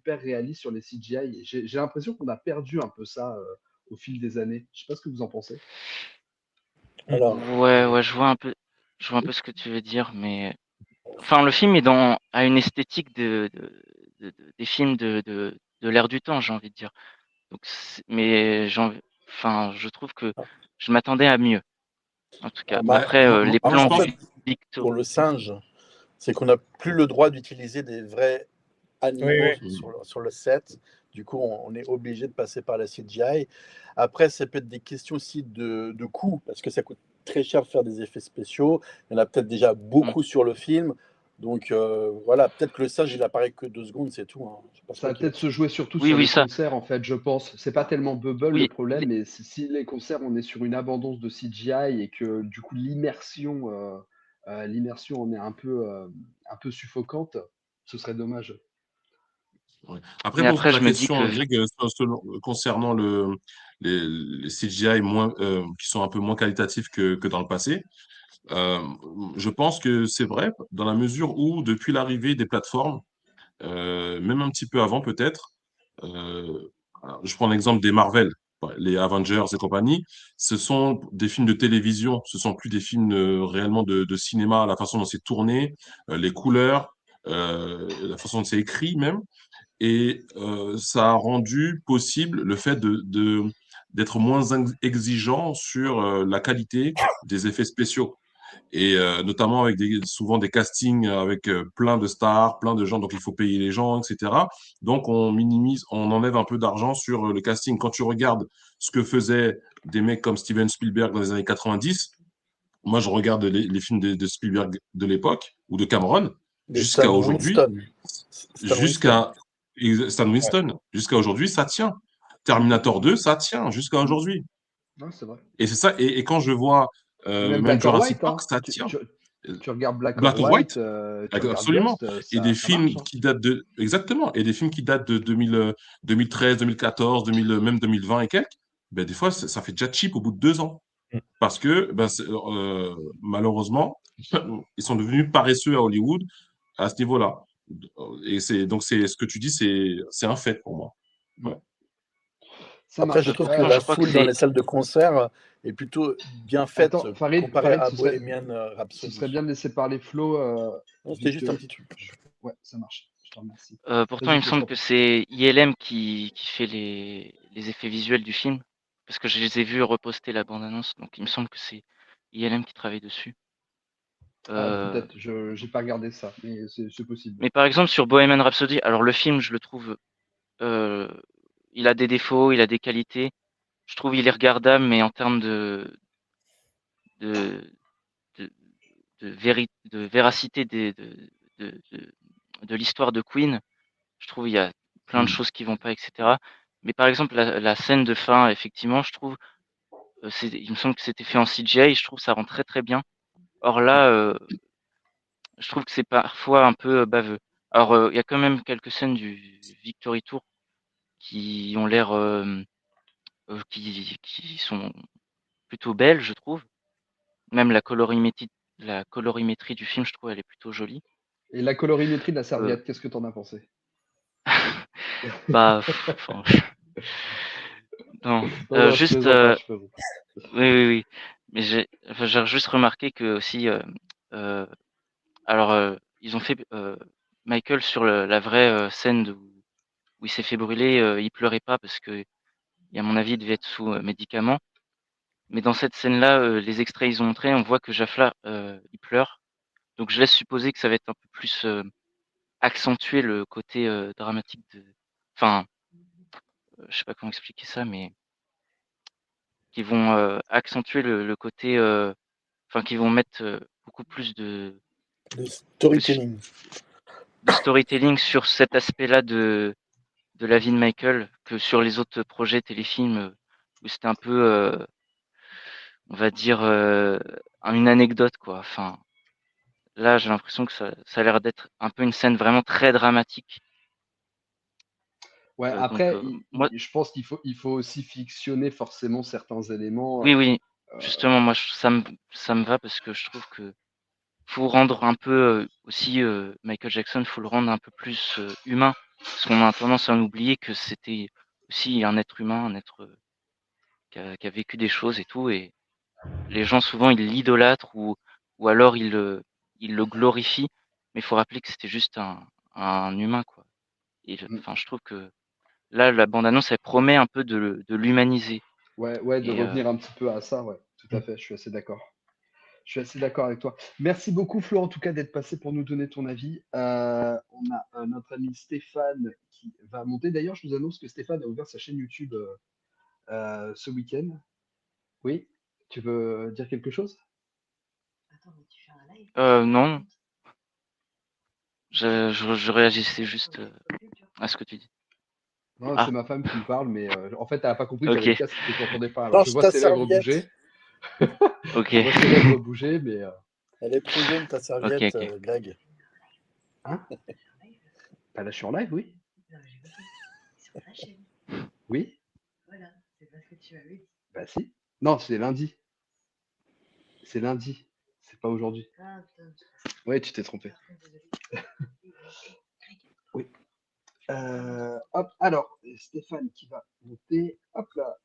réaliste sur les CGI. Et j'ai l'impression qu'on a perdu un peu ça au fil des années. Je sais pas ce que vous en pensez. Alors, ouais, je vois un peu ce que tu veux dire, mais enfin, le film est a une esthétique des films de l'ère du temps, j'ai envie de dire. Donc, mais enfin, je trouve que je m'attendais à mieux. En tout cas, bah, après, les Moi, je plans en pense. fait, Victor. pour le singe, c'est qu'on n'a plus le droit d'utiliser des vrais animaux Oui. sur le set. Du coup, on est obligé de passer par la CGI. Après, ça peut être des questions aussi de coût, parce que ça coûte très cher de faire des effets spéciaux. Il y en a peut-être déjà beaucoup sur le film. Donc voilà, peut-être que le singe, il apparaît que 2 secondes, c'est tout. Hein. Je sais pas Ça va trop qui va peut-être se jouer surtout Oui, sur oui, les ça. concerts, en fait, je pense. C'est pas tellement Bubble le Oui, problème, mais si les concerts, on est sur une abondance de CGI et que du coup l'immersion en est un peu suffocante, ce serait dommage. Ouais. Après, mais pour après, ta je me dis question, que Greg, concernant les CGI qui sont un peu moins qualitatifs que dans le passé, euh, je pense que c'est vrai, dans la mesure où, depuis l'arrivée des plateformes, même un petit peu avant peut-être, alors, je prends l'exemple des Marvel, les Avengers et compagnie, ce sont des films de télévision, ce sont plus des films réellement de cinéma, la façon dont c'est tourné, les couleurs, la façon dont c'est écrit même. Et ça a rendu possible le fait d'être moins exigeant sur la qualité des effets spéciaux. Et notamment avec souvent des castings avec plein de stars, plein de gens, donc il faut payer les gens, etc. Donc on enlève un peu d'argent sur le casting. Quand tu regardes ce que faisaient des mecs comme Steven Spielberg dans les années 90, moi je regarde les films de Spielberg de l'époque ou de Cameron, jusqu'à aujourd'hui, Stan Winston, jusqu'à aujourd'hui, ça tient. Terminator 2, ça tient jusqu'à aujourd'hui. Non, c'est vrai. Et c'est ça. Et quand je vois même Jurassic Park, ça tient. Tu regardes Black or White, tu regardes absolument. Ghost, et des ça films marche, hein. qui datent de exactement. Et des films qui datent de 2013, 2014, même 2020 et quelques. Ben, des fois, ça fait déjà cheap au bout de 2 ans. Parce que malheureusement, ils sont devenus paresseux à Hollywood à ce niveau-là. Et donc c'est ce que tu dis, c'est un fait pour moi. Ouais. Ça Après, marche. je trouve que Pourtant, la je crois que foule dans c'est. les salles de concert est plutôt bien faite Attends, Farid, comparée à ce serait, Bohemian ce Rhapsody. serait bien de laisser parler Flo. Non, vu c'était juste que- un petit truc. Ouais, ça marche. Je te remercie. Pourtant, Vas-y, il me Flo, semble je t'en que prie. c'est ILM qui fait les effets visuels du film. Parce que je les ai vus reposter la bande-annonce. Donc, il me semble que c'est ILM qui travaille dessus. Peut-être, je n'ai pas regardé ça, mais c'est possible. Mais par exemple, sur Bohemian Rhapsody, alors le film, je le trouve. Il a des défauts, il a des qualités. Je trouve il est regardable, mais en termes de, de, de véracité de l'histoire de Queen, je trouve il y a plein de choses qui vont pas, etc. Mais par exemple, la scène de fin, effectivement, je trouve, il me semble que c'était fait en CGI, je trouve ça rend très très bien. Or là, je trouve que c'est parfois un peu baveux. Alors, il y a quand même quelques scènes du Victory Tour qui ont l'air, qui sont plutôt belles, je trouve. Même la colorimétrie du film, je trouve, elle est plutôt jolie. Et la colorimétrie de la Euh, serviette, qu'est-ce que tu en as pensé? Bah, enfin, non, Non, je juste, plaisante pas, je plaisante. oui. Mais j'ai juste remarqué que aussi, alors, ils ont fait Michael sur la vraie scène où il s'est fait brûler, il pleurait pas parce que, à mon avis, il devait être sous médicaments. Mais dans cette scène-là, les extraits ils ont montré, on voit que Jafla, il pleure. Donc je laisse supposer que ça va être un peu plus accentuer le côté dramatique de. Enfin, je sais pas comment expliquer ça, mais qui vont accentuer le côté. Enfin, qui vont mettre beaucoup plus de storytelling. De storytelling sur cet aspect-là de la vie de Michael que sur les autres projets téléfilms où c'était un peu, on va dire, une anecdote, quoi. Enfin, là, j'ai l'impression que ça a l'air d'être un peu une scène vraiment très dramatique. Ouais, Donc, après, moi, je pense qu'il faut aussi fictionner forcément certains éléments. oui, justement, moi, ça me va parce que je trouve que faut rendre un peu aussi Michael Jackson, faut le rendre un peu plus humain, parce qu'on a tendance à en oublier que c'était aussi un être humain, un être qui a vécu des choses et tout, et les gens souvent ils l'idolâtrent ou alors ils le glorifient, mais il faut rappeler que c'était juste un humain, quoi. Et enfin, je trouve que là, la bande-annonce, elle promet un peu de l'humaniser. Ouais, de Et revenir un petit peu à ça, ouais, tout à fait, je suis assez d'accord. Je suis assez d'accord avec toi. Merci beaucoup, Flo, en tout cas, d'être passé pour nous donner ton avis. On a notre ami Stéphane qui va monter. D'ailleurs, je vous annonce que Stéphane a ouvert sa chaîne YouTube ce week-end. Oui, tu veux dire quelque chose? non, je réagissais juste à ce que tu dis. Non, Ah, c'est ma femme qui me parle, mais en fait, elle n'a pas compris qu'il y avait le ok, casque et que je n'entendais pas. Alors, je Lance vois ta ses lèvres serviette. bouger. ok, Je vois ses lèvres bouger, mais. Elle est trop jaune, ta serviette, ok. Greg. Hein? Bah, là, je suis en live, oui. Oui? Bah, si. Non, c'est lundi. C'est lundi. C'est pas aujourd'hui. Ouais, tu t'es trompé. Oui. Hop, alors, Stéphane qui va monter. Hop là.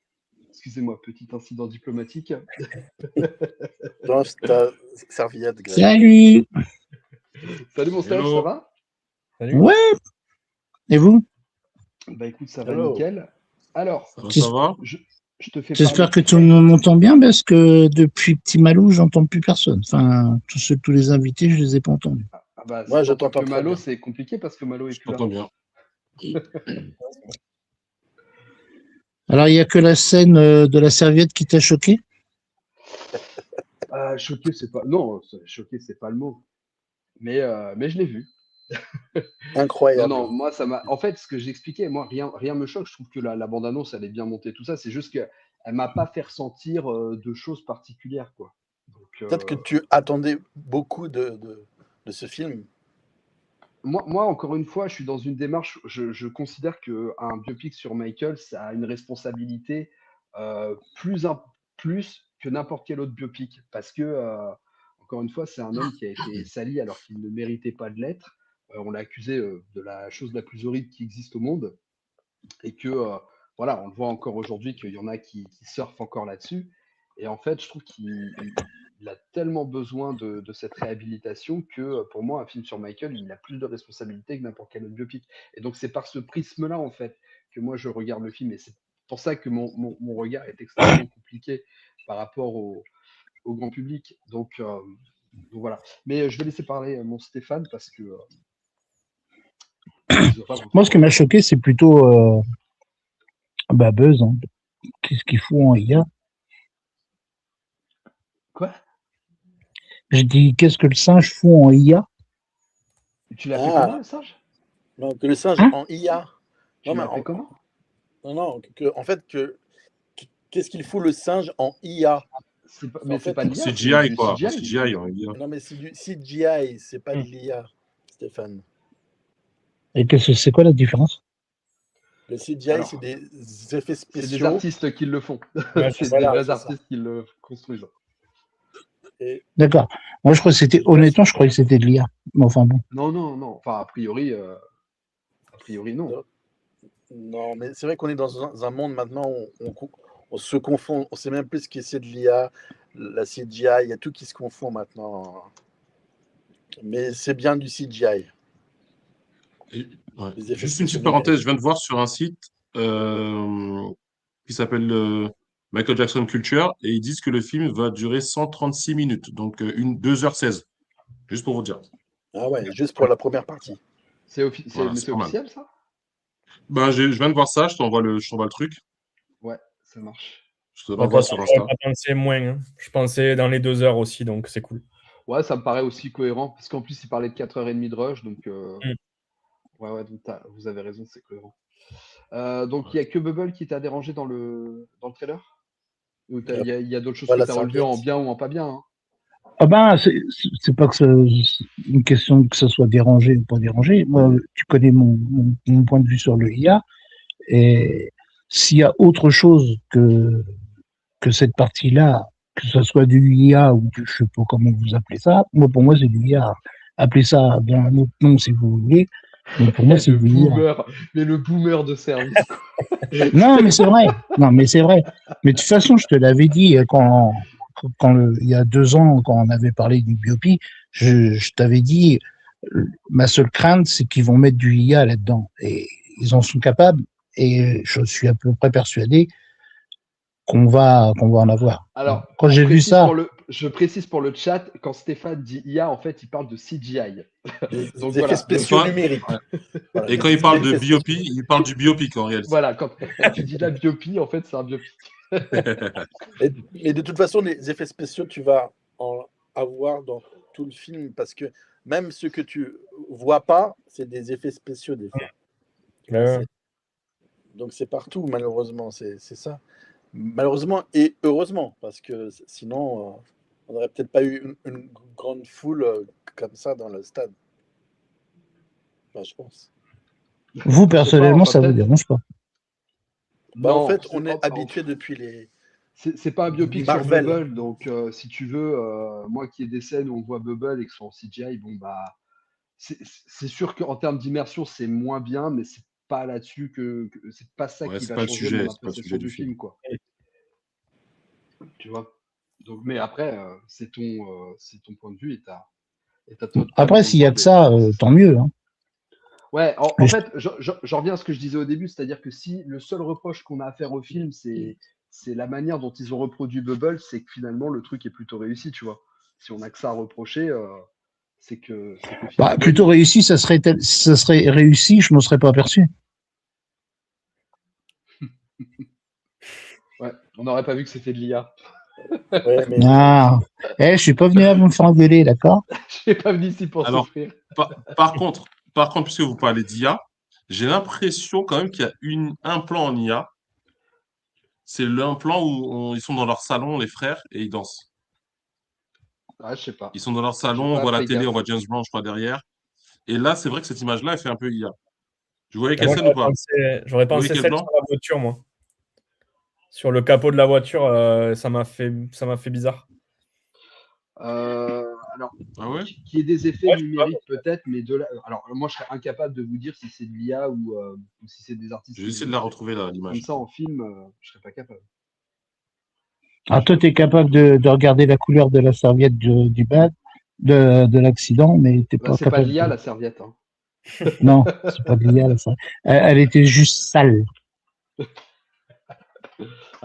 Excusez-moi, petit incident diplomatique. Lance ta serviette, Greg. Salut! Salut mon Steph, ça Hello. va? Salut. Ouais! Et vous? Bah écoute, ça va Hello. nickel. Alors, Ça va? Je te fais J'espère parler. que tout le monde m'entend bien parce que depuis Petit Malou, j'entends plus personne. Enfin, tous les invités, je les ai pas entendus. Ah bah, Moi, si je t'entends t'entends que très Malo, bien. c'est compliqué parce que Malo est Je plus là. t'entends bien. Alors, il n'y a que la scène de la serviette qui t'a choqué? Choqué, c'est pas. Non, choqué, c'est pas le mot. Mais je l'ai vu. Non, Incroyable. non, moi, ça m'a. En fait, ce que j'expliquais, moi, rien me choque. Je trouve que la bande-annonce, elle est bien montée, tout ça. C'est juste qu'elle m'a pas fait ressentir de choses particulières, quoi. Donc, Peut-être que tu attendais beaucoup de ce film. moi, encore une fois, je suis dans une démarche. Je considère qu'un biopic sur Michael, ça a une responsabilité plus que n'importe quel autre biopic. Parce que, encore une fois, c'est un homme qui a été sali alors qu'il ne méritait pas de l'être. On l'a accusé de la chose la plus horrible qui existe au monde. Et que, voilà, on le voit encore aujourd'hui qu'il y en a qui surfent encore là-dessus. Et en fait, je trouve qu'il a tellement besoin de cette réhabilitation que, pour moi, un film sur Michael, il a plus de responsabilité que n'importe quel autre biopic. Et donc, c'est par ce prisme-là, en fait, que moi, je regarde le film. Et c'est pour ça que mon regard est extrêmement compliqué par rapport au grand public. Donc voilà. Mais je vais laisser parler mon Stéphane parce que je ne veux pas vous Moi, faire ce qui m'a revenir. choqué, c'est plutôt Buzz. Hein. Qu'est-ce qu'il fout en IA? Quoi? Je dis, qu'est-ce que le singe fout en IA? Tu l'as fait comment, le singe? Non, que le singe Hein? en IA. Tu Non, mais l'as fait comment? non, en fait, qu'est-ce qu'il fout le singe en IA? Mais En c'est fait, pas de l'IA, c'est CGI, du quoi. CGI. CGI, on va dire. non, mais c'est du CGI, c'est pas de l'IA, Stéphane. Et c'est quoi la différence? Le CGI, Alors, c'est des effets c'est des spéciaux. artistes qui le font. Ouais, C'est des Voilà, vrais c'est ça. artistes qui le construisent. Et D'accord. Moi, je crois que c'était, honnêtement, je croyais que c'était de l'IA. Mais enfin bon. Non. Enfin, a priori, non. non, mais c'est vrai qu'on est dans un monde maintenant où on se confond, on sait même plus ce que c'est de l'IA, la CGI, il y a tout qui se confond maintenant. Mais c'est bien du CGI. Ouais. Les effets Juste une spéciaux petite parenthèse, numériques. je viens de voir sur un site qui s'appelle Michael Jackson Culture et ils disent que le film va durer 136 minutes, donc 2h16. Juste pour vous dire. Ah ouais, juste pour la première partie. Voilà, Mais c'est c'est pas mal. officiel, ça? Ben, je viens de voir ça, je t'envoie le truc. Ouais, ça marche. Je te De toute l'envoie façon, sur j'aurais Insta. pas pensé moins. Hein. Je pensais dans les 2 heures aussi, donc c'est cool. Ouais, ça me paraît aussi cohérent, parce qu'en plus, il parlait de 4h30 de rush, donc ouais, donc vous avez raison, c'est cohérent. Donc, il n'y a que Bubble qui t'a dérangé dans le trailer? Ou il y a d'autres choses que Voilà, tu as relevées en serviette. bien ou en pas bien, hein? Ah ben, c'est pas que c'est une question que ce soit dérangé ou pas dérangé. Moi, tu connais mon point de vue sur le IA. Et s'il y a autre chose que cette partie-là, que ce soit du IA ou du, je sais pas comment vous appelez ça, moi, pour moi, c'est du IA. Appelez ça bien un autre nom si vous voulez. Mais pour moi, c'est Le du IA. boomer, mais le boomer de service, quoi. Non, mais c'est vrai. Non, mais c'est vrai. Mais de toute façon, je te l'avais dit il y a 2 ans, quand on avait parlé du biopic, je t'avais dit, ma seule crainte, c'est qu'ils vont mettre du IA là-dedans. Et ils en sont capables. Et je suis à peu près persuadé qu'on va en avoir. Alors, Quand j'ai vu ça, je précise pour le chat, quand Stéphane dit IA, en fait, il parle de CGI. Des Donc effets voilà. spéciaux Donc, numériques. Voilà, Et quand il parle de biopic, il parle du biopic en réalité. Voilà, quand tu dis la biopic, en fait, c'est un biopic. Mais de toute façon, les effets spéciaux, tu vas en avoir dans tout le film parce que même ce que tu vois pas, c'est des effets spéciaux des fois. Ouais. Donc c'est partout, malheureusement, c'est ça. Malheureusement et heureusement, parce que sinon, on n'aurait peut-être pas eu une grande foule comme ça dans le stade. Enfin, je pense. vous, personnellement, ça vous peut-être. dérange pas. Bah, en Non, fait, c'est on est pas- habitué depuis les. C'est pas un biopic Marvel. sur Bubble, donc si tu veux, moi qui ai des scènes où on voit Bubble et que c'est en CGI, bon bah, c'est sûr qu'en termes d'immersion, c'est moins bien, mais c'est pas là-dessus c'est pas ça Ouais, qui c'est va pas le changer sujet, mon c'est pas le appréciation sujet du du film. film, quoi. Tu vois. Donc, mais après, c'est ton point de vue et t'as Après, s'il y a que ça, tant mieux. Hein. Ouais, Mais en fait, j'en reviens à ce que je disais au début, c'est-à-dire que si le seul reproche qu'on a à faire au film, c'est c'est la manière dont ils ont reproduit Bubble, c'est que finalement le truc est plutôt réussi, tu vois. Si on a que ça à reprocher, c'est que Bah, finalement plutôt réussi, ça serait réussi, je m'en serais pas aperçu. ouais, on n'aurait pas vu que c'était de l'IA. Ouais, mais Ah, je suis pas venu à me faire engueuler, d'accord? Je suis pas venu ici pour Alors, souffrir. par contre, puisque vous parlez d'IA, j'ai l'impression quand même qu'il y a un plan en IA. C'est l'implant où ils sont dans leur salon, les frères, et ils dansent. Ah, je sais pas. Ils sont dans leur J'ai salon, on pas voit la fait télé, gaffe. on voit James Brown, je crois, derrière. Et là, c'est vrai que cette image-là, elle fait un peu IA. Vous voyez Et quelle moi, scène ou pas? j'aurais Vous voyez pensé quel celle plan? sur la voiture, moi. Sur le capot de la voiture, ça m'a fait bizarre. Alors, Ah ouais? qu'il y ait des effets Ouais, je sais pas. numériques peut-être, mais alors moi je serais incapable de vous dire si c'est de l'IA ou si c'est des artistes J'ai qui essayé l'ont de la fait. retrouver, là, Comme l'image. ça en film, je serais pas capable. Ah, toi, tu es capable de regarder la couleur de la serviette du bad, de l'accident, mais t'es Bah, pas c'est pas de capable l'IA de. la serviette. Hein. Non, c'est pas de l'IA, là, ça. Elle était juste sale.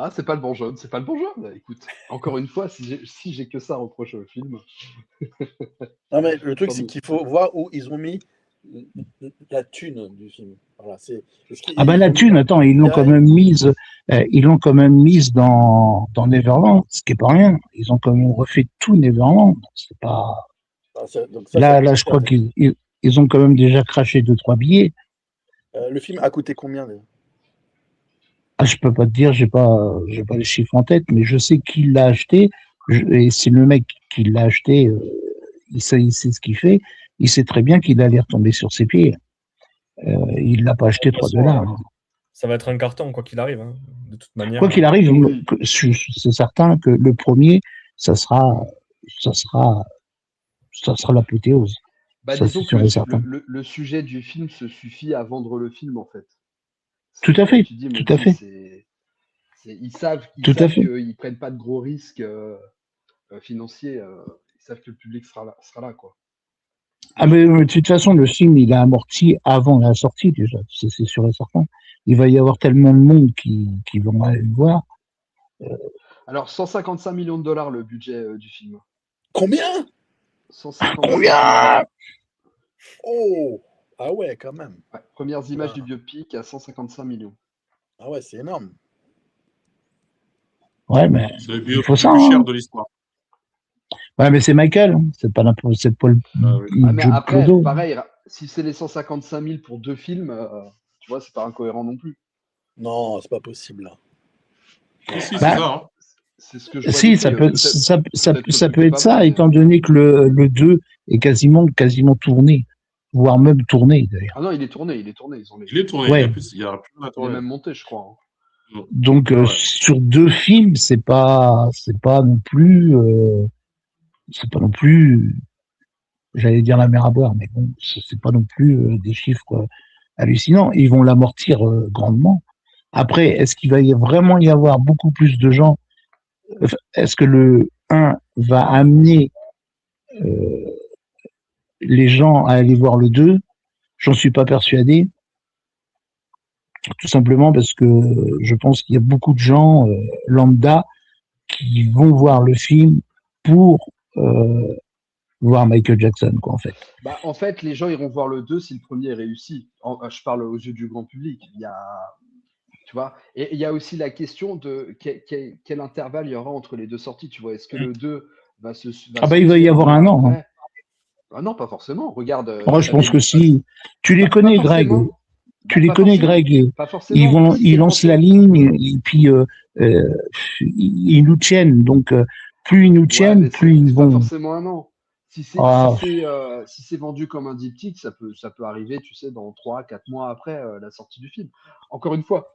Ah, c'est pas le bon jaune, c'est pas le bon jaune. Bah, écoute, encore une fois, si j'ai que ça à reprocher au film, non, mais le truc, tant c'est mieux. qu'il faut voir où ils ont mis la thune du film. Voilà, est-ce Ah ben qu'ils la ont mis thune, attends, ils l'ont quand CGI? même mise dans Neverland, ce qui est pas rien. Ils ont quand même refait tout Neverland. C'est pas. Ah, donc ça Là, coûte je cher. crois qu'ils ont quand même déjà craché 2-3 billets. Le film a coûté combien déjà? Ah, je peux pas te dire, j'ai pas les chiffres en tête, mais je sais qu'il l'a acheté. Et c'est le mec qui l'a acheté, il sait ce qu'il fait. Il sait très bien qu'il allait retomber sur ses pieds. Il l'a pas De acheté toute 3 façon, dollars. Hein. ça va être un carton, quoi qu'il arrive. Hein. De toute manière. Quoi qu'il arrive, Oui. c'est certain que le premier, ça sera l'apothéose. Bah, Ça, c'est disons que sûr et certain. le sujet du film se suffit à vendre le film en fait. Tout à Comme fait, tu dis, tout à Moji, fait, ils savent tout à fait. qu'ils prennent pas de gros risques financiers. Ils savent que le public sera là, quoi. Ah, mais de toute façon, le film, il a amorti avant la sortie déjà, c'est sûr et certain. Il va y avoir tellement de monde qui vont aller le voir. Alors, 155 millions de dollars le budget du film. Combien? 155 Combien? millions. Oh! Ah ouais, quand même. Ouais, premières images Ah. du biopic à 155 millions. Ah ouais, c'est énorme. Ouais, mais C'est le il biopic faut le ça. plus cher Hein. de l'histoire. Ouais, mais c'est Michael, hein. C'est pas le Ah oui. Ah, mais Joe après, Clodo. pareil, si c'est les 155 000 pour 2 films, tu vois, c'est pas incohérent non plus. Non, c'est pas possible là. Si, c'est Bah, ça. Hein. C'est ce que je vois si, des ça prix. peut, Peut-être ça, peut-être que le ça truc peut est être pas ça, bon, mais étant donné que le 2 est quasiment tourné, voire même tourné d'ailleurs. ah non, il est tourné. Ils ont Il est tourné, Ouais. il y a plus à il est tourner. même monté, je crois. Hein. Donc Ouais. sur 2 films, c'est pas non plus, j'allais dire la mer à boire, mais bon, c'est pas non plus des chiffres hallucinants. Ils vont l'amortir grandement. Après, est-ce qu'il va vraiment y avoir beaucoup plus de gens? Est-ce que le 1 va amener les gens à aller voir le 2? J'en suis pas persuadé. Tout simplement parce que je pense qu'il y a beaucoup de gens lambda qui vont voir le film pour voir Michael Jackson, quoi, en fait. Bah, en fait, les gens iront voir le 2 si le premier est réussi. Je parle aux yeux du grand public. Tu vois, et il y a aussi la question de quel intervalle il y aura entre les deux sorties. Tu vois, est-ce que le 2 va Ah bah il va y sortir un avoir un mois an. Hein. après? Ah non, pas forcément. Regarde, Moi, je pense t'avais que si tu les pas connais, Greg, forcément. tu les Pas connais, forcément. Greg, Pas forcément. Si ils c'est lancent la pensé. ligne et puis ils nous tiennent. Donc plus ils nous Ouais, tiennent, mais plus ils c'est pas vont. forcément un an. Ah, Si c'est vendu comme un diptyque, ça peut arriver, tu sais, dans 3, 4 mois après la sortie du film. Encore une fois,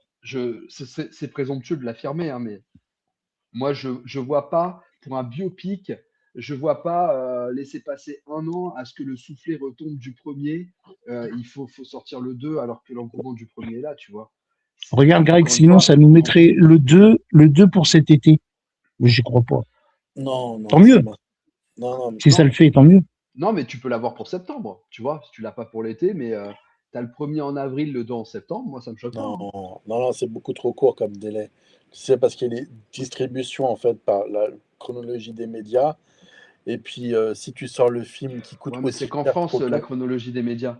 c'est présomptueux de l'affirmer, hein, mais moi, je vois pas, pour un biopic, je vois pas laisser passer un an à ce que le soufflet retombe du premier. Il faut sortir le 2 alors que l'engouement du premier est là, tu vois. regarde, Greg, Encore une sinon fois, ça nous mettrait le 2 pour cet été. Mais j'y crois pas. Non, Tant mieux. Non, Si ça le fait, tant mieux. non, mais tu peux l'avoir pour septembre, tu vois. Si tu l'as pas pour l'été, mais as le premier en avril, le 2 en septembre, moi ça me choque pas. Hein. Non, c'est beaucoup trop court comme délai. C'est parce qu'il y a les distributions en fait par la chronologie des médias. Et puis si tu sors le film qui coûte Ouais, mais aussi c'est qu'en cher France, trop la tôt. chronologie des médias.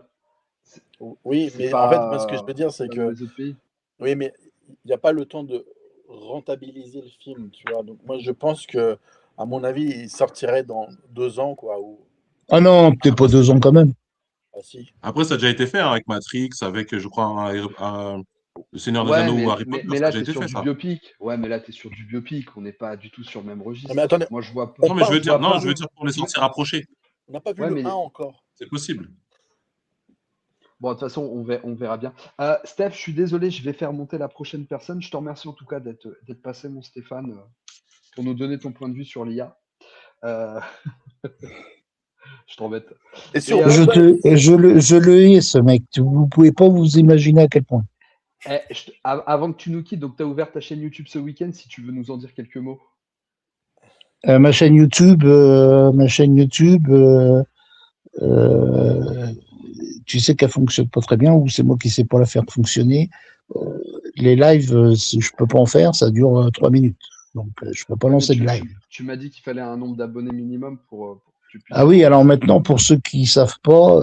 Oui, C'est mais en fait, moi, ce que je pas, veux dire, c'est pas dans que les autres pays. oui, mais il n'y a pas le temps de rentabiliser le film, tu vois. Donc moi, je pense que, à mon avis, il sortirait dans 2 ans, quoi. Ou Ah non, peut-être pas Après, 2 ans quand même. ah, si. après, ça a déjà été fait hein, avec Matrix, avec, je crois, Le Seigneur des Ouais, Anneaux ou Harry Potter, mais ça a là, déjà tu es été sur fait, du ça. biopic. Ouais, mais là, tu es sur du biopic. On n'est pas du tout sur le même Ah, mais registre. attendez, Moi, je vois pas. on Non, mais je parle veux Je dire, vois non, pas. je veux dire pour les sorties rapprochées. On n'a pas vu Ouais, le 1 mais encore. C'est possible. bon, de toute façon, on verra bien. Steph, je suis désolé, je vais faire monter la prochaine personne. Je te remercie en tout cas d'être passé, mon Stéphane, pour nous donner ton point de vue sur l'IA. Euh, je t'embête. Et Et sur Je Bumble, je le hais, ce mec. Vous pouvez pas vous imaginer à quel point. avant que tu nous quittes, donc tu as ouvert ta chaîne YouTube ce week-end, si tu veux nous en dire quelques mots. Ma chaîne YouTube, euh, tu sais qu'elle fonctionne pas très bien, ou c'est moi qui sais pas la faire fonctionner. Les lives, je peux pas en faire, ça dure 3 minutes. Donc, je peux pas Ouais, mais lancer de live. tu m'as dit qu'il fallait un nombre d'abonnés minimum pour que tu puisses Ah oui, alors diffuser. maintenant, pour ceux qui savent pas,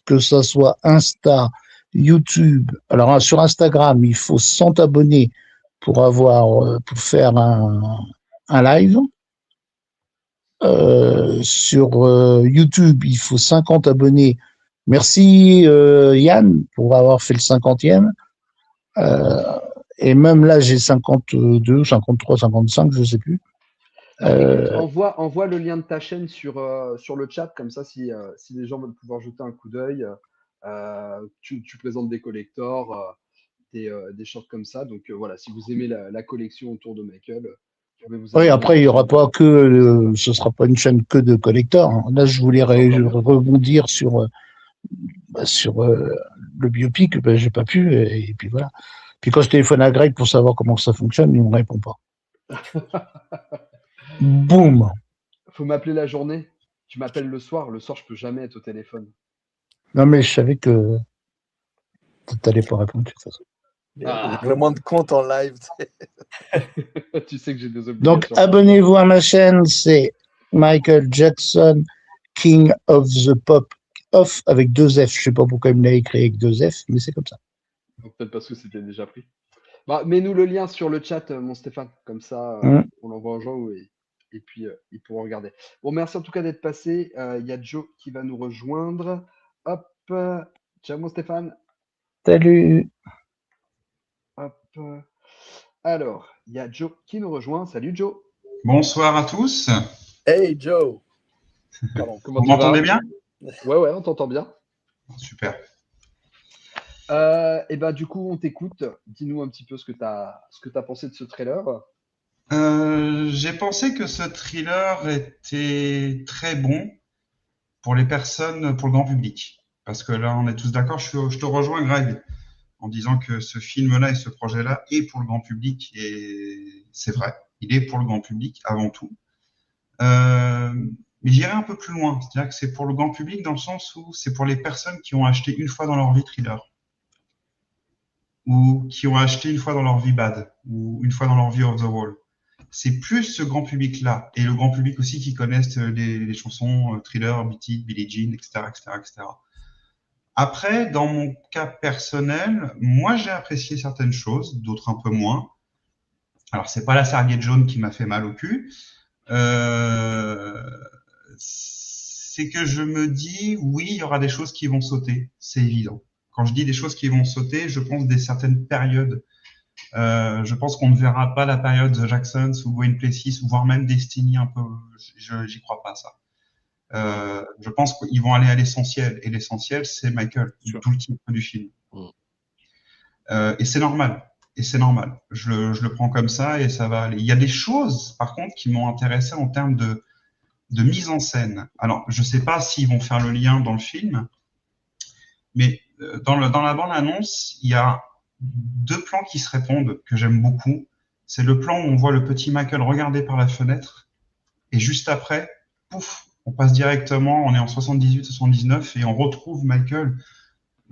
que ça soit Insta, YouTube, alors sur Instagram, il faut 100 abonnés pour faire un live. Sur YouTube, il faut 50 abonnés. Merci Yann pour avoir fait le 50e. Et même là, j'ai 52, 53, 55, je sais plus. Bah, écoute, Euh, envoie le lien de ta chaîne sur le chat, comme ça, si les gens veulent pouvoir jeter un coup d'œil, tu présentes des collectors, des shorts comme ça. Donc voilà, si vous aimez la collection autour de Michael, vous pouvez vous oui, abonner à après, il sa y aura chaîne pas YouTube. que, ce sera pas une chaîne que de collecteurs. Hein. Là, je voulais C'est encore mieux. rebondir sur le biopic, ben, j'ai pas pu, et puis voilà. Puis quand je téléphone à Greg pour savoir comment ça fonctionne, il me répond pas. Boum. Faut m'appeler la journée. Tu m'appelles le soir. Le soir, je peux jamais être au téléphone. Non, mais je savais que t'allais pas répondre de toute façon. règlement de compte en live. Tu sais que j'ai des Donc, obligations. abonnez-vous à ma chaîne, c'est Michael Jackson, King of the Pop, off avec 2 F. Je sais pas pourquoi il me l'a écrit avec 2 F, mais c'est comme ça. Donc, peut-être parce que c'était déjà pris. Bah, mets-nous le lien sur le chat, mon Stéphane. Comme ça, on l'envoie aux gens et puis ils pourront regarder. Bon, merci en tout cas d'être passé. Il y a Joe qui va nous rejoindre. Hop. Ciao, mon Stéphane. Salut. Hop. Alors, il y a Joe qui nous rejoint. Salut, Joe. Bonsoir à tous. Hey Joe. Pardon, comment Vous tu vas? m'entendez bien? Ouais, on t'entend bien. Super. Et bah, du coup, on t'écoute. Dis-nous un petit peu ce que tu as pensé de ce trailer. J'ai pensé que ce thriller était très bon pour les personnes, pour le grand public. Parce que là, on est tous d'accord, je te rejoins, Greg, en disant que ce film-là et ce projet-là est pour le grand public. Et c'est vrai, il est pour le grand public avant tout. Mais j'irai un peu plus loin. C'est-à-dire que c'est pour le grand public dans le sens où c'est pour les personnes qui ont acheté une fois dans leur vie thriller. Ou qui ont acheté une fois dans leur vie Bad, ou une fois dans leur vie Off the Wall. C'est plus ce grand public-là, et le grand public aussi qui connaissent les chansons Thriller, Beat It, Billie Jean, etc., etc., etc. Après, dans mon cas personnel, moi j'ai apprécié certaines choses, d'autres un peu moins. Alors c'est pas la serviette jaune qui m'a fait mal au cul, c'est que je me dis oui, il y aura des choses qui vont sauter, c'est évident. Quand je dis des choses qui vont sauter, je pense des certaines périodes. Je pense qu'on ne verra pas la période The Jacksons ou Gwen Placis, voire même Destiny un peu. J'y crois pas ça. Je pense qu'ils vont aller à l'essentiel, et l'essentiel c'est Michael, tout le titre du film. Et c'est normal. Et c'est normal. Je le prends comme ça et ça va aller. Il y a des choses, par contre, qui m'ont intéressé en termes de mise en scène. Alors, je sais pas s'ils vont faire le lien dans le film, mais dans la bande-annonce, il y a 2 plans qui se répondent que j'aime beaucoup. C'est le plan où on voit le petit Michael regarder par la fenêtre et juste après, pouf, on passe directement, on est en 78, 79 et on retrouve Michael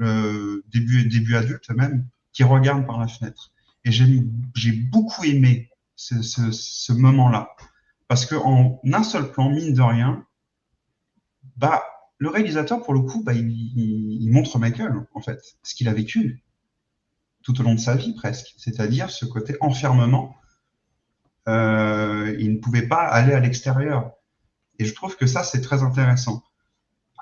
début adulte même, qui regarde par la fenêtre. Et j'ai beaucoup aimé ce moment-là. Parce qu'en un seul plan, mine de rien, le réalisateur, pour le coup, il montre Michael, en fait, ce qu'il a vécu tout au long de sa vie, presque. C'est-à-dire ce côté enfermement. Il ne pouvait pas aller à l'extérieur. Et je trouve que ça, c'est très intéressant.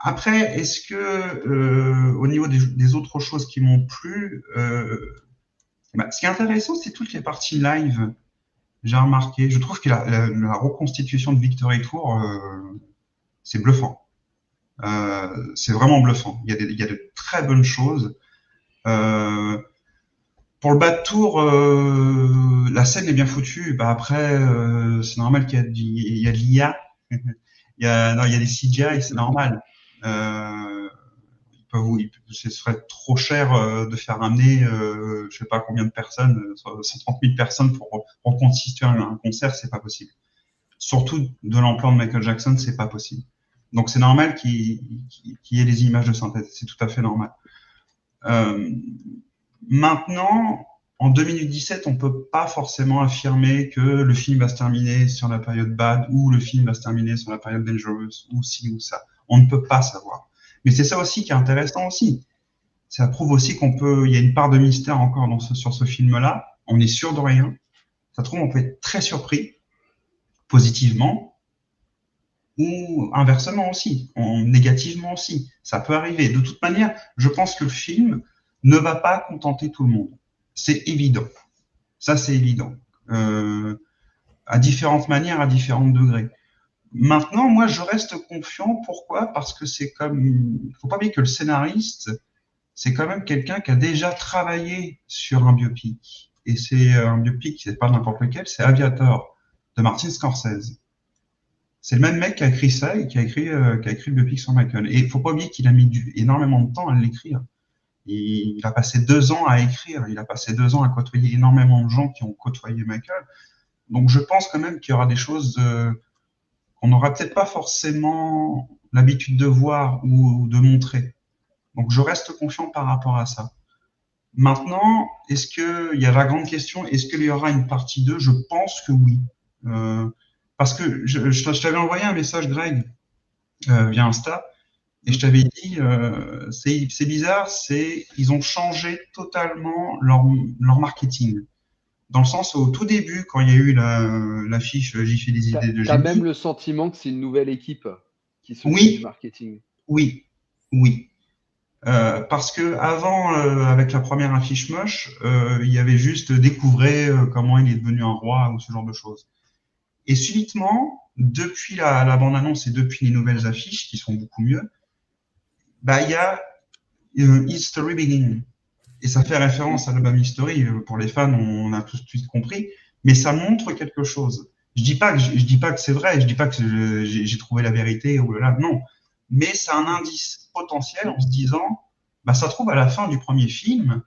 Après, est-ce que, au niveau des autres choses qui m'ont plu, ce qui est intéressant, c'est toutes les parties live. J'ai remarqué, je trouve que la reconstitution de Victory Tour, c'est bluffant. C'est vraiment bluffant. Il y a de très bonnes choses. Pour le bas de tour, la scène est bien foutue. C'est normal qu'il y a de l'IA. il y a des CGI, c'est normal. Ce serait trop cher de faire amener, je sais pas combien de personnes, 130 000 personnes pour reconstituer un concert, c'est pas possible. Surtout de l'ampleur de Michael Jackson, c'est pas possible. Donc c'est normal qu'il y ait des images de synthèse, c'est tout à fait normal. Maintenant, en 2017, on peut pas forcément affirmer que le film va se terminer sur la période Bad ou le film va se terminer sur la période Dangerous ou ci ou ça. On ne peut pas savoir. Mais c'est ça aussi qui est intéressant aussi. Ça prouve aussi il y a une part de mystère encore sur ce film-là. On est sûr de rien. Ça trouve, on peut être très surpris, positivement, ou inversement aussi, négativement aussi. Ça peut arriver. De toute manière, je pense que le film ne va pas contenter tout le monde. C'est évident. Ça, c'est évident. À différentes manières, à différents degrés. Maintenant, moi, je reste confiant. Pourquoi? Parce que faut pas oublier que le scénariste, c'est quand même quelqu'un qui a déjà travaillé sur un biopic. Et c'est un biopic, c'est pas n'importe lequel, c'est Aviator, de Martin Scorsese. C'est le même mec qui a écrit ça et qui a écrit le biopic sur Michael. Et il faut pas oublier qu'il a mis énormément de temps à l'écrire. Il a passé 2 ans à écrire, il a passé 2 ans à côtoyer énormément de gens qui ont côtoyé Michael. Donc je pense quand même qu'il y aura des choses qu'on n'aura peut-être pas forcément l'habitude de voir ou de montrer. Donc je reste confiant par rapport à ça. Maintenant, il y a la grande question, est-ce qu'il y aura une partie 2? Je pense que oui. Parce que je t'avais envoyé un message, Greg, via Insta, et je t'avais dit, c'est bizarre, ils ont changé totalement leur marketing. Dans le sens où, au tout début, quand il y a eu l'affiche J'y fais des idées de génie. T'as même le sentiment que c'est une nouvelle équipe qui s'occupe du marketing. Oui. Parce que avant, avec la première affiche moche, il y avait juste découvrez comment il est devenu un roi ou ce genre de choses. Et subitement, depuis la bande-annonce et depuis les nouvelles affiches qui sont beaucoup mieux, il y a History Begin. Et ça fait référence à l'album History. Pour les fans, on a tout de suite compris. Mais ça montre quelque chose. Je dis pas que c'est vrai. Je dis pas que j'ai trouvé la vérité. Oh là là, non. Mais c'est un indice potentiel en se disant, ça trouve à la fin du premier film,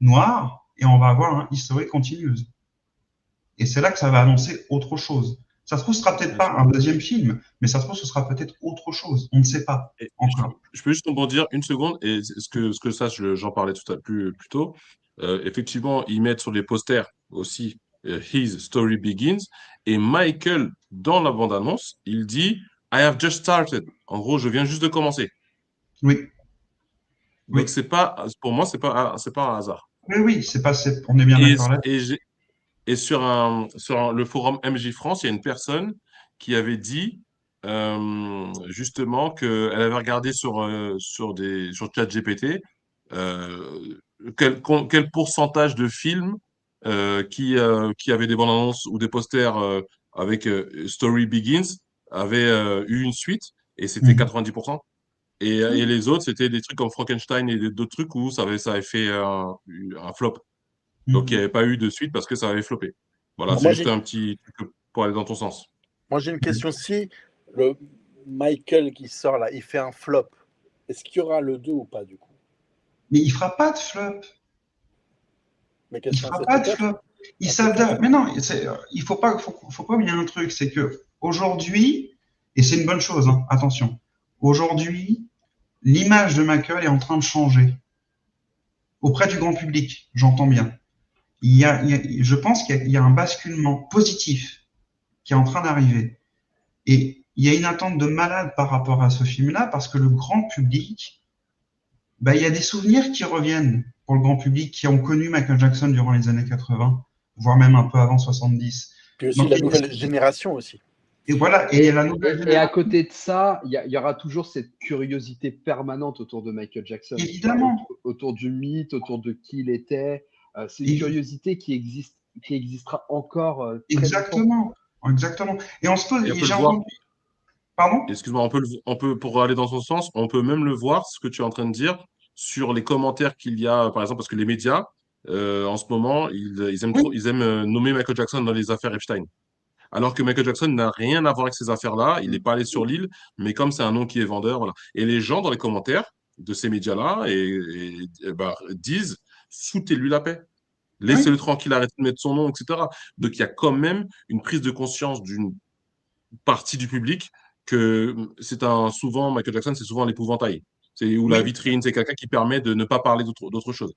noir, et on va avoir un History Continues. Et c'est là que ça va annoncer autre chose. Ça se trouve, ce sera peut-être pas un deuxième film, mais ça se trouve, ce sera peut-être autre chose. On ne sait pas encore. Je peux juste rebondir une seconde, et j'en parlais plus tôt. Effectivement, ils mettent sur les posters aussi His Story Begins, et Michael, dans la bande-annonce, il dit I have just started. En gros, je viens juste de commencer. Oui. Donc, pour moi, c'est pas un hasard. Oui, on est bien d'accord là. Et sur le forum MJ France, il y a une personne qui avait dit justement qu'elle avait regardé sur ChatGPT quel pourcentage de films qui avaient des bandes annonces ou des posters avec Story Begins avaient eu une suite, et c'était 90%. Et les autres, c'était des trucs comme Frankenstein et d'autres trucs où ça avait fait un flop. Donc, il n'y avait pas eu de suite parce que ça avait floppé. Voilà, c'est juste un petit truc pour aller dans ton sens. Moi, j'ai une question. Si le Michael qui sort là, il fait un flop, est-ce qu'il y aura le 2 ou pas du coup? Mais il ne fera pas de flop. Mais il ne fera pas de flop. Il s'adapte. Mais non, il faut pas oublier un truc, c'est que aujourd'hui, et c'est une bonne chose, attention, aujourd'hui, l'image de Michael est en train de changer. auprès du grand public, j'entends bien. Je pense qu'il y a un basculement positif qui est en train d'arriver. Et il y a une attente de malade par rapport à ce film-là, parce que le grand public, il y a des souvenirs qui reviennent pour le grand public qui ont connu Michael Jackson durant les années 80, voire même un peu avant 70. Puis aussi la nouvelle génération aussi. Et voilà, et la nouvelle Et à génération. côté de ça, il y aura toujours cette curiosité permanente autour de Michael Jackson. Évidemment. Autour du mythe, autour de qui il était. C'est une curiosité qui existera encore très longtemps. Exactement. Exactement. Et on se pose. Et on peut j'ai le voir. entendu- Pardon? Excuse-moi, on peut, pour aller dans son sens, on peut même le voir, ce que tu es en train de dire, sur les commentaires qu'il y a, par exemple, parce que les médias, en ce moment, ils aiment, Oui. ils aiment nommer Michael Jackson dans les affaires Epstein. Alors que Michael Jackson n'a rien à voir avec ces affaires-là, il n'est pas allé sur l'île, mais comme c'est un nom qui est vendeur, voilà. Et les gens dans les commentaires de ces médias-là disent foutez-lui la paix, laissez-le tranquille, arrêtez de mettre son nom, etc. Donc il y a quand même une prise de conscience d'une partie du public que souvent, Michael Jackson, c'est souvent l'épouvantail. Ou la vitrine, c'est quelqu'un qui permet de ne pas parler d'autre chose.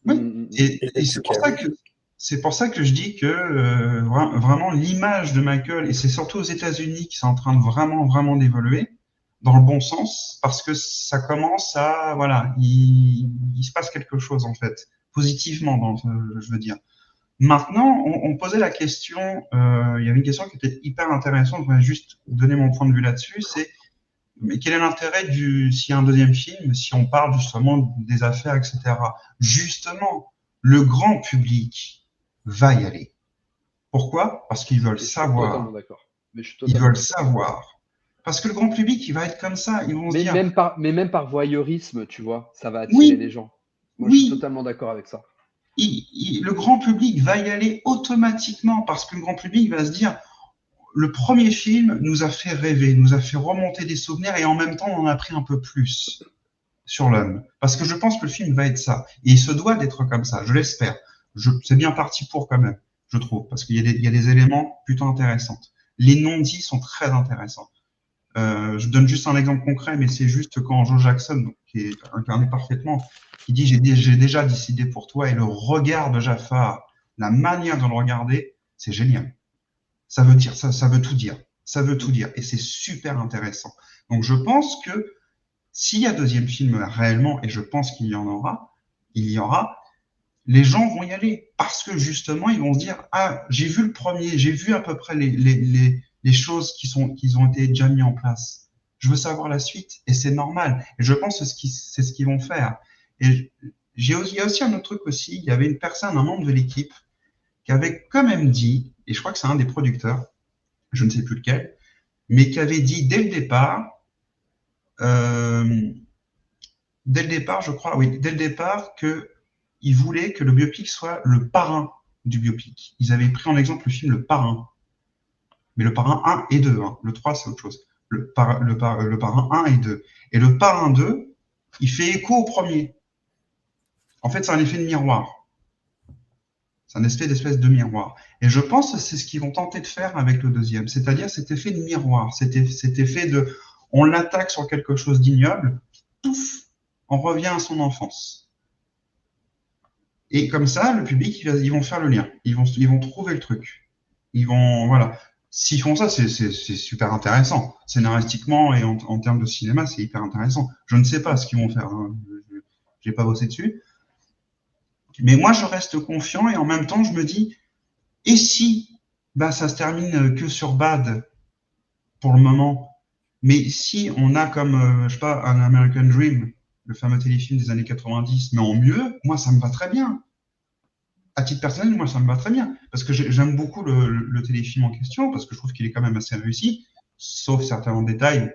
Oui. Et c'est pour ça que je dis que vraiment l'image de Michael, et c'est surtout aux États-Unis qui sont en train de vraiment d'évoluer dans le bon sens, parce que ça commence à, voilà, il se passe quelque chose en fait, positivement, je veux dire. Maintenant, on posait la question, il y avait une question qui était hyper intéressante, je voudrais juste donner mon point de vue là-dessus, c'est mais quel est l'intérêt s'il y a un deuxième film, si on parle justement des affaires, etc. Justement, le grand public va y aller. Pourquoi? Parce qu'ils veulent savoir. Totalement d'accord. Ils veulent savoir. Parce que le grand public, il va être comme ça. Ils vont se dire. Même par voyeurisme, tu vois, ça va attirer les gens. Moi, je suis totalement d'accord avec ça. Le grand public va y aller automatiquement parce que le grand public va se dire le premier film nous a fait rêver, nous a fait remonter des souvenirs et en même temps, on en a appris un peu plus sur l'homme. Parce que je pense que le film va être ça. Et il se doit d'être comme ça, je l'espère. C'est bien parti pour quand même, je trouve, parce qu'il y a des éléments plutôt intéressants. Les non-dits sont très intéressants. Je donne juste un exemple concret, mais c'est juste quand Joe Jackson, qui est incarné parfaitement, qui dit j'ai déjà décidé pour toi, et le regard de Jafar, la manière de le regarder, c'est génial. Ça veut dire, ça veut tout dire. Ça veut tout dire. Et c'est super intéressant. Donc, je pense que s'il y a deuxième film réellement, et je pense qu'il y aura, les gens vont y aller. Parce que justement, ils vont se dire, ah, j'ai vu le premier, j'ai vu à peu près les choses qui ont été déjà mises en place. Je veux savoir la suite. Et c'est normal. Et je pense que c'est ce qu'ils vont faire. Et il y a aussi un autre truc aussi. Il y avait une personne, un membre de l'équipe, qui avait quand même dit, et je crois que c'est un des producteurs, je ne sais plus lequel, mais qui avait dit dès le départ, je crois, oui, dès le départ, qu'il voulait que le biopic soit le parrain du biopic. Ils avaient pris en exemple le film Le Parrain. Mais le Parrain 1 et 2, hein. Le 3, c'est autre chose. Le Parrain 1 et 2. Et le Parrain 2, il fait écho au premier. En fait, c'est un effet de miroir. C'est un espèce de miroir. Et je pense que c'est ce qu'ils vont tenter de faire avec le deuxième. C'est-à-dire cet effet de miroir, cet effet de on l'attaque sur quelque chose d'ignoble, pouf, on revient à son enfance. Et comme ça, le public, ils vont faire le lien. Ils vont trouver le truc. Voilà. S'ils font ça, c'est super intéressant. Scénaristiquement et en termes de cinéma, c'est hyper intéressant. Je ne sais pas ce qu'ils vont faire. Hein. Je n'ai pas bossé dessus. Mais moi, je reste confiant et en même temps, je me dis, et si ça se termine que sur Bad pour le moment, mais si on a comme, je sais pas, un American Dream, le fameux téléfilm des années 90, mais en mieux, moi, ça me va très bien. À titre personnel, moi, ça me va très bien. Parce que j'aime beaucoup le téléfilm en question, parce que je trouve qu'il est quand même assez réussi, sauf certains détails,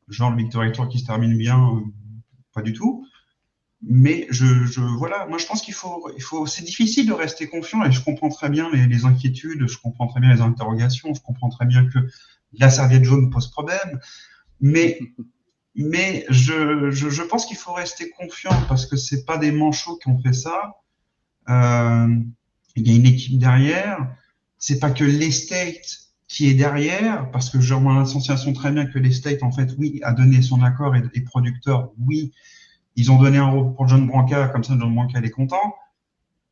genre le Victory Tour qui se termine bien, pas du tout. Mais voilà, moi je pense c'est difficile de rester confiant et je comprends très bien les inquiétudes, je comprends très bien les interrogations, je comprends très bien que la serviette jaune pose problème, mais je pense qu'il faut rester confiant parce que c'est pas des manchots qui ont fait ça. Il y a une équipe derrière, c'est pas que l'estate qui est derrière, parce que j'ai mon association très bien que l'estate en fait, oui, a donné son accord et producteur, oui. Ils ont donné un rôle pour John Branca, comme ça John Branca il est content.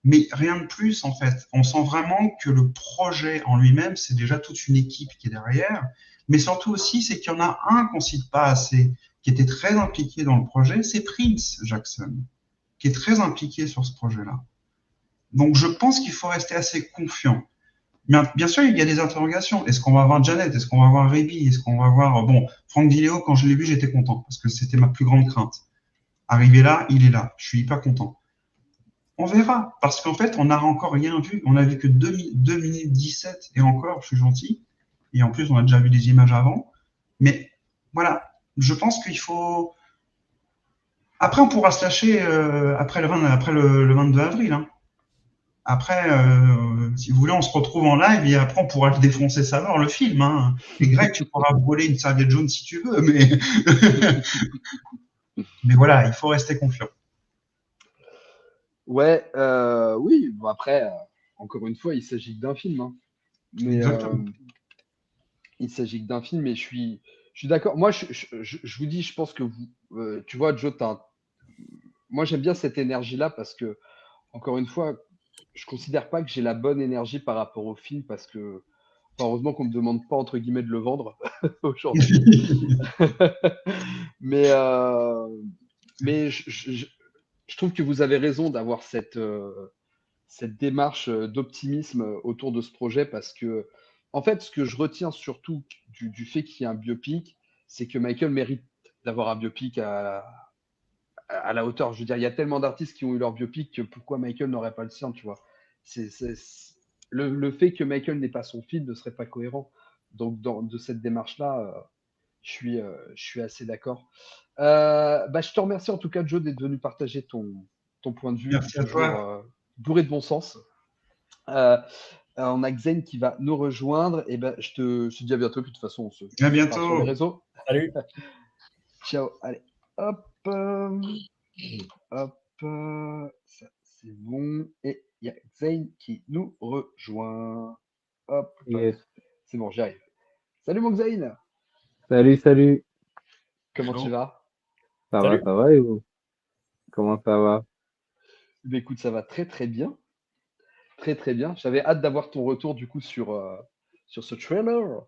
Mais rien de plus, en fait. On sent vraiment que le projet en lui-même, c'est déjà toute une équipe qui est derrière. Mais surtout aussi, c'est qu'il y en a un qu'on cite pas assez, qui était très impliqué dans le projet, c'est Prince Jackson, qui est très impliqué sur ce projet-là. Donc, je pense qu'il faut rester assez confiant. Bien sûr, il y a des interrogations. Est-ce qu'on va avoir Janet? Est-ce qu'on va avoir Reby? Est-ce qu'on va avoir... Bon, Franck Dileo, quand je l'ai vu, j'étais content, parce que c'était ma plus grande crainte. Arrivé là, il est là. Je suis hyper content. On verra, parce qu'en fait, on n'a encore rien vu. On n'a vu que 2 minutes 17, et encore, je suis gentil. Et en plus, on a déjà vu des images avant. Mais voilà, je pense qu'il faut... Après, on pourra se lâcher après le 22 avril. Hein. Après, si vous voulez, on se retrouve en live et après, on pourra le défoncer sa mort, le film. Hein. Et Greg, tu pourras brûler une serviette jaune si tu veux, mais... mais voilà, il faut rester confiant. Ouais, oui, bon après, encore une fois, il s'agit que d'un film. Hein. Mais il s'agit que d'un film, mais je suis d'accord. Moi, je vous dis, je pense que vous, tu vois, Joe, moi, j'aime bien cette énergie-là parce que, encore une fois, je considère pas que j'ai la bonne énergie par rapport au film parce que, enfin, heureusement qu'on me demande pas, entre guillemets, de le vendre aujourd'hui. Mais, je trouve que vous avez raison d'avoir cette démarche d'optimisme autour de ce projet parce que, en fait, ce que je retiens surtout du fait qu'il y ait un biopic, c'est que Michael mérite d'avoir un biopic à la hauteur. Je veux dire, il y a tellement d'artistes qui ont eu leur biopic que pourquoi Michael n'aurait pas le sien, tu vois. Le fait que Michael n'ait pas son film ne serait pas cohérent. Donc, de cette démarche-là, je suis assez d'accord. Bah, je te remercie en tout cas, Joe, d'être venu partager ton point de vue, Merci à toujours toi. bourré de bon sens. On a Xen qui va nous rejoindre. Et ben, je te dis à bientôt. Puis de toute façon, on se À parle sur les bientôt. réseaux. Salut. Ciao. Allez, hop, hop, ça c'est bon. Et il y a Xen qui nous rejoint. Hop, Yes. c'est bon, j'arrive. Salut mon Xen. Salut, salut. Comment tu vas? Salut. Ça va et vous? Comment ça va? Ben, écoute, ça va très très bien. Très très bien. J'avais hâte d'avoir ton retour du coup sur ce trailer.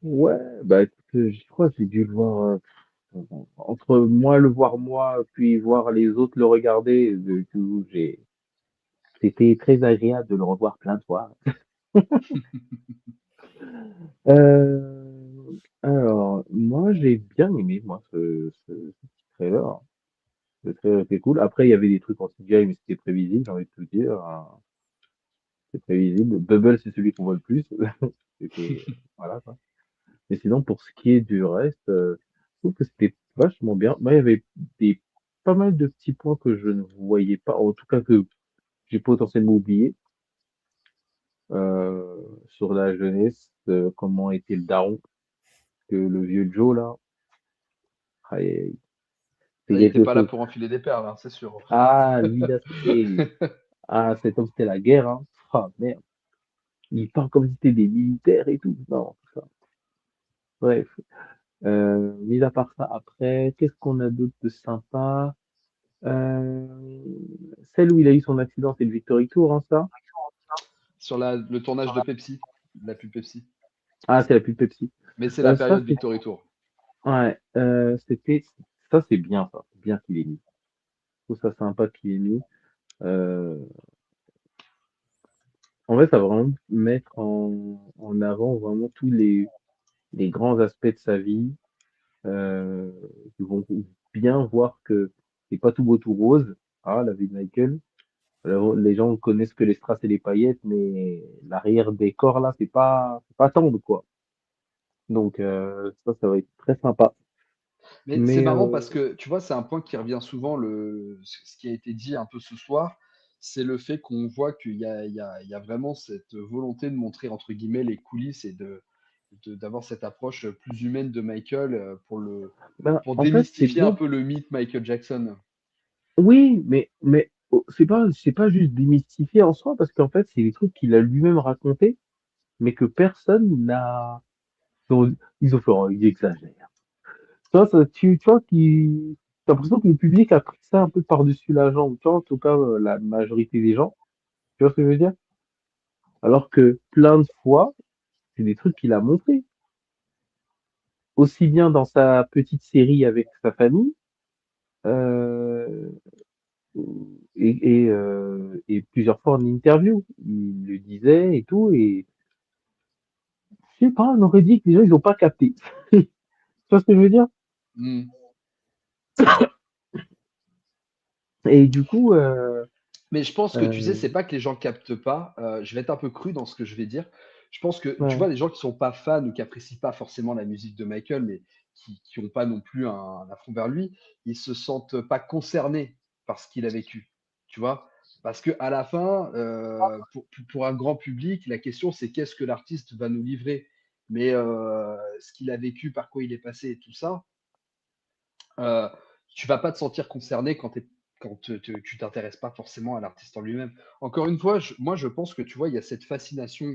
Ouais, bah écoute, je crois que j'ai dû le voir entre moi le voir moi, puis voir les autres le regarder. Du coup, c'était très agréable de le revoir plein de fois. Alors, moi j'ai bien aimé moi ce petit trailer. Le trailer était cool. Après, il y avait des trucs en CGI, mais c'était prévisible, j'ai envie de te dire. Hein. C'est prévisible. Bubble, c'est celui qu'on voit le plus. C'était, voilà, quoi. Mais sinon, pour ce qui est du reste, je trouve que c'était vachement bien. Moi, il y avait pas mal de petits points que je ne voyais pas, en tout cas que j'ai potentiellement oublié, sur la jeunesse, comment était le daron, que le vieux Joe, là, ah, c'est Il n'était quelque pas là chose. pour enfiler des perles, hein, c'est sûr. Ah, lui, là, cet homme, c'était la guerre, hein. Ah, merde. Il parle comme si c'était des militaires et tout. Non, tout ça. Bref. Mis à part ça, après, qu'est-ce qu'on a d'autre de sympa? Celle où il a eu son accident, c'est le Victory Tour, hein, ça? Sur le tournage de Pepsi, de la pub Pepsi. Ah, c'est la pub Pepsi. Mais c'est la Ça, période Victory Tour. ouais, ça, c'est bien, ça. C'est bien qu'il ait mis. Je trouve ça sympa qu'il ait mis. Euh, En fait, ça va vraiment mettre en avant vraiment tous les grands aspects de sa vie. Euh, Ils vont bien voir que c'est pas tout beau tout rose. Ah, la vie de Michael. Alors, les gens connaissent que les strass et les paillettes, mais l'arrière des corps là, c'est pas tendre quoi. Donc ça va être très sympa. Mais c'est Mais marrant parce que, tu vois, c'est un point qui revient souvent, ce qui a été dit un peu ce soir, c'est le fait qu'on voit qu'il y a vraiment cette volonté de montrer, entre guillemets, les coulisses et d'avoir cette approche plus humaine de Michael ben, pour en fait, c'est démystifier un bien. peu le mythe Michael Jackson. Oui, mais oh, c'est pas juste démystifié en soi parce qu'en fait, c'est des trucs qu'il a lui-même raconté, mais que personne n'a. Ils ont fait, oh, ils exagèrent. Tu vois, tu vois, l'impression que le public a pris ça un peu par-dessus la jambe, tu vois, en tout cas, la majorité des gens. Tu vois ce que je veux dire? Alors que plein de fois, c'est des trucs qu'il a montrés. Aussi bien dans sa petite série avec sa famille, euh, et plusieurs fois en interview. Il le disait et tout, et je sais pas, on aurait dit que les gens, ils ont pas capté. Tu vois ce que je veux dire? Hmm. Et du coup, Mais je pense que tu sais, euh, c'est pas que les gens captent pas. Je vais être un peu cru dans ce que je vais dire. Je pense que tu ouais. vois, les gens qui sont pas fans ou qui apprécient pas forcément la musique de Michael, mais qui ont pas non plus un affront vers lui, ils se sentent pas concernés par ce qu'il a vécu. Tu vois? Parce que à la fin, pour un grand public, la question c'est qu'est-ce que l'artiste va nous livrer. Mais ce qu'il a vécu, par quoi il est passé et tout ça, euh, tu vas pas te sentir concerné quand tu t'intéresses pas forcément à l'artiste en lui-même. Encore une fois, moi je pense que tu vois, il y a cette fascination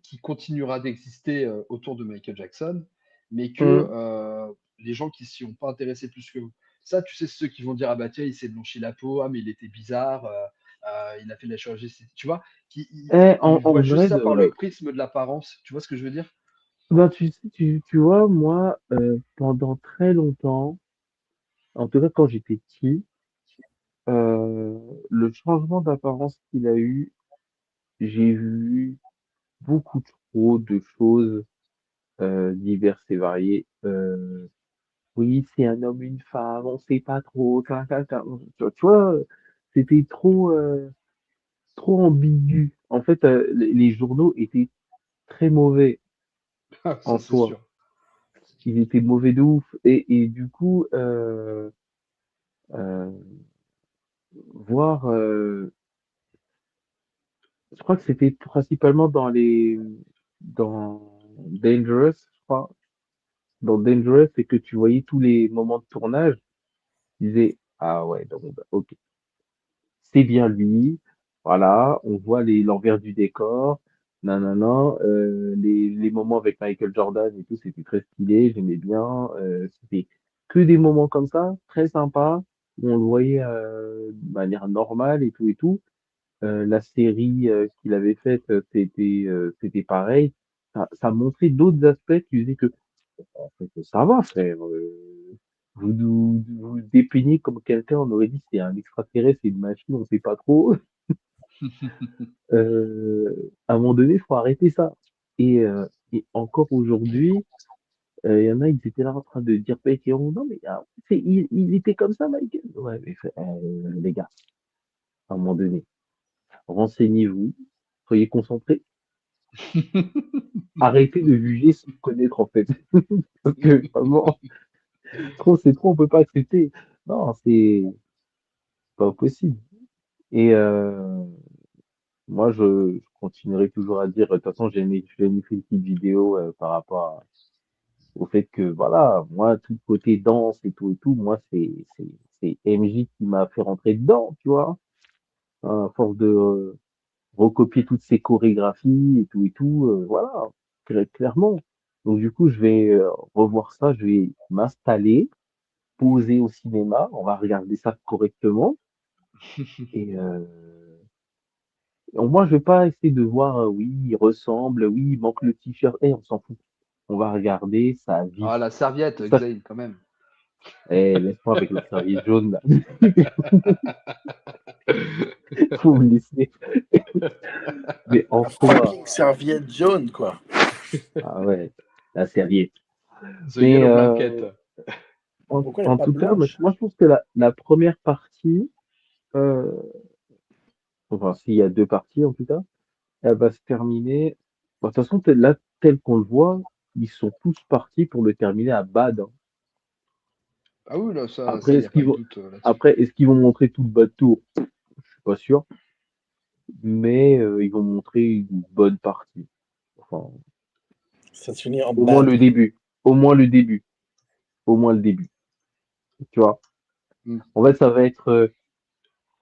qui continuera d'exister autour de Michael Jackson, mais que Hum. les gens qui s'y ont pas intéressés plus que vous. Ça, tu sais, ceux qui vont dire ah bah tiens, il s'est blanchi la peau, ah mais il était bizarre, il a fait de la chirurgie, tu vois, ils En voient juste vrai ça de par le vrai. prisme de l'apparence. Tu vois ce que je veux dire? Ben, tu sais, tu vois, moi, pendant très longtemps, en tout cas quand j'étais petit, le changement d'apparence qu'il a eu, j'ai vu beaucoup trop de choses diverses et variées. Oui, c'est un homme, une femme, on sait pas trop. Tu vois, c'était trop ambigu. En fait, les journaux étaient très mauvais en Ça c'est soi. sûr. Ils étaient mauvais de ouf. Et du coup, euh, voir, je crois que c'était principalement dans Dangerous, je crois. Dans Dangerous, c'est que tu voyais tous les moments de tournage. Tu disais, ah ouais, donc, bah, ok. C'est bien lui. Voilà, on voit l'envers du décor. Nanana, les moments avec Michael Jordan et tout, c'était très stylé, j'aimais bien. C'était que des moments comme ça, très sympas, où on le voyait de manière normale et tout et tout. La série qu'il avait faite, c'était pareil. Ça montrait d'autres aspects. Tu disais que en fait, ça va, frère. Vous dépeignez comme quelqu'un, on aurait dit c'est un extraterrestre, c'est une machine, on sait pas trop. À un moment donné, il faut arrêter ça. Et encore aujourd'hui, il y en a, ils étaient là en train de dire, non, mais il était comme ça, Michael. Ouais, mais les gars, à un moment donné, renseignez-vous, soyez concentrés, arrêtez de juger sans connaître en fait. Parce que vraiment, c'est trop, on peut pas accepter. Non, c'est pas possible. Et moi, je continuerai toujours à dire, de toute façon, j'ai mis fait une petite vidéo par rapport au fait que, voilà, moi, tout le côté danse et tout, moi, c'est MJ qui m'a fait rentrer dedans, tu vois, hein, à force de recopier toutes ces chorégraphies et tout, voilà, clairement. Donc, du coup, je vais revoir ça, je vais m'installer, poser au cinéma, on va regarder ça correctement, et moi, je vais pas essayer de voir, oui, il ressemble, oui, il manque le t-shirt, on s'en fout. On va regarder sa vie. Ah, la serviette, Ça, Xavier, quand même. laisse-moi avec la serviette jaune, là. Faut me laisser. Mais en La soi, fucking serviette jaune, quoi. ah ouais, la serviette. The Mais Yellow Blanket. Pourquoi elle n'est en pas tout cas, blanche? moi, je pense que la première partie, euh, enfin, s'il y a deux parties en tout cas, elle va se terminer. Bon, de toute façon, là, tel qu'on le voit, ils sont tous partis pour le terminer à bad, hein. Ah oui, là, ça, Après, il n'y a pas de doute là-dessus. est-ce qu'ils vont montrer tout le bas de tour? Je suis pas sûr, mais ils vont montrer une bonne partie. Enfin, Ça se finit en au moins le bad. début. Au moins le début. Au moins le début. Tu vois? Mm. En fait, ça va être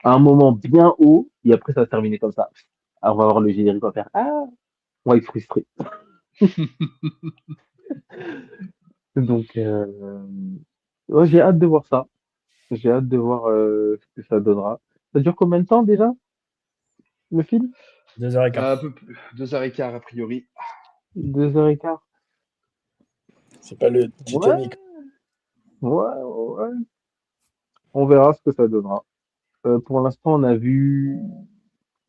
à un moment bien haut, et après, ça va se terminer comme ça. Alors, on va voir le générique, on va faire ah, on va être frustré. Donc, ouais, j'ai hâte de voir ça. J'ai hâte de voir ce que ça donnera. Ça dure combien de temps déjà, le film? 2h15. Un peu plus, 2h15 a priori. 2h15. C'est pas le Ouais, Titanic. ouais. On verra ce que ça donnera. Pour l'instant, on a vu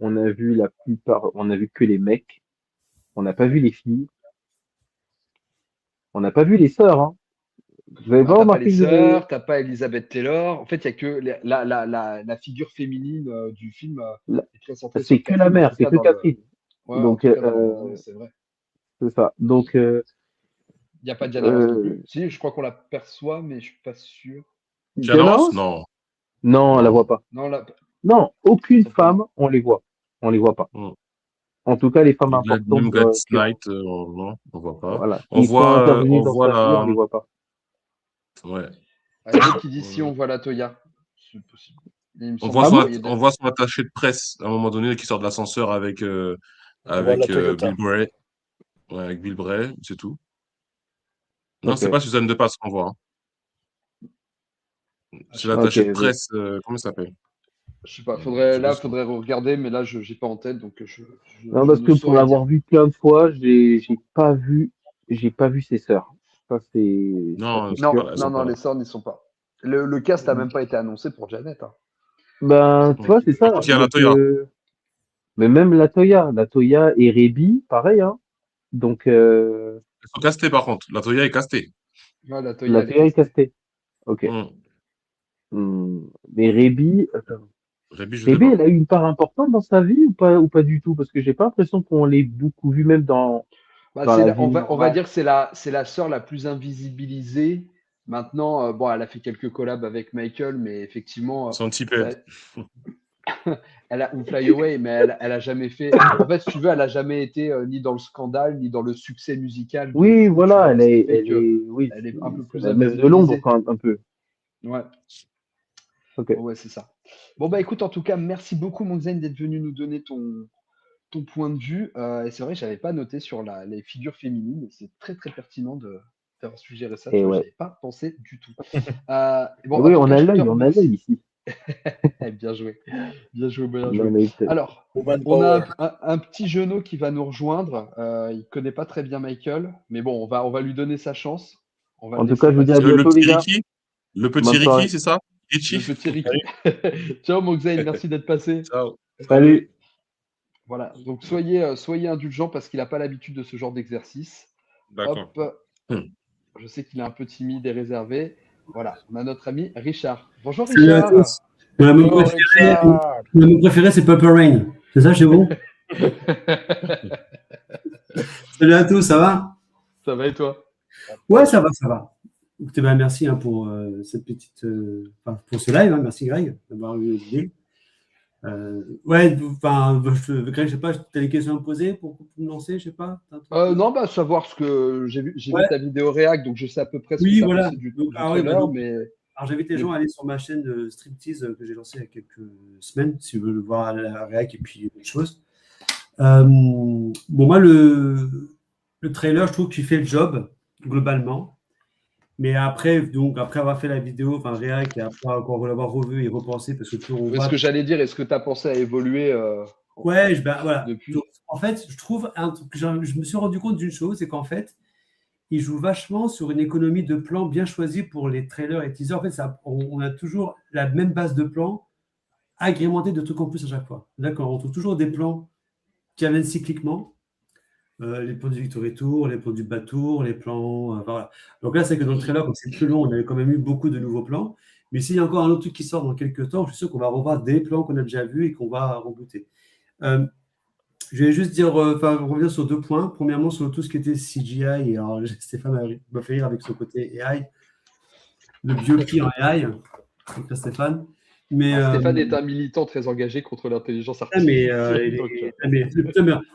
la plupart, on a vu que les mecs. On n'a pas vu les filles. On n'a pas vu les sœurs, hein. Vous avez Ah, pas t'as pas remarqué les que vous avez... sœurs, t'as pas Elizabeth Taylor. En fait, il y a que la figure féminine du film là, est très centrée c'est sur que la Catherine, en mère, tout c'est cas que dans le, Catherine. ouais, en Donc, tout cas dans la bande-annonce, c'est vrai. c'est ça. Donc, Il n'y a pas Diana Ross non plus. euh, Si, je crois qu'on l'aperçoit, mais je suis pas sûr. Diana Diana Ross? Ross? Non. Non, on la voit Non. pas. Non, là, Non, aucune simplement. femme, on les voit. On les voit pas. Mm. En tout cas, les femmes Même importantes Gladys Knight, non, on voit pas. voilà, On qui sont voit, intervenues on dans voit sa vie, on la. les voit pas. Ouais. Ah, il y a d'autres qui disent si on voit la Toya. C'est possible. Mais il me On semble voit Ah qu'on bon? voyait on voit son attaché de presse à un moment donné qui sort de l'ascenseur avec, On voit la Toyota. Bill Bray. Ouais, avec Bill Bray, c'est tout. Non, Ok, c'est pas Suzanne de Passe qu'on voit, hein. C'est l'attaché de ok. presse, comment ça s'appelle? Je sais pas, Je faudrait sais. regarder, mais là, je j'ai pas en tête, donc Non, je parce ne que pour saurais dire. l'avoir vu plein de fois, j'ai pas vu ses sœurs. Ça, Non, c'est elles sont pas Non, là, elles non, sont pas non, là. les sœurs n'y sont pas. Le cast n'a même pas été annoncé pour Janet, hein. Ben, C'est tu toi vois, qui c'est veux. Par ça. contre, il y a la Donc, Toya. mais même la Toya et Rebi, pareil, hein. Donc, Elles sont castées par contre. La Toya est castée. Ouais, la Toya, la elle est Toya est castée. castée. Ok. Mm. Mais Rebi, attends. Rébi, je sais Rebi, pas. elle a eu une part importante dans sa vie ou pas du tout? Parce que j'ai pas l'impression qu'on l'ait beaucoup vu, même Bah, dans la vie on va normale. dire que c'est la sœur la plus invisibilisée. Maintenant, bon, elle a fait quelques collabs avec Michael, mais effectivement, Son type ça, aide. elle a ou Fly Away, mais elle a jamais fait. En fait, si tu veux, elle a jamais été ni dans le scandale, ni dans le succès musical de Oui, fou, tu voilà, vois. Ce qui fait oui, elle est un peu c'est plus la meuf de l'ombre, invisibilisée. quand même, un peu. Ouais, Ok. ouais, c'est ça. Bon, bah écoute, en tout cas, merci beaucoup, mon Zen, d'être venu nous donner ton point de vue. Et c'est vrai, je n'avais pas noté sur les figures féminines, et c'est très très pertinent d'avoir suggéré ça, tu Et vois, ouais. j'avais pas pensé du tout. Bon, Et en oui, tout cas, je te on a l'œil remercie. ici. Bien joué, bien joué, bien On a joué. l'œil. Alors, Woman on a Power. un petit genou qui va nous rejoindre. Il connaît pas très bien Michael, mais bon, on va lui donner sa chance. On va le En tout laisser cas, je vous dis à passer. Le bientôt, les petit gars. Ricky? Le petit Bonne soirée. Ricky, c'est ça? Le Richie? petit Ricky. Ciao, Moxane, merci d'être passé. Ciao. Salut. Voilà, donc soyez indulgents parce qu'il n'a pas l'habitude de ce genre d'exercice. D'accord. Hop, je sais qu'il est un peu timide et réservé. Voilà, on a notre ami Richard. Bonjour Salut à Richard. tous. Ouais, Bonjour Richard. mon préféré, c'est Purple Rain. C'est ça chez vous? Salut à tous, ça va? Ça va et toi? Ouais, ça va, ça va. Écoutez, ben, merci hein, pour cette petite, pour ce live. Hein. Merci Greg d'avoir eu l'idée. Ouais, enfin, Greg, je sais pas, tu as des questions à me poser pour me lancer, je sais pas. T'as un truc, Non, bah savoir ce que j'ai vu Ouais. ta vidéo réac, donc je sais à peu près ce que Oui, tu as voilà. pensé du Donc, trailer, ouais, donc, mais alors j'invite les gens à aller sur ma chaîne de Striptease que j'ai lancée il y a quelques semaines, si vous voulez voir la réac et puis autre chose. Bon, moi, le trailer, je trouve qu'il fait le job, globalement. Mais après avoir fait la vidéo, enfin réac, et après encore l'avoir revu et repensé, parce que toujours on est-ce voit. que j'allais dire, est-ce que tu as pensé à évoluer Ouais, voilà. depuis? Donc, en fait, je trouve, je me suis rendu compte d'une chose, c'est qu'en fait, il joue vachement sur une économie de plans bien choisie pour les trailers et teasers. En fait, on a toujours la même base de plans, agrémentée de trucs en plus à chaque fois. D'accord, on trouve toujours des plans qui amènent cycliquement. Les plans du Victory Tour, les plans du Bas Tour, les plans. Voilà. Donc là, c'est que dans le trailer, comme c'est plus long, on avait quand même eu beaucoup de nouveaux plans. Mais s'il y a encore un autre truc qui sort dans quelques temps, je suis sûr qu'on va revoir des plans qu'on a déjà vus et qu'on va rebooter. Je vais juste dire, revenir sur 2 points. Premièrement, sur tout ce qui était CGI. Et alors, Stéphane m'a fait rire avec son côté AI. Le biopi en AI, donc Stéphane. Mais, Stéphane est un militant très engagé contre l'intelligence mais, artificielle.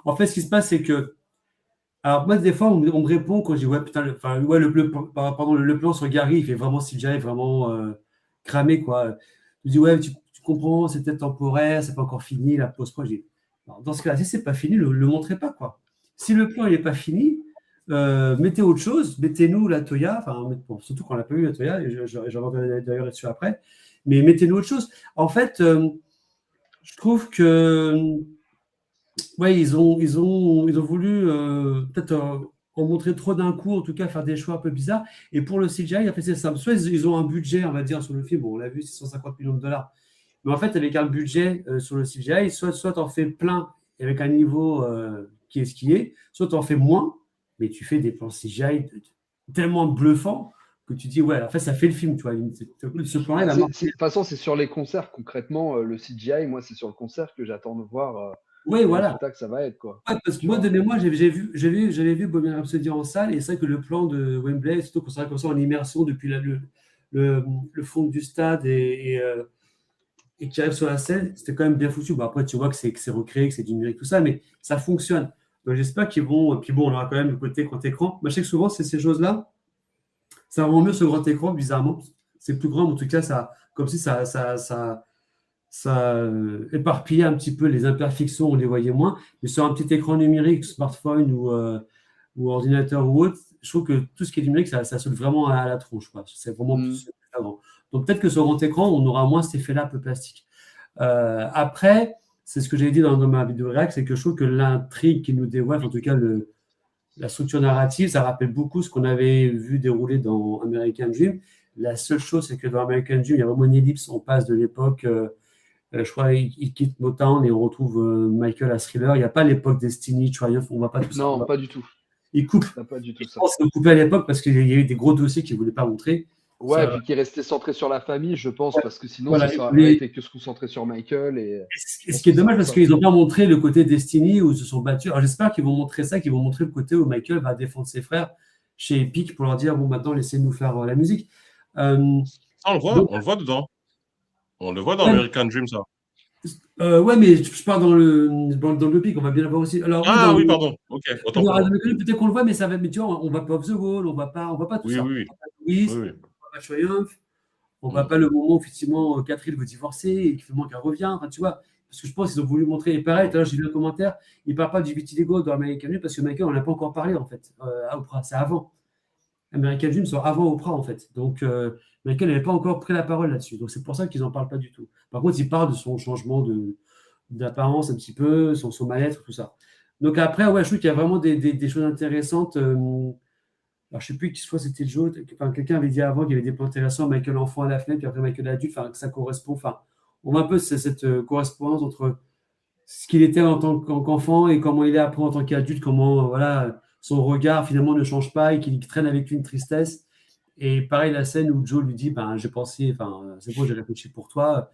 en fait, ce qui se passe, c'est que. Alors, moi, des fois, on me répond quand je dis, ouais, putain, le plan sur Gary, il fait vraiment CGI, vraiment cramé, quoi. Je dis, ouais, tu comprends, c'est peut-être temporaire, c'est pas encore fini, la pause-pro. Dans ce cas-là, si c'est pas fini, le montrez pas, quoi. Si le plan, il est pas fini, mettez autre chose, mettez-nous la Toya, enfin, bon, surtout quand on n'a pas eu la Toya, et j'en reviendrai d'ailleurs là-dessus après, mais mettez-nous autre chose. En fait, je trouve que ouais, ils ont voulu peut-être en montrer trop d'un coup, en tout cas faire des choix un peu bizarres. Et pour le CGI, en fait, c'est simple. Soit ils ont un budget, on va dire, sur le film, bon, on l'a vu, c'est 150 millions de dollars. Mais en fait, avec un budget sur le CGI, soit tu en fais plein avec un niveau qui est ce qui est, soit tu en fais moins, mais tu fais des plans CGI tellement bluffants que tu dis, ouais, en fait, ça fait le film, tu vois. Ce plan-là, il a De marqué. toute façon, c'est sur les concerts, concrètement, le CGI, moi, c'est sur le concert que j'attends de voir Oui, le voilà. résultat que ça va être, quoi. Ouais, parce que Tu moi, de vois. mémoire, j'avais vu Bohemian Rhapsody en salle, et c'est vrai que le plan de Wembley, surtout qu'on serait comme ça en immersion depuis le fond du stade et qui arrive sur la scène, c'était quand même bien foutu. Bon, après, tu vois que c'est recréé, que c'est du numérique, tout ça, mais ça fonctionne. Donc j'espère qu'ils vont. Puis bon, on aura quand même le côté grand écran. Moi, je sais que souvent, c'est ces choses-là, ça rend mieux ce grand écran, bizarrement. C'est plus grand, mais en tout cas, comme si ça éparpillait un petit peu les imperfections, on les voyait moins. Mais sur un petit écran numérique, smartphone ou ordinateur ou autre, je trouve que tout ce qui est numérique, ça saute vraiment à la tronche, quoi. C'est vraiment plus avant. Donc peut-être que sur grand écran, on aura moins cet effet-là un peu plastique. Après, c'est ce que j'ai dit dans ma vidéo réac, c'est que je trouve que l'intrigue qui nous dévoile, en tout cas la structure narrative, ça rappelle beaucoup ce qu'on avait vu dérouler dans American Dream. La seule chose, c'est que dans American Dream, il y a vraiment une ellipse. On passe de l'époque, je crois, il quitte Motown et on retrouve Michael à Thriller. Il n'y a pas l'époque Destiny, Triumph, on ne voit pas tout ça. Non, pas du tout. Il coupe. Pas du tout Je ça. pense qu'il a coupé à l'époque parce qu'il y a eu des gros dossiers qu'il ne voulait pas montrer. Ouais, Ça- puis qui est resté centré sur la famille, je pense, parce que sinon, Voilà, ça mais- aurait été que se concentrer sur Michael. Et Ce qui est dommage parce qu'ils n'ont pas montré le côté Destiny où ils se sont battus. Alors j'espère qu'ils vont montrer ça, qu'ils vont montrer le côté où Michael va défendre ses frères chez Epic pour leur dire bon, maintenant laissez-nous faire la musique. Ça, on le voit, Donc- on le voit dedans. On le voit dans Ouais. American Dream, ça. Ouais, mais je parle dans le Epic, on va bien l'avoir aussi. Alors, Ah dans oui, le- pardon. Ok, autant dans pour moi. peut-être qu'on le voit, mais ça va. Mais tu vois, on va pas Off the Wall, on va pas tout Oui, ça. oui, oui. On va pas Louis, Oui, oui. on va pas Triumph, on va pas le moment où effectivement Catherine veut divorcer et qu'il fait qu'elle revient. Enfin, tu vois, parce que je pense qu'ils ont voulu montrer. Et pareil, tout à l'heure, j'ai lu un commentaire, il parle pas du vitiligo dans American Dream parce que Michael, on n'a pas encore parlé en fait à Oprah. C'est avant. American Dream sort avant Oprah en fait. Donc Michael n'avait pas encore pris la parole là-dessus. Donc c'est pour ça qu'ils n'en parlent pas du tout. Par contre, il parle de son changement d'apparence un petit peu, son mal-être, tout ça. Donc après, ouais, je trouve qu'il y a vraiment des choses intéressantes. Alors je sais plus, soit c'était Joe, enfin, quelqu'un avait dit avant qu'il y avait des plans intéressants, Michael enfant à la fenêtre, puis après Michael adulte, enfin, que ça correspond. Enfin, on voit un peu cette correspondance entre ce qu'il était en tant qu'enfant et comment il est après en tant qu'adulte, comment voilà, son regard finalement ne change pas et qu'il traîne avec une tristesse. Et pareil, la scène où Joe lui dit ben, j'ai pensé, enfin, c'est bon, j'ai réfléchi pour toi.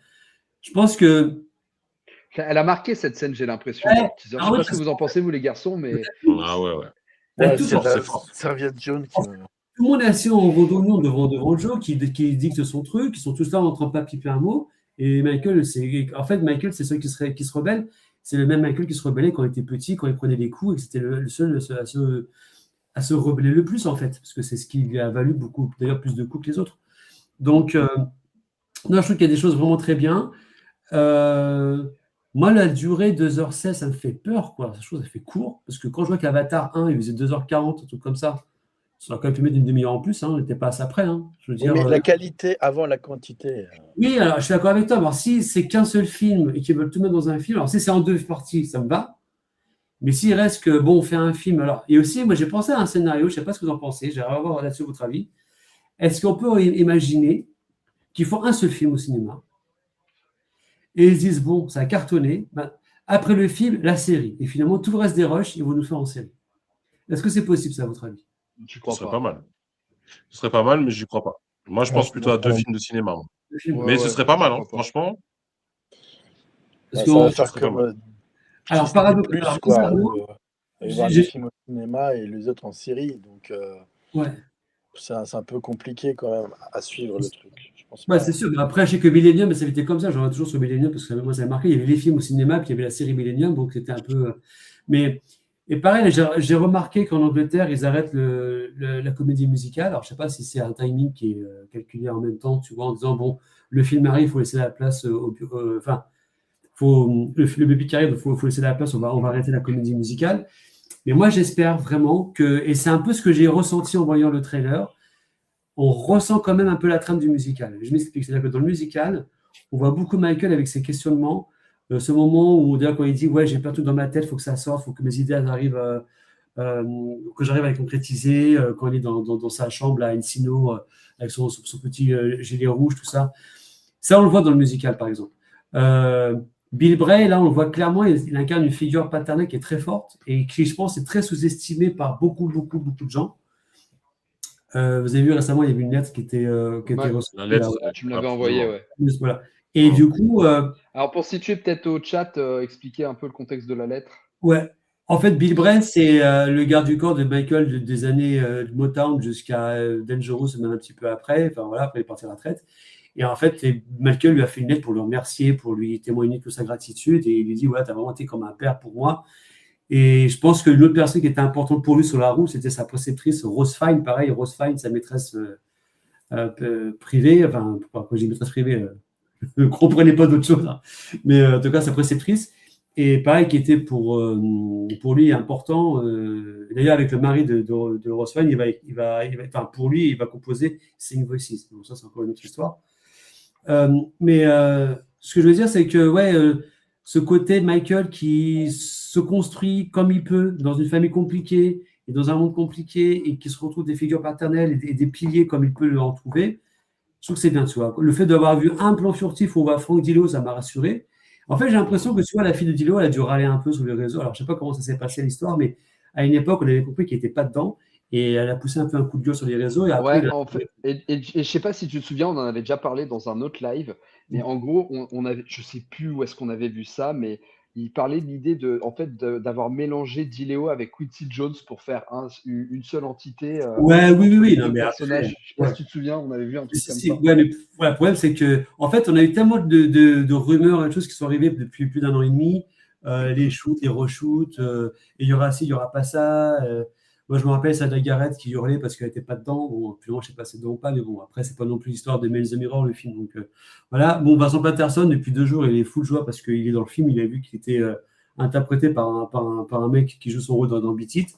Je pense que. elle a marqué cette scène, j'ai l'impression. Ouais. dans le teaser. Je Ah sais ouais, pas ce que vous en pensez, vous les garçons, mais Ah ouais, ouais. Ouais, tout c'est en- la fort. serviette jaune qui me- Tout le monde est assis en randonnion devant Joe qui dicte son truc, ils sont tous là en train de pas piper un mot. Et Michael, Michael, c'est celui qui se rebelle. C'est le même Michael qui se rebellait quand il était petit, quand il prenait des coups, et que c'était le seul à se rebeller le plus, en fait, parce que c'est ce qui lui a valu beaucoup, d'ailleurs, plus de coups que les autres. Donc, non, je trouve qu'il y a des choses vraiment très bien. Moi, la durée 2h16, ça me fait peur, quoi. Cette chose, ça fait court, parce que quand je vois qu'Avatar 1, il faisait 2h40, un truc comme ça aurait quand même pu mettre une demi-heure en plus, hein, on n'était pas assez après. Hein. Je veux Oui, dire, mais la qualité avant la quantité. Oui, alors je suis d'accord avec toi. Alors, si c'est qu'un seul film et qu'ils veulent tout mettre dans un film, alors si c'est en 2 parties, ça me va. Mais s'il reste que, bon, on fait un film. Alors, et aussi, moi, j'ai pensé à un scénario, je ne sais pas ce que vous en pensez, j'aimerais avoir là-dessus votre avis. Est-ce qu'on peut imaginer qu'ils font un seul film au cinéma et ils se disent, bon, ça a cartonné, ben, après le film, la série. Et finalement, tout le reste des rushs, ils vont nous faire en série. Est-ce que c'est possible, ça, à votre avis? je Ce crois serait pas. pas mal. Ce serait pas mal, mais j'y crois pas. Moi, je pense plutôt à 2 films de cinéma. Moi. Le film. Ouais, Mais ce ouais, serait pas mal, je hein, crois pas. franchement. Parce Ça qu'on- va faire serait pas comme mal. Alors, Disney+, paradoxalement, quoi. Il va y avoir j'ai- des films au cinéma et les autres en série. Donc, ouais. c'est un peu compliqué quand même à suivre le truc. Je pense Ouais, pas. c'est sûr. Mais après, je sais que Millennium, ça avait été comme ça. J'en ai toujours sur Millennium parce que moi, ça m'a marqué. Il y avait les films au cinéma, puis il y avait la série Millennium, donc c'était un peu. Mais et pareil, j'ai remarqué qu'en Angleterre, ils arrêtent la comédie musicale. Alors, je sais pas si c'est un timing qui est calculé en même temps, tu vois, en disant bon, le film arrive, il faut laisser la place enfin, le bébé qui arrive, il faut laisser la place. On va arrêter la comédie musicale. Mais moi, j'espère vraiment que, et c'est un peu ce que j'ai ressenti en voyant le trailer, on ressent quand même un peu la trame du musical. Je m'explique, c'est-à-dire que dans le musical, on voit beaucoup Michael avec ses questionnements, ce moment où, d'ailleurs, quand il dit « Ouais, j'ai plein de trucs dans ma tête, il faut que ça sorte, il faut que mes idées arrivent, que j'arrive à les concrétiser », quand il est dans sa chambre à Encino, avec son petit gilet rouge, tout ça. Ça, on le voit dans le musical, par exemple. Bill Bray, là, on le voit clairement, il incarne une figure paternelle qui est très forte et qui, je pense, est très sous-estimée par beaucoup de gens. Vous avez vu récemment, il y avait une lettre qui était reçue. La lettre, Tu me l'avais envoyé, ouais. Voilà. Et du coup, Alors, pour situer peut-être au chat, expliquer un peu le contexte de la lettre. ouais. En fait, Bill Bray, c'est le garde du corps de Michael des années de Motown jusqu'à Dangerous, même un petit peu après. Enfin voilà, après il est parti à la retraite. Et en fait, Michael lui a fait une lettre pour le remercier, pour lui témoigner toute sa gratitude. Et il lui dit, ouais, tu as vraiment été comme un père pour moi. Et je pense que l'autre personne qui était importante pour lui sur la route, c'était sa préceptrice, Rose Fine. Pareil, Rose Fine, sa maîtresse privée. Enfin, pourquoi j'ai une maîtresse privée je ne comprenais pas d'autre chose. Hein. Mais en tout cas, sa préceptrice. Et pareil, qui était pour lui important. D'ailleurs, avec le mari de Rose Fine, pour lui, il va composer Sing Voices. Donc ça, c'est encore une autre histoire. Mais ce que je veux dire, c'est que ce côté Michael qui se construit comme il peut dans une famille compliquée et dans un monde compliqué et qui se retrouve des figures paternelles et des piliers comme il peut en trouver, je trouve que c'est bien, tu vois. Le fait d'avoir vu un plan furtif où on voit Frank Dillo, ça m'a rassuré. En fait, j'ai l'impression que, tu vois, la fille de Dillo, elle a dû râler un peu sur les réseaux. Alors, je ne sais pas comment ça s'est passé l'histoire, mais à une époque, on avait compris qu'il n'était pas dedans. Et elle a poussé un peu un coup de gueule sur les réseaux. Et après, Ouais, en fait, et je sais pas si tu te souviens, on en avait déjà parlé dans un autre live, mais en gros, on avait, je sais plus où est-ce qu'on avait vu ça, mais il parlait de l'idée d'avoir mélangé Dileo avec Quincy Jones pour faire une seule entité ouais, oui, entre les non, deux mais personnages. après, Je sais pas si tu te souviens, on avait vu un truc comme si, ça. ouais, mais le problème, c'est que, en fait, on a eu tellement de rumeurs et de choses qui sont arrivées depuis plus d'un an et demi, les shoots, les reshoots, et il y aura ci, il n'y aura pas ça. Moi, je me rappelle Sada Garrett qui hurlait parce qu'elle n'était pas dedans. Bon, plus loin, je ne sais pas si c'est dedans ou pas, mais bon, après, c'est pas non plus l'histoire de Mail the Mirror, le film. Donc, voilà. Bon, Vincent Patterson, depuis 2 jours, il est full joie parce qu'il est dans le film. Il a vu qu'il était interprété par un mec qui joue son rôle dans Beat It.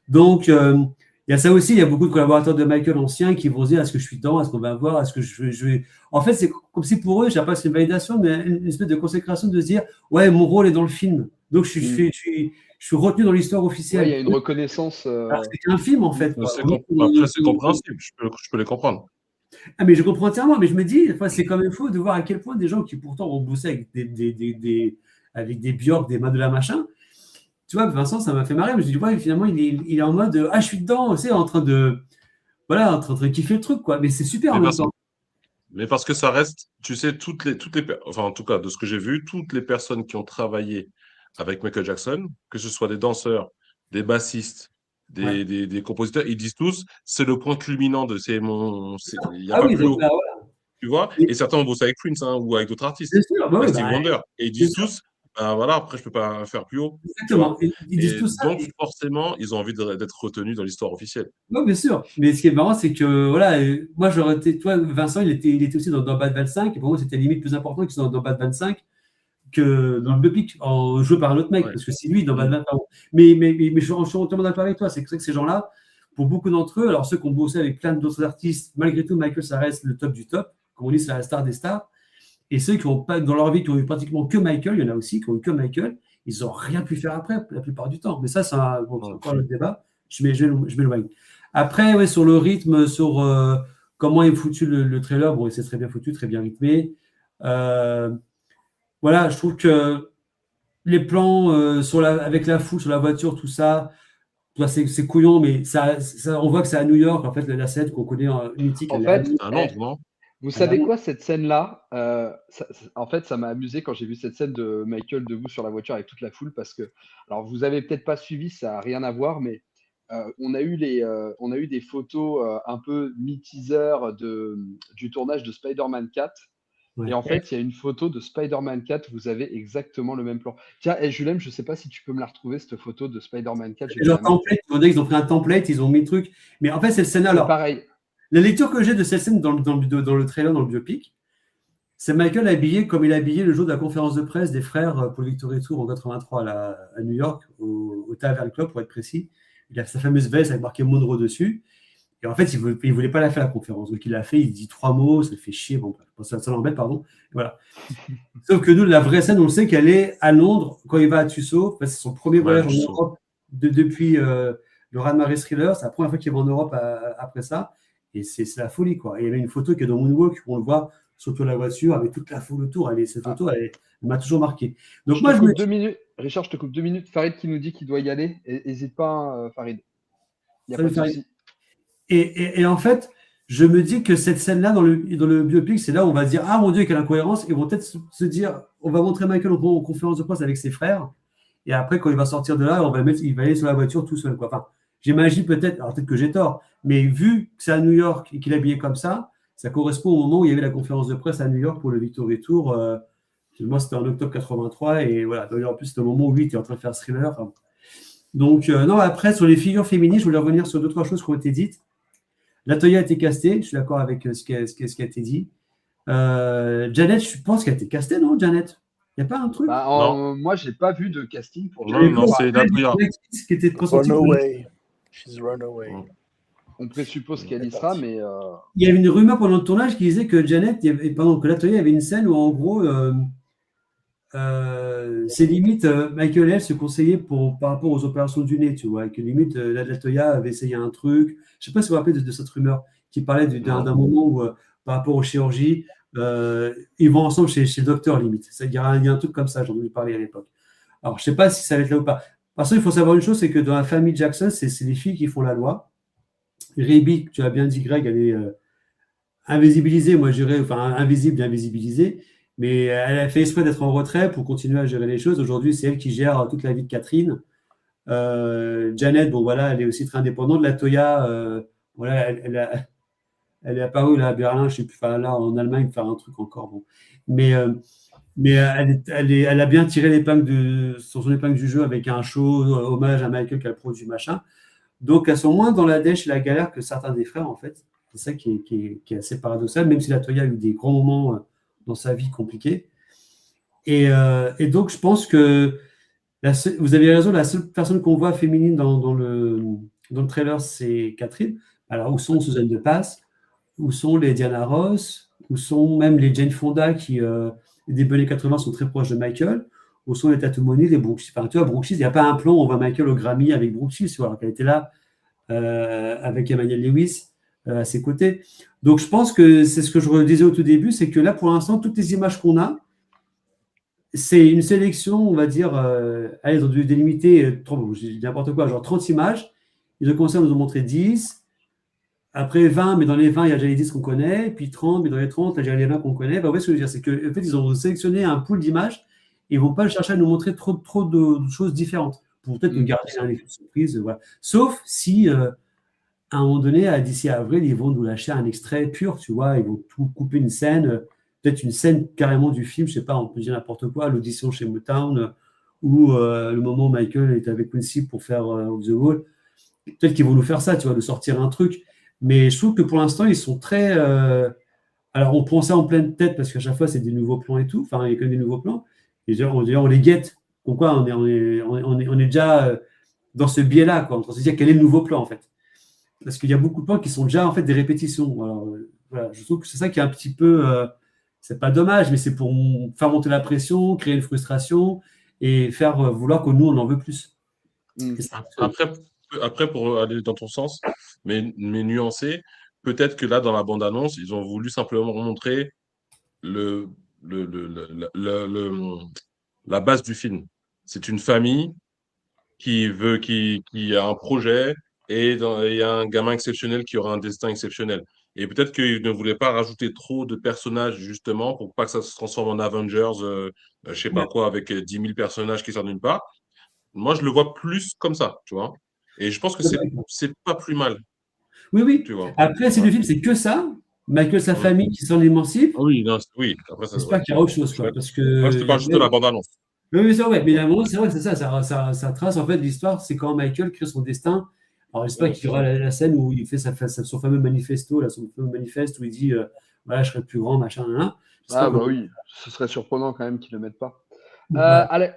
Donc, il y a ça aussi. Il y a beaucoup de collaborateurs de Michael anciens qui vont se dire est-ce que je suis dedans, est-ce qu'on va voir, est-ce que je vais. En fait, c'est comme si pour eux, je ne sais pas si c'est une validation, mais une espèce de consécration de se dire ouais, mon rôle est dans le film. Donc, je suis retenu dans l'histoire officielle. Ouais, il y a une reconnaissance. C'est qu'un film, en fait. Après, c'est compréhensible. Je peux les comprendre. Ah, mais je comprends entièrement, mais je me dis, c'est quand même fou de voir à quel point des gens qui pourtant ont bossé avec des Björk, des Madonna machin. Tu vois, Vincent, ça m'a fait marrer. Mais je me dis, ouais, finalement, il est en mode ah, je suis dedans, tu sais, en train de kiffer le truc, quoi. Mais c'est super en même temps. Mais parce que ça reste, tu sais, enfin, en tout cas, de ce que j'ai vu, toutes les personnes qui ont travaillé avec Michael Jackson, que ce soit des danseurs, des bassistes, des compositeurs, ils disent tous, c'est le point culminant de il n'y a pas plus haut. Voilà. Tu vois, et certains ont bossé avec Prince ou avec d'autres artistes, avec Stevie Wonder, et ils disent tous, voilà, après je peux pas faire plus haut. Exactement. Ils disent tout ça. Donc forcément, ils ont envie d'être retenus dans l'histoire officielle. Non, bien sûr. Mais ce qui est marrant, c'est que voilà, moi j'aurais été, toi, Vincent, il était aussi dans Bad 25, et pour moi c'était limite plus important qu'il soit dans Bad 25 que dans le biopic, joué par un autre mec, parce que c'est lui dans Bad 25. Mais je suis entièrement d'accord avec toi, c'est que ces gens-là, pour beaucoup d'entre eux, alors ceux qui ont bossé avec plein d'autres artistes, malgré tout, Michael, ça reste le top du top, comme on dit, c'est la star des stars. Et ceux qui ont pas, dans leur vie, qui ont eu pratiquement que Michael, il y en a aussi qui ont eu que Michael, ils n'ont rien pu faire après, la plupart du temps. Mais ça, c'est encore le débat. Je m'éloigne. Après, sur le rythme, sur comment est foutu le trailer, bon, c'est très bien foutu, très bien rythmé. Voilà, je trouve que les plans avec la foule, sur la voiture, tout ça, c'est couillon, mais ça, on voit que c'est à New York, en fait, la scène qu'on connaît mythique. En fait, à Londres, non ? Vous savez quoi, cette scène-là, en fait, ça m'a amusé quand j'ai vu cette scène de Michael debout sur la voiture avec toute la foule, parce que, alors vous avez peut-être pas suivi, ça n'a rien à voir, mais on a eu des photos un peu mi-teaser du tournage de Spider-Man 4. Ouais. Et en fait, il y a une photo de Spider-Man 4, vous avez exactement le même plan. Tiens, Julien, je ne sais pas si tu peux me la retrouver, cette photo de Spider-Man 4. Ils ont pris un template, ils ont mis le truc. Mais en fait, c'est le scénario. Pareil. La lecture que j'ai de cette scène dans le trailer, dans le biopic, C'est Michael habillé comme il est habillé le jour de la conférence de presse des frères pour le Victory Tour en 83 à New York, au Tavern Club pour être précis. Il a sa fameuse veste avec marqué Monroe dessus. Et en fait, il ne voulait pas la faire la conférence. Donc il l'a fait, il dit 3 mots, ça le fait chier. Bon, ça l'embête, pardon. Et voilà. Sauf que nous, la vraie scène, on le sait qu'elle est à Londres quand il va à Tussauds. C'est son premier voyage en Europe depuis le raz-de-marée thriller. C'est la première fois qu'il va en Europe après ça. Et c'est la folie, quoi. Et il y avait une photo qui est dans Moonwalk où on le voit sur la voiture avec toute la foule autour. Cette photo, elle m'a toujours marqué. Donc moi, Richard, je te coupe 2 minutes. Farid qui nous dit qu'il doit y aller. N'hésite pas, Farid. Il n'y a Salut, pas de Farid. souci. Et en fait, je me dis que cette scène-là, dans le biopic, c'est là où on va dire « Ah mon Dieu, quelle incohérence !» Ils vont peut-être se dire « On va montrer Michael en conférence de presse avec ses frères. » Et après, quand il va sortir de là, il va aller sur la voiture tout seul, quoi. Enfin, j'imagine peut-être, alors peut-être que j'ai tort, mais vu que c'est à New York et qu'il est habillé comme ça correspond au moment où il y avait la conférence de presse à New York pour le Victory Tour. Moi, c'était en octobre 83. Et voilà, en plus, c'était au moment où lui était en train de faire Thriller. Enfin, donc, non, après, sur les figures féminines, je voulais revenir sur 2-3 choses qui ont été dites. Latoya a été castée, je suis d'accord avec ce qui a été dit. Janet, je pense qu'elle a été castée, non, Janet? Il n'y a pas un truc? Moi, je n'ai pas vu de casting pour Janet. Non, c'est Latoya. Qui était Runaway. She's Runaway. On présuppose qu'elle y sera, mais. Il y avait une rumeur pendant le tournage qui disait que que Latoya avait une scène où, en gros, c'est limite Michael L se conseillait par rapport aux opérations du nez, tu vois, et que limite Latoya avait essayé un truc. Je ne sais pas si vous vous rappelez de cette rumeur qui parlait d'un moment où, par rapport aux chirurgies, ils vont ensemble chez le docteur, limite. Il y a un truc comme ça, j'en ai entendu parler à l'époque. Alors, je ne sais pas si ça va être là ou pas. Parce qu'il faut savoir une chose, c'est que dans la famille Jackson, c'est les filles qui font la loi. Rebby, tu as bien dit, Greg, elle est invisibilisée, moi je dirais, enfin invisible et invisibilisée, mais elle a fait exprès d'être en retrait pour continuer à gérer les choses. Aujourd'hui, c'est elle qui gère toute la vie de Catherine. Janet, bon voilà, elle est aussi très indépendante. Latoya, voilà, elle est apparue là à Berlin, je sais plus, enfin, là en Allemagne, faire un truc encore. Bon. Mais elle a bien tiré son épingle du jeu avec un show hommage à Michael qu'elle produit, machin. Donc, elles sont moins dans la dèche et la galère que certains des frères, en fait. C'est ça qui est assez paradoxal, même si Latoya a eu des grands moments dans sa vie compliquée. Et donc, je pense que vous avez raison, la seule personne qu'on voit féminine dans le trailer, c'est Catherine. Alors, où sont Suzanne de Passe? Où sont les Diana Ross? Où sont même les Jane Fonda qui, des années 80, sont très proches de Michael? Où sont les Tatum O'Neal et Brooke Shields? Enfin, tu vois, Brooke Shields, il n'y a pas un plan où on voit Michael au Grammy avec Brooke Shields, alors qu'elle était là avec Emmanuel Lewis à ses côtés. Donc, je pense que c'est ce que je disais au tout début, c'est que là, pour l'instant, toutes les images qu'on a, c'est une sélection, on va dire, allez, ils ont dû délimiter, n'importe quoi, genre 30 images. Ils ont commencé à nous en montrer 10. Après 20, mais dans les 20, il y a déjà les 10 qu'on connaît. Puis 30, mais dans les 30, il y a déjà les 20 qu'on connaît. Bah, ouais, ce que je veux dire, c'est qu'en fait, ils ont sélectionné un pool d'images. Ils ne vont pas chercher à nous montrer trop de choses différentes pour peut-être nous garder un effet de surprise. Voilà. Sauf si, à un moment donné, d'ici à avril, ils vont nous lâcher un extrait pur, tu vois. Ils vont tout couper une scène, peut-être une scène carrément du film, je ne sais pas, on peut dire n'importe quoi, l'audition chez Motown, ou le moment où Michael est avec Quincy pour faire Off the Wall. Peut-être qu'ils vont nous faire ça, tu vois, de sortir un truc. Mais je trouve que pour l'instant, ils sont très... Alors, on prend ça en pleine tête parce qu'à chaque fois, c'est des nouveaux plans et tout. Enfin, il y a que des nouveaux plans. Et on les guette. Pourquoi on est déjà dans ce biais-là, quoi. On se dit quel est le nouveau plan, en fait. Parce qu'il y a beaucoup de plans qui sont déjà, en fait, des répétitions. Alors, voilà, je trouve que c'est ça qui est un petit peu... c'est pas dommage, mais c'est pour faire monter la pression, créer une frustration et faire vouloir que nous, on en veut plus. Après, pour aller dans ton sens, mais nuancer, peut-être que là, dans la bande-annonce, ils ont voulu simplement montrer la base du film. C'est une famille qui a un projet et il y a un gamin exceptionnel qui aura un destin exceptionnel. Et peut-être qu'ils ne voulaient pas rajouter trop de personnages, justement, pour pas que ça se transforme en Avengers, je sais pas quoi, avec 10 000 personnages qui sortent d'une part. Moi, je le vois plus comme ça, tu vois. Et je pense que c'est pas plus mal. Oui. Tu vois. Après, si le film, c'est que ça, Michael, sa famille qui s'en émancipe. Oui. Après, ça. J'espère qu'il y a autre chose, quoi. Parce que... Moi, je te parle juste de la bande-annonce. Oui, c'est vrai. Mais à un moment, c'est vrai que c'est ça trace, en fait, l'histoire. C'est quand Michael crée son destin. Alors, j'espère qu'il y aura la scène où il fait son fameux manifesto, son fameux manifeste où il dit voilà, je serai le plus grand, machin, Ah bah oui, ce serait surprenant quand même qu'ils ne le mettent pas. Bah, Allez,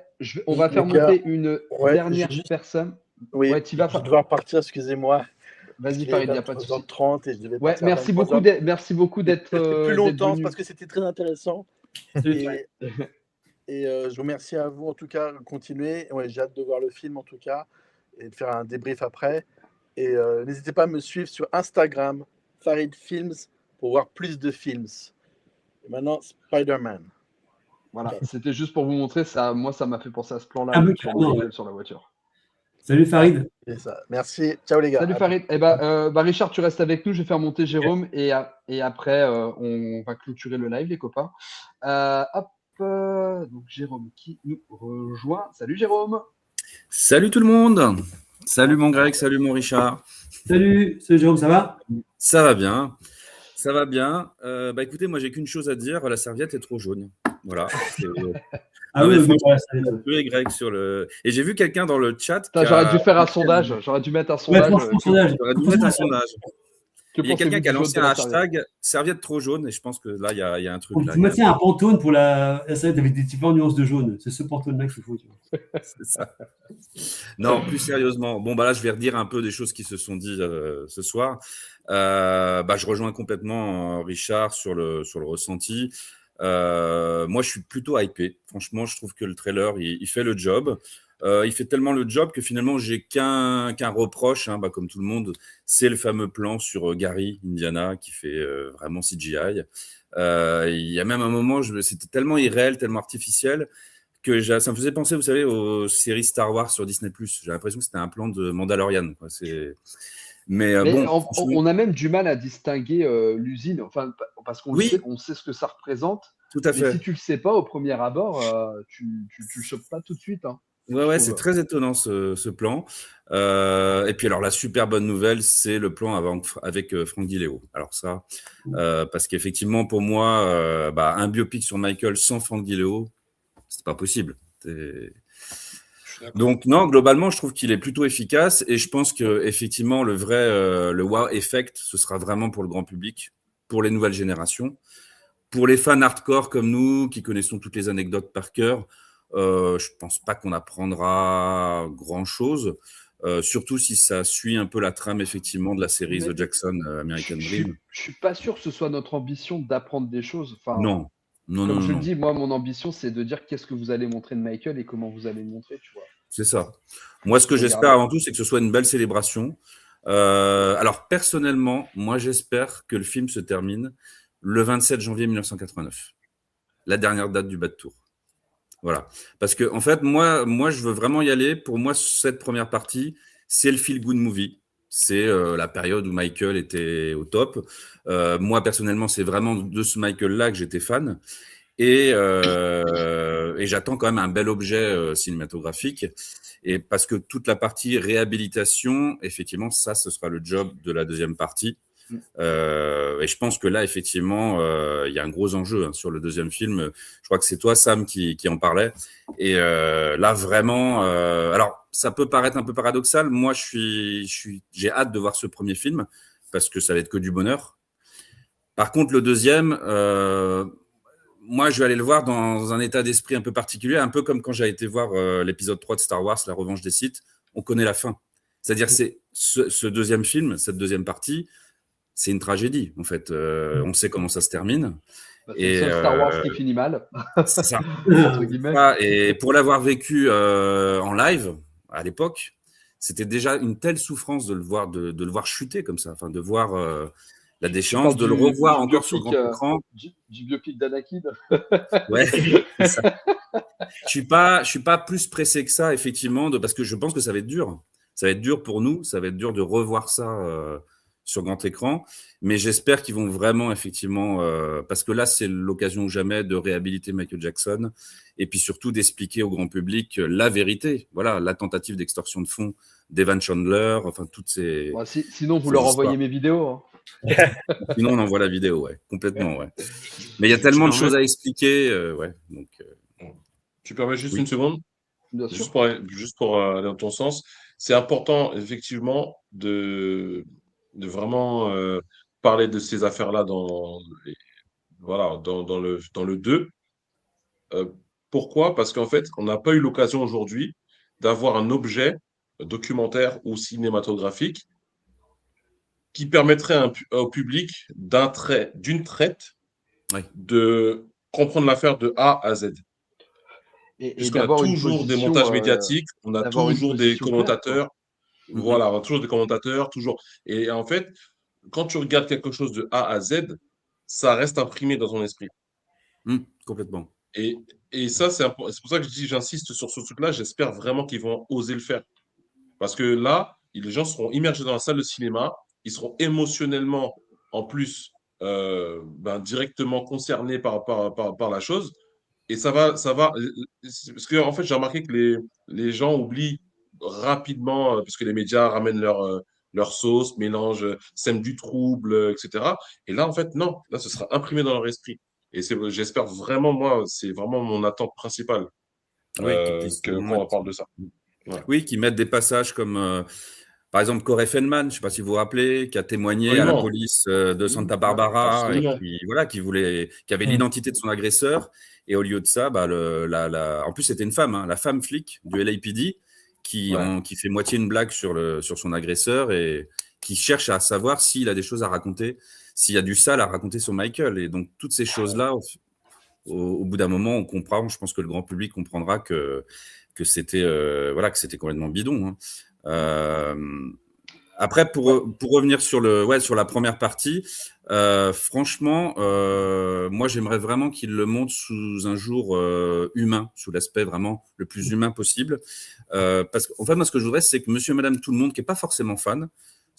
on va Les faire gars, monter une ouais, dernière juste, personne. oui, Ouais, tu vas je vais devoir partir, excusez-moi. Parce Vas-y qu'il est Farid, il n'y a pas de souci. 23h30 et je devais Ouais, partir à merci 23h. beaucoup d'être Plus longtemps, venu. parce que c'était très intéressant. Et, je vous remercie à vous, en tout cas, continuez. Ouais, j'ai hâte de voir le film, en tout cas, et de faire un débrief après. Et n'hésitez pas à me suivre sur Instagram, Farid Films, pour voir plus de films. Et maintenant, Spider-Man. Voilà, c'était juste pour vous montrer, ça, moi ça m'a fait penser à ce plan-là Ah oui, sur carrément, Michael ouais. sur la voiture. Salut Farid. C'est ça. Merci. Ciao les gars. Salut À Farid. Eh ben, Richard, tu restes avec nous, je vais faire monter Jérôme et après on va clôturer le live les copains. Hop, donc Jérôme qui nous rejoint. Salut Jérôme. Salut tout le monde. Salut mon Greg, salut mon Richard. Salut Jérôme, ça va? Ça va bien. Ça va bien. Bah écoutez, moi j'ai qu'une chose à dire, la serviette est trop jaune. Voilà. Ah Non, mais oui, oui, franchement, voilà, je peux Greg sur le. Et j'ai vu quelqu'un dans le chat. Putain, j'aurais dû faire un sondage, j'aurais dû mettre un sondage. J'aurais dû mettre un sondage. Que Il y a quelqu'un pensez-vous qui a du lancé jaune de un la serviette hashtag serviette trop jaune et je pense que là il y a un truc. Donc, Là, tu maintiens un Pantone pour la serviette avec des différentes nuances de jaune. C'est ce Pantone-là qu'il faut. Tu vois. C'est ça. Non, plus sérieusement. Bon, bah là, je vais redire un peu des choses qui se sont dites ce soir. Bah, je rejoins complètement Richard sur le ressenti. Moi, je suis plutôt hypé. Franchement, je trouve que le trailer, il fait le job. Il fait tellement le job que finalement, j'ai qu'un reproche, hein, bah, comme tout le monde, c'est le fameux plan sur Gary, Indiana, qui fait vraiment CGI. Il y a même un moment, c'était tellement irréel, tellement artificiel, que ça me faisait penser, vous savez, aux séries Star Wars sur Disney+. J'ai l'impression que c'était un plan de Mandalorian, quoi. Mais Mais bon, on a même du mal à distinguer l'usine, enfin, parce qu'on Oui. on sait ce que ça représente. Tout à mais fait. si tu le sais pas au premier abord, tu le chopes pas tout de suite. Hein, Ouais, c'est très étonnant ce plan. Et puis alors la super bonne nouvelle, c'est le plan avec Frank Gileo. Alors ça, parce qu'effectivement pour moi, un biopic sur Michael sans Frank Gileo, c'est pas possible. Donc non, globalement, je trouve qu'il est plutôt efficace et je pense que effectivement le vrai le wow effect, ce sera vraiment pour le grand public, pour les nouvelles générations, pour les fans hardcore comme nous qui connaissons toutes les anecdotes par cœur. Je pense pas qu'on apprendra grand-chose, surtout si ça suit un peu la trame effectivement de la série Mais The Jackson American Dream. je suis pas sûr que ce soit notre ambition d'apprendre des choses. Enfin, Non, comme je le non. dis, moi, mon ambition, c'est de dire qu'est-ce que vous allez montrer de Michael et comment vous allez le montrer, tu vois. C'est ça. Moi, ce que j'espère avant tout, c'est que ce soit une belle célébration. Alors, personnellement, moi, j'espère que le film se termine le 27 janvier 1989, la dernière date du bas de tour. Voilà. Parce que, en fait, moi, je veux vraiment y aller. Pour moi, cette première partie, c'est le feel-good movie. C'est la période où Michael était au top. Moi, personnellement, c'est vraiment de ce Michael-là que j'étais fan. Et j'attends quand même un bel objet cinématographique. Et parce que toute la partie réhabilitation, effectivement, ça, ce sera le job de la deuxième partie. Et je pense que là, effectivement, il y a un gros enjeu hein, sur le deuxième film. Je crois que c'est toi, Sam, qui en parlait. Et là, vraiment, alors, ça peut paraître un peu paradoxal. Moi, j'ai hâte de voir ce premier film parce que ça va être que du bonheur. Par contre, le deuxième, moi, je vais aller le voir dans un état d'esprit un peu particulier, un peu comme quand j'ai été voir l'épisode 3 de Star Wars, La Revanche des Sith. On connaît la fin. C'est-à-dire, c'est ce deuxième film, cette deuxième partie, c'est une tragédie, en fait. On sait comment ça se termine. C'est le seul Star Wars qui finit mal. C'est ça. Entre guillemets. Et pour l'avoir vécu en live, à l'époque, c'était déjà une telle souffrance de le voir chuter comme ça, enfin, de voir la déchéance, de le revoir encore sur grand écran. Du biopic d'Anakin. Ouais, c'est ça. Je suis pas plus pressé que ça, effectivement, parce que je pense que ça va être dur. Ça va être dur pour nous, ça va être dur de revoir ça sur grand écran, mais j'espère qu'ils vont vraiment, effectivement, parce que là, c'est l'occasion ou jamais de réhabiliter Michael Jackson, et puis surtout d'expliquer au grand public la vérité. Voilà, la tentative d'extorsion de fonds d'Evan Chandler, enfin, toutes ces... Bon, sinon, vous leur envoyez mes vidéos. Hein. Sinon, on envoie la vidéo, ouais, complètement, ouais. Mais il y a tellement de choses à expliquer, ouais. Donc, Tu permets juste oui. une seconde? Bien sûr. Juste pour aller dans ton sens. C'est important, effectivement, de vraiment parler de ces affaires-là voilà, dans le 2. Pourquoi? Parce qu'en fait, on n'a pas eu l'occasion aujourd'hui d'avoir un objet documentaire ou cinématographique qui permettrait au public d'une traite Oui. de comprendre l'affaire de A à Z. Et Puisqu'on a d'avoir une toujours des position, montages médiatiques, on a d'avoir une toujours des position claire, quoi. commentateurs. Voilà, on a toujours des commentateurs, toujours. Et en fait, quand tu regardes quelque chose de A à Z, ça reste imprimé dans ton esprit. Complètement. Et ça, c'est pour ça que j'insiste sur ce truc-là. J'espère vraiment qu'ils vont oser le faire. Parce que là, les gens seront immergés dans la salle de cinéma, ils seront émotionnellement, en plus, directement concernés par la chose. Et ça va. Parce que, en fait, j'ai remarqué que les gens oublient rapidement, parce que les médias ramènent leur sauce, mélangent, sèment du trouble, etc. Et là, en fait, non. Là, ce sera imprimé dans leur esprit. Et j'espère vraiment, moi, c'est vraiment mon attente principale Oui, qu'ils puissent au moins qu'on parle de ça. Voilà. Oui, qui mettent des passages comme, par exemple, Corey Feldman, je ne sais pas si vous vous rappelez, qui a témoigné à la Absolument. police de Santa Barbara et Absolument. qui avait l'identité de son agresseur. Et au lieu de ça, en plus, c'était une femme, hein, la femme flic du LAPD, qui fait moitié une blague sur son agresseur et qui cherche à savoir s'il a des choses à raconter, s'il y a du sale à raconter sur Michael. Et donc, toutes ces choses-là, au bout d'un moment, on comprend, je pense que le grand public comprendra que c'était que c'était complètement bidon. Hein. Après, pour revenir sur la première partie, franchement, moi j'aimerais vraiment qu'il le montre sous un jour humain, sous l'aspect vraiment le plus humain possible. Parce qu'en fait, moi ce que je voudrais, c'est que Monsieur et Madame Tout le Monde, qui n'est pas forcément fan,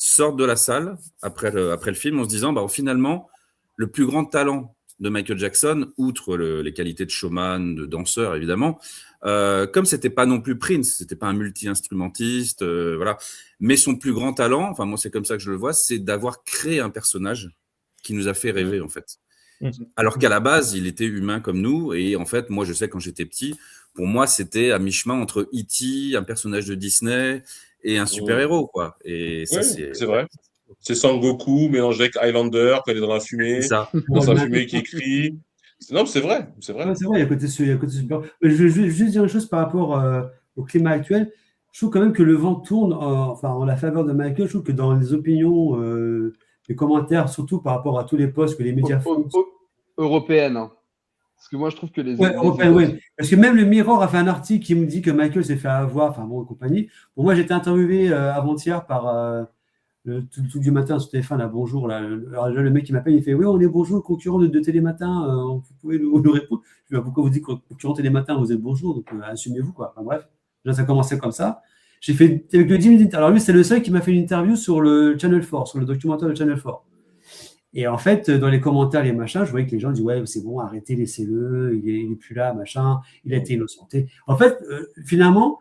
sorte de la salle après le film en se disant, finalement, le plus grand talent de Michael Jackson, outre les qualités de showman, de danseur évidemment, comme c'était pas non plus Prince, c'était pas un multi-instrumentiste, voilà. Mais son plus grand talent, enfin moi c'est comme ça que je le vois, c'est d'avoir créé un personnage qui nous a fait rêver en fait. Alors qu'à la base, il était humain comme nous, et en fait, moi je sais quand j'étais petit, pour moi c'était à mi-chemin entre E.T., un personnage de Disney et un super-héros quoi. Et ça c'est vrai. C'est Sangoku mélangé avec Highlander quand il est dans la fumée, dans sa fumée qui écrit. Non, c'est vrai. C'est vrai. Ouais, c'est vrai, il y a côté super. Je vais juste dire une chose par rapport au climat actuel. Je trouve quand même que le vent tourne en la faveur de Michael. Je trouve que dans les opinions, les commentaires, surtout par rapport à tous les posts que les médias font. Européenne. Hein. Parce que moi, je trouve que européenne, oui. Parce que même le Mirror a fait un article qui me dit que Michael s'est fait avoir, enfin bon, et compagnie. Bon, moi, j'étais interviewé avant-hier par tout du matin sur téléphone, là, bonjour. Là, le mec qui m'appelle, il fait oui, on est bonjour, concurrent de Télématin, vous pouvez nous répondre. Je dis pourquoi vous dites concurrent Télématin, vous êtes bonjour, donc assumez-vous quoi. Enfin, bref, là, ça a commencé comme ça. J'ai fait avec le 10 minutes. Alors lui, c'est le seul qui m'a fait une interview sur le Channel 4, sur le documentaire de Channel 4. Et en fait, dans les commentaires, les machins, je voyais que les gens disaient ouais, c'est bon, arrêtez, laissez-le, il est plus là, machin, il a été innocenté. En fait, finalement,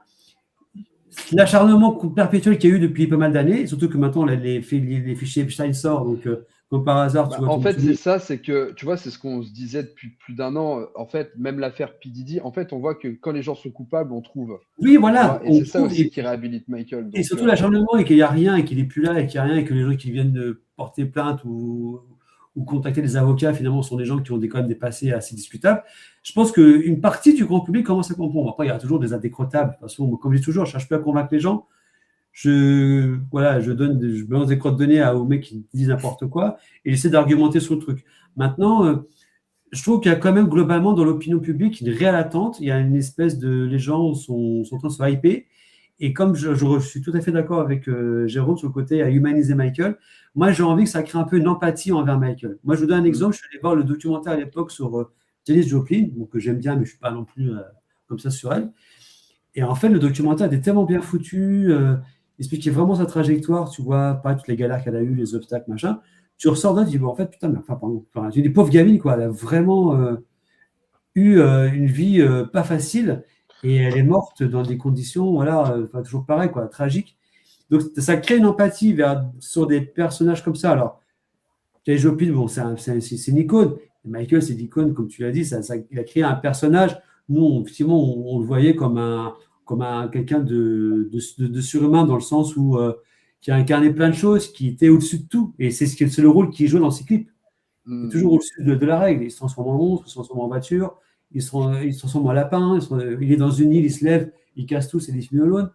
l'acharnement perpétuel qu'il y a eu depuis pas mal d'années, surtout que maintenant les fichiers Epstein sortent, donc comme par hasard, tu vois. En fait, c'est ça, c'est que, tu vois, c'est ce qu'on se disait depuis plus d'un an. En fait, même l'affaire P. Diddy, en fait, on voit que quand les gens sont coupables, on trouve. Oui, voilà. Et c'est ça aussi qui réhabilite Michael. Donc, et surtout l'acharnement et qu'il n'y a rien, et qu'il n'est plus là, et qu'il n'y a rien, et que les gens qui viennent de porter plainte ou contacter des avocats, finalement, sont des gens qui ont quand même des passés assez discutables. Je pense qu'une partie du grand public commence à comprendre. Après, il y a toujours des indécrottables. De toute façon, comme je dis toujours, je ne cherche plus à convaincre les gens. Je balance des crottes de nez aux mecs qui disent n'importe quoi et j'essaie d'argumenter sur le truc. Maintenant, je trouve qu'il y a quand même globalement dans l'opinion publique une réelle attente. Il y a une espèce de... Les gens sont en train de se hyper. Et comme je suis tout à fait d'accord avec Jérôme sur le côté à humaniser Michael, moi j'ai envie que ça crée un peu une empathie envers Michael. Moi je vous donne un exemple, je suis allé voir le documentaire à l'époque sur Janis Joplin, que j'aime bien mais je ne suis pas non plus comme ça sur elle. Et en fait le documentaire était tellement bien foutu, il expliquait vraiment sa trajectoire, tu vois, pas toutes les galères qu'elle a eues, les obstacles, machin. Tu ressors là, tu dis, bon, en fait, putain, mais tu dis, pauvre gamine, quoi, elle a vraiment eu une vie pas facile et elle est morte dans des conditions, voilà, toujours pareil, quoi, tragiques. Donc, ça crée une empathie sur des personnages comme ça. Alors, Janis Joplin, bon, c'est une icône. Michael, c'est l'icône, comme tu l'as dit, il a créé un personnage. Nous, effectivement, on le voyait comme quelqu'un de surhumain dans le sens où qui a incarné plein de choses, qui était au-dessus de tout. Et c'est le rôle qu'il joue dans ses clips. est toujours au-dessus de la règle. Il se transforme en monstre, il se transforme en voiture, il se transforme en lapin, il est dans une île, il se lève, il casse tout, c'est des films de l'aune.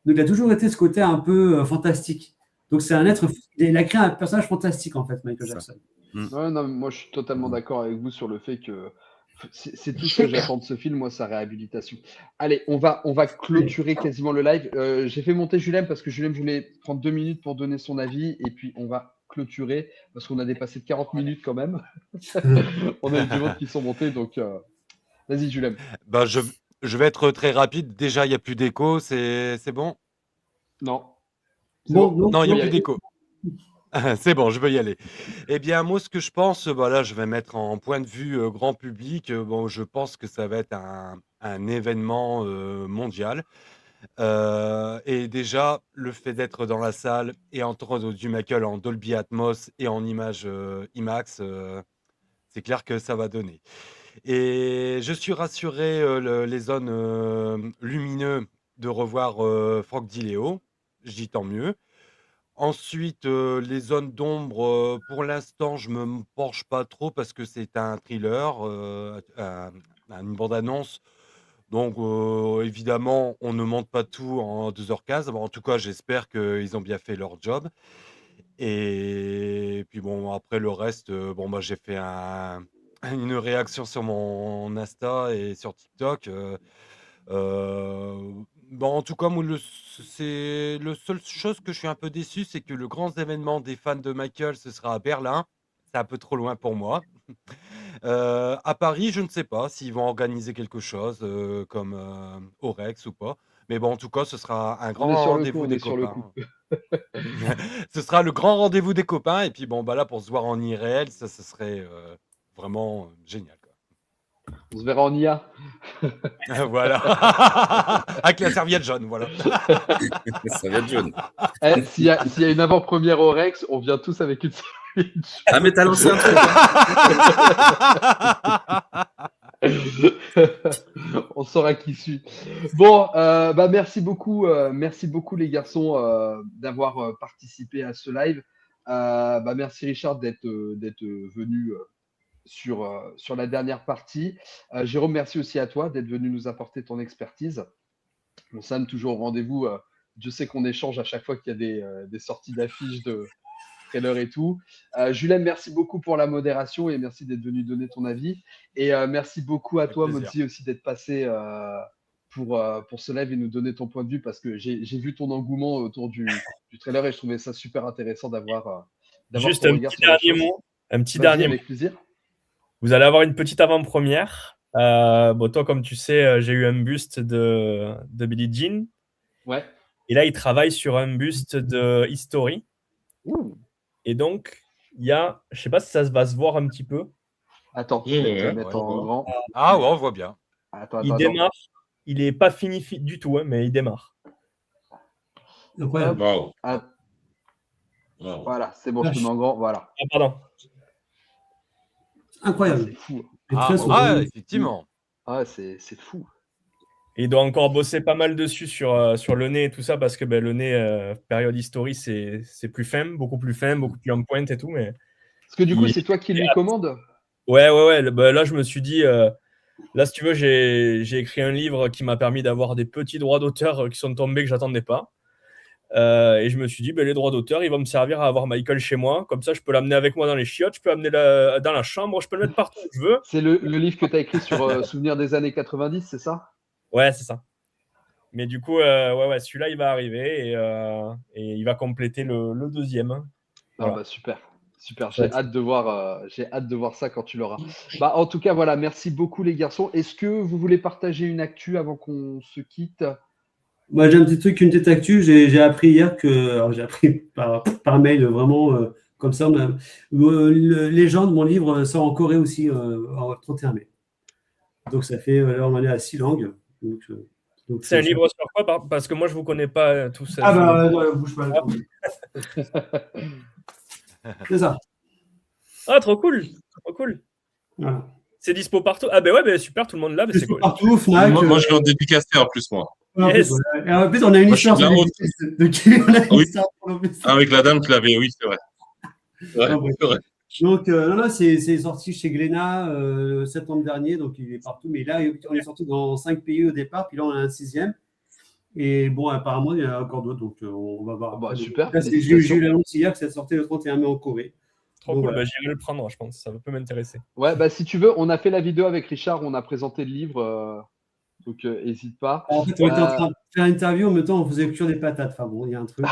Donc il a toujours été ce côté un peu fantastique. Donc c'est un être, il a créé un personnage fantastique en fait, Michael Jackson. Ouais, non, moi je suis totalement d'accord avec vous sur le fait que c'est tout ce que j'attends de ce film, moi, sa réhabilitation. Allez, on va clôturer quasiment le live. J'ai fait monter Julien parce que Julien voulait prendre 2 minutes pour donner son avis et puis on va clôturer parce qu'on a dépassé de 40 minutes quand même. On a eu du monde qui sont montés, donc vas-y Julien. Ben, je vais être très rapide. Déjà, il n'y a plus d'écho, c'est bon? Non. Non, il n'y a plus d'écho. C'est bon, je veux y aller. Eh bien, moi, ce que je pense, là, je vais mettre en point de vue grand public. Bon, je pense que ça va être un événement mondial. Et déjà, le fait d'être dans la salle et entendre du Michael en Dolby Atmos et en image IMAX, c'est clair que ça va donner. Et je suis rassuré, les zones lumineuses, de revoir Franck Di Leo. Je dis tant mieux. Ensuite, les zones d'ombre, pour l'instant, je me penche pas trop parce que c'est un thriller, une bande-annonce. Donc, évidemment, on ne monte pas tout en 2h15. Bon, en tout cas, j'espère qu'ils ont bien fait leur job. Et puis bon, après le reste, j'ai fait une réaction sur mon Insta et sur TikTok. En tout cas, moi, c'est le seule chose que je suis un peu déçu, c'est que le grand événement des fans de Michael, ce sera à Berlin. C'est un peu trop loin pour moi. À Paris, je ne sais pas s'ils vont organiser quelque chose comme au Rex ou pas. Mais bon, en tout cas, ce sera un grand rendez-vous des copains. Ce sera le grand rendez-vous des copains. Et puis bon, là, pour se voir en IRL, ça, ce serait vraiment génial. On se verra en IA. Voilà. Avec la serviette jaune, voilà. La serviette jaune. S'il y a une avant-première au Rex, on vient tous avec une serviette jaune. Ah, mais t'as lancé un truc. On saura qui suit. Bon, merci beaucoup les garçons d'avoir participé à ce live. Merci Richard d'être venu sur la dernière partie. Jérôme, merci aussi à toi d'être venu nous apporter ton expertise. Bon, Sam, toujours au rendez-vous. Je sais qu'on échange à chaque fois qu'il y a des sorties d'affiches de trailers et tout. Julien, merci beaucoup pour la modération et merci d'être venu donner ton avis. Et merci beaucoup à toi, Mozzi, aussi d'être passé pour ce live et nous donner ton point de vue parce que j'ai vu ton engouement autour du trailer et je trouvais ça super intéressant d'avoir juste un petit dernier mot. Un petit dernier mot. Avec plaisir. Vous allez avoir une petite avant-première. Toi, comme tu sais, j'ai eu un buste de Billie Jean. Ouais. Et là, il travaille sur un buste de History. Ouh. Et donc, il y a, je ne sais pas si ça va se voir un petit peu. Attends, je vais te mettre en grand. Ah ouais, on voit bien. Il démarre. Il n'est pas fini du tout, mais il démarre. Incroyable. Wow. Voilà, c'est bon, je te mets en grand. Voilà. Ah, pardon. Incroyable. C'est fou. Effectivement. Ah, c'est fou. Et il doit encore bosser pas mal dessus sur le nez et tout ça, parce que le nez, période History, c'est plus fin, beaucoup plus en pointe et tout. Mais... Parce que du coup, c'est toi qui lui commandes? Ouais. Là, je me suis dit, là, si tu veux, j'ai écrit un livre qui m'a permis d'avoir des petits droits d'auteur qui sont tombés que j'attendais pas. Et je me suis dit, les droits d'auteur, ils vont me servir à avoir Michael chez moi. Comme ça, je peux l'amener avec moi dans les chiottes, je peux l'amener dans la chambre, je peux le mettre partout où je veux. C'est le livre que tu as écrit sur Souvenirs des années 90, c'est ça? Ouais, c'est ça. Mais du coup, celui-là, il va arriver et il va compléter le deuxième. Voilà. Super. J'ai hâte de voir ça quand tu l'auras. En tout cas, voilà, merci beaucoup les garçons. Est-ce que vous voulez partager une actu avant qu'on se quitte? Moi, j'ai un petit truc, une petite actu. J'ai appris hier j'ai appris par mail vraiment comme ça. Légende, mon livre sort en Corée aussi en 31 mai. Donc ça fait, là on en est à 6 langues. Donc, c'est un livre sur quoi? Parce que moi je vous connais pas tout ça. Bouge pas. C'est ça. Ah, trop cool. Voilà. C'est dispo partout. Super, tout le monde l'a. C'est cool. Partout, Fnac. Moi, je l'ai en dédicacé en plus, moi. Yes. Et en plus, on a une histoire. Avec la dame qui l'avait, oui, c'est vrai. Donc, non, c'est sorti chez Glénat septembre dernier, donc il est partout. Mais là, on est sorti dans 5 pays au départ, puis là, on a un 6e. Et bon, apparemment, il y en a encore d'autres, donc on va voir. Bah, super, Là, j'ai eu l'annonce hier que ça sortait le 31 mai en Corée. Trop Donc, cool, voilà. bah, j'irai le prendre, je pense. Ça peut m'intéresser. Ouais, bah si tu veux, on a fait la vidéo avec Richard, on a présenté le livre, donc n'hésite pas. En fait, on était en train de faire une interview, en même temps, on faisait cuire des patates. Enfin bon, il y a un truc.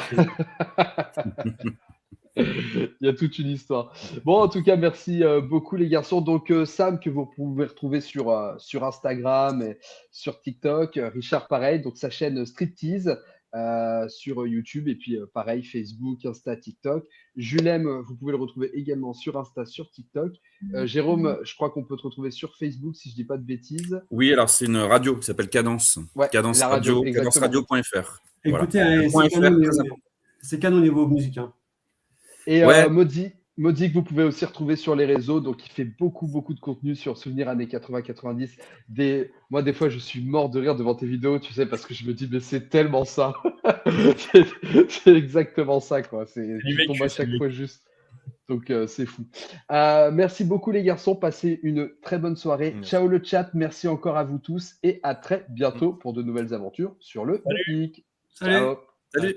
Il y a toute une histoire. Bon, en tout cas, merci beaucoup les garçons. Donc Sam, que vous pouvez retrouver sur Instagram et sur TikTok. Richard, pareil, donc sa chaîne Striptease sur YouTube. Et puis pareil, Facebook, Insta, TikTok. Julem, vous pouvez le retrouver également sur Insta, sur TikTok. Jérôme, je crois qu'on peut te retrouver sur Facebook, si je dis pas de bêtises. Oui, alors c'est une radio qui s'appelle Cadence. Ouais, Cadence la radio, Radio, cadenceradio.fr. Écoutez, Voilà. c'est canon au niveau musique. Hein. Et Ouais. Maudit, que vous pouvez aussi retrouver sur les réseaux, donc il fait beaucoup de contenu sur souvenirs années 80-90. Moi, des fois, je suis mort de rire devant tes vidéos, tu sais, parce que je me dis, mais c'est tellement ça. c'est exactement ça, quoi. Tu tombes à chaque fois juste. Donc, c'est fou. Merci beaucoup, les garçons. Passez une très bonne soirée. Ciao le chat. Merci encore à vous tous et à très bientôt pour de nouvelles aventures sur le Geek. Salut. Ciao. Salut.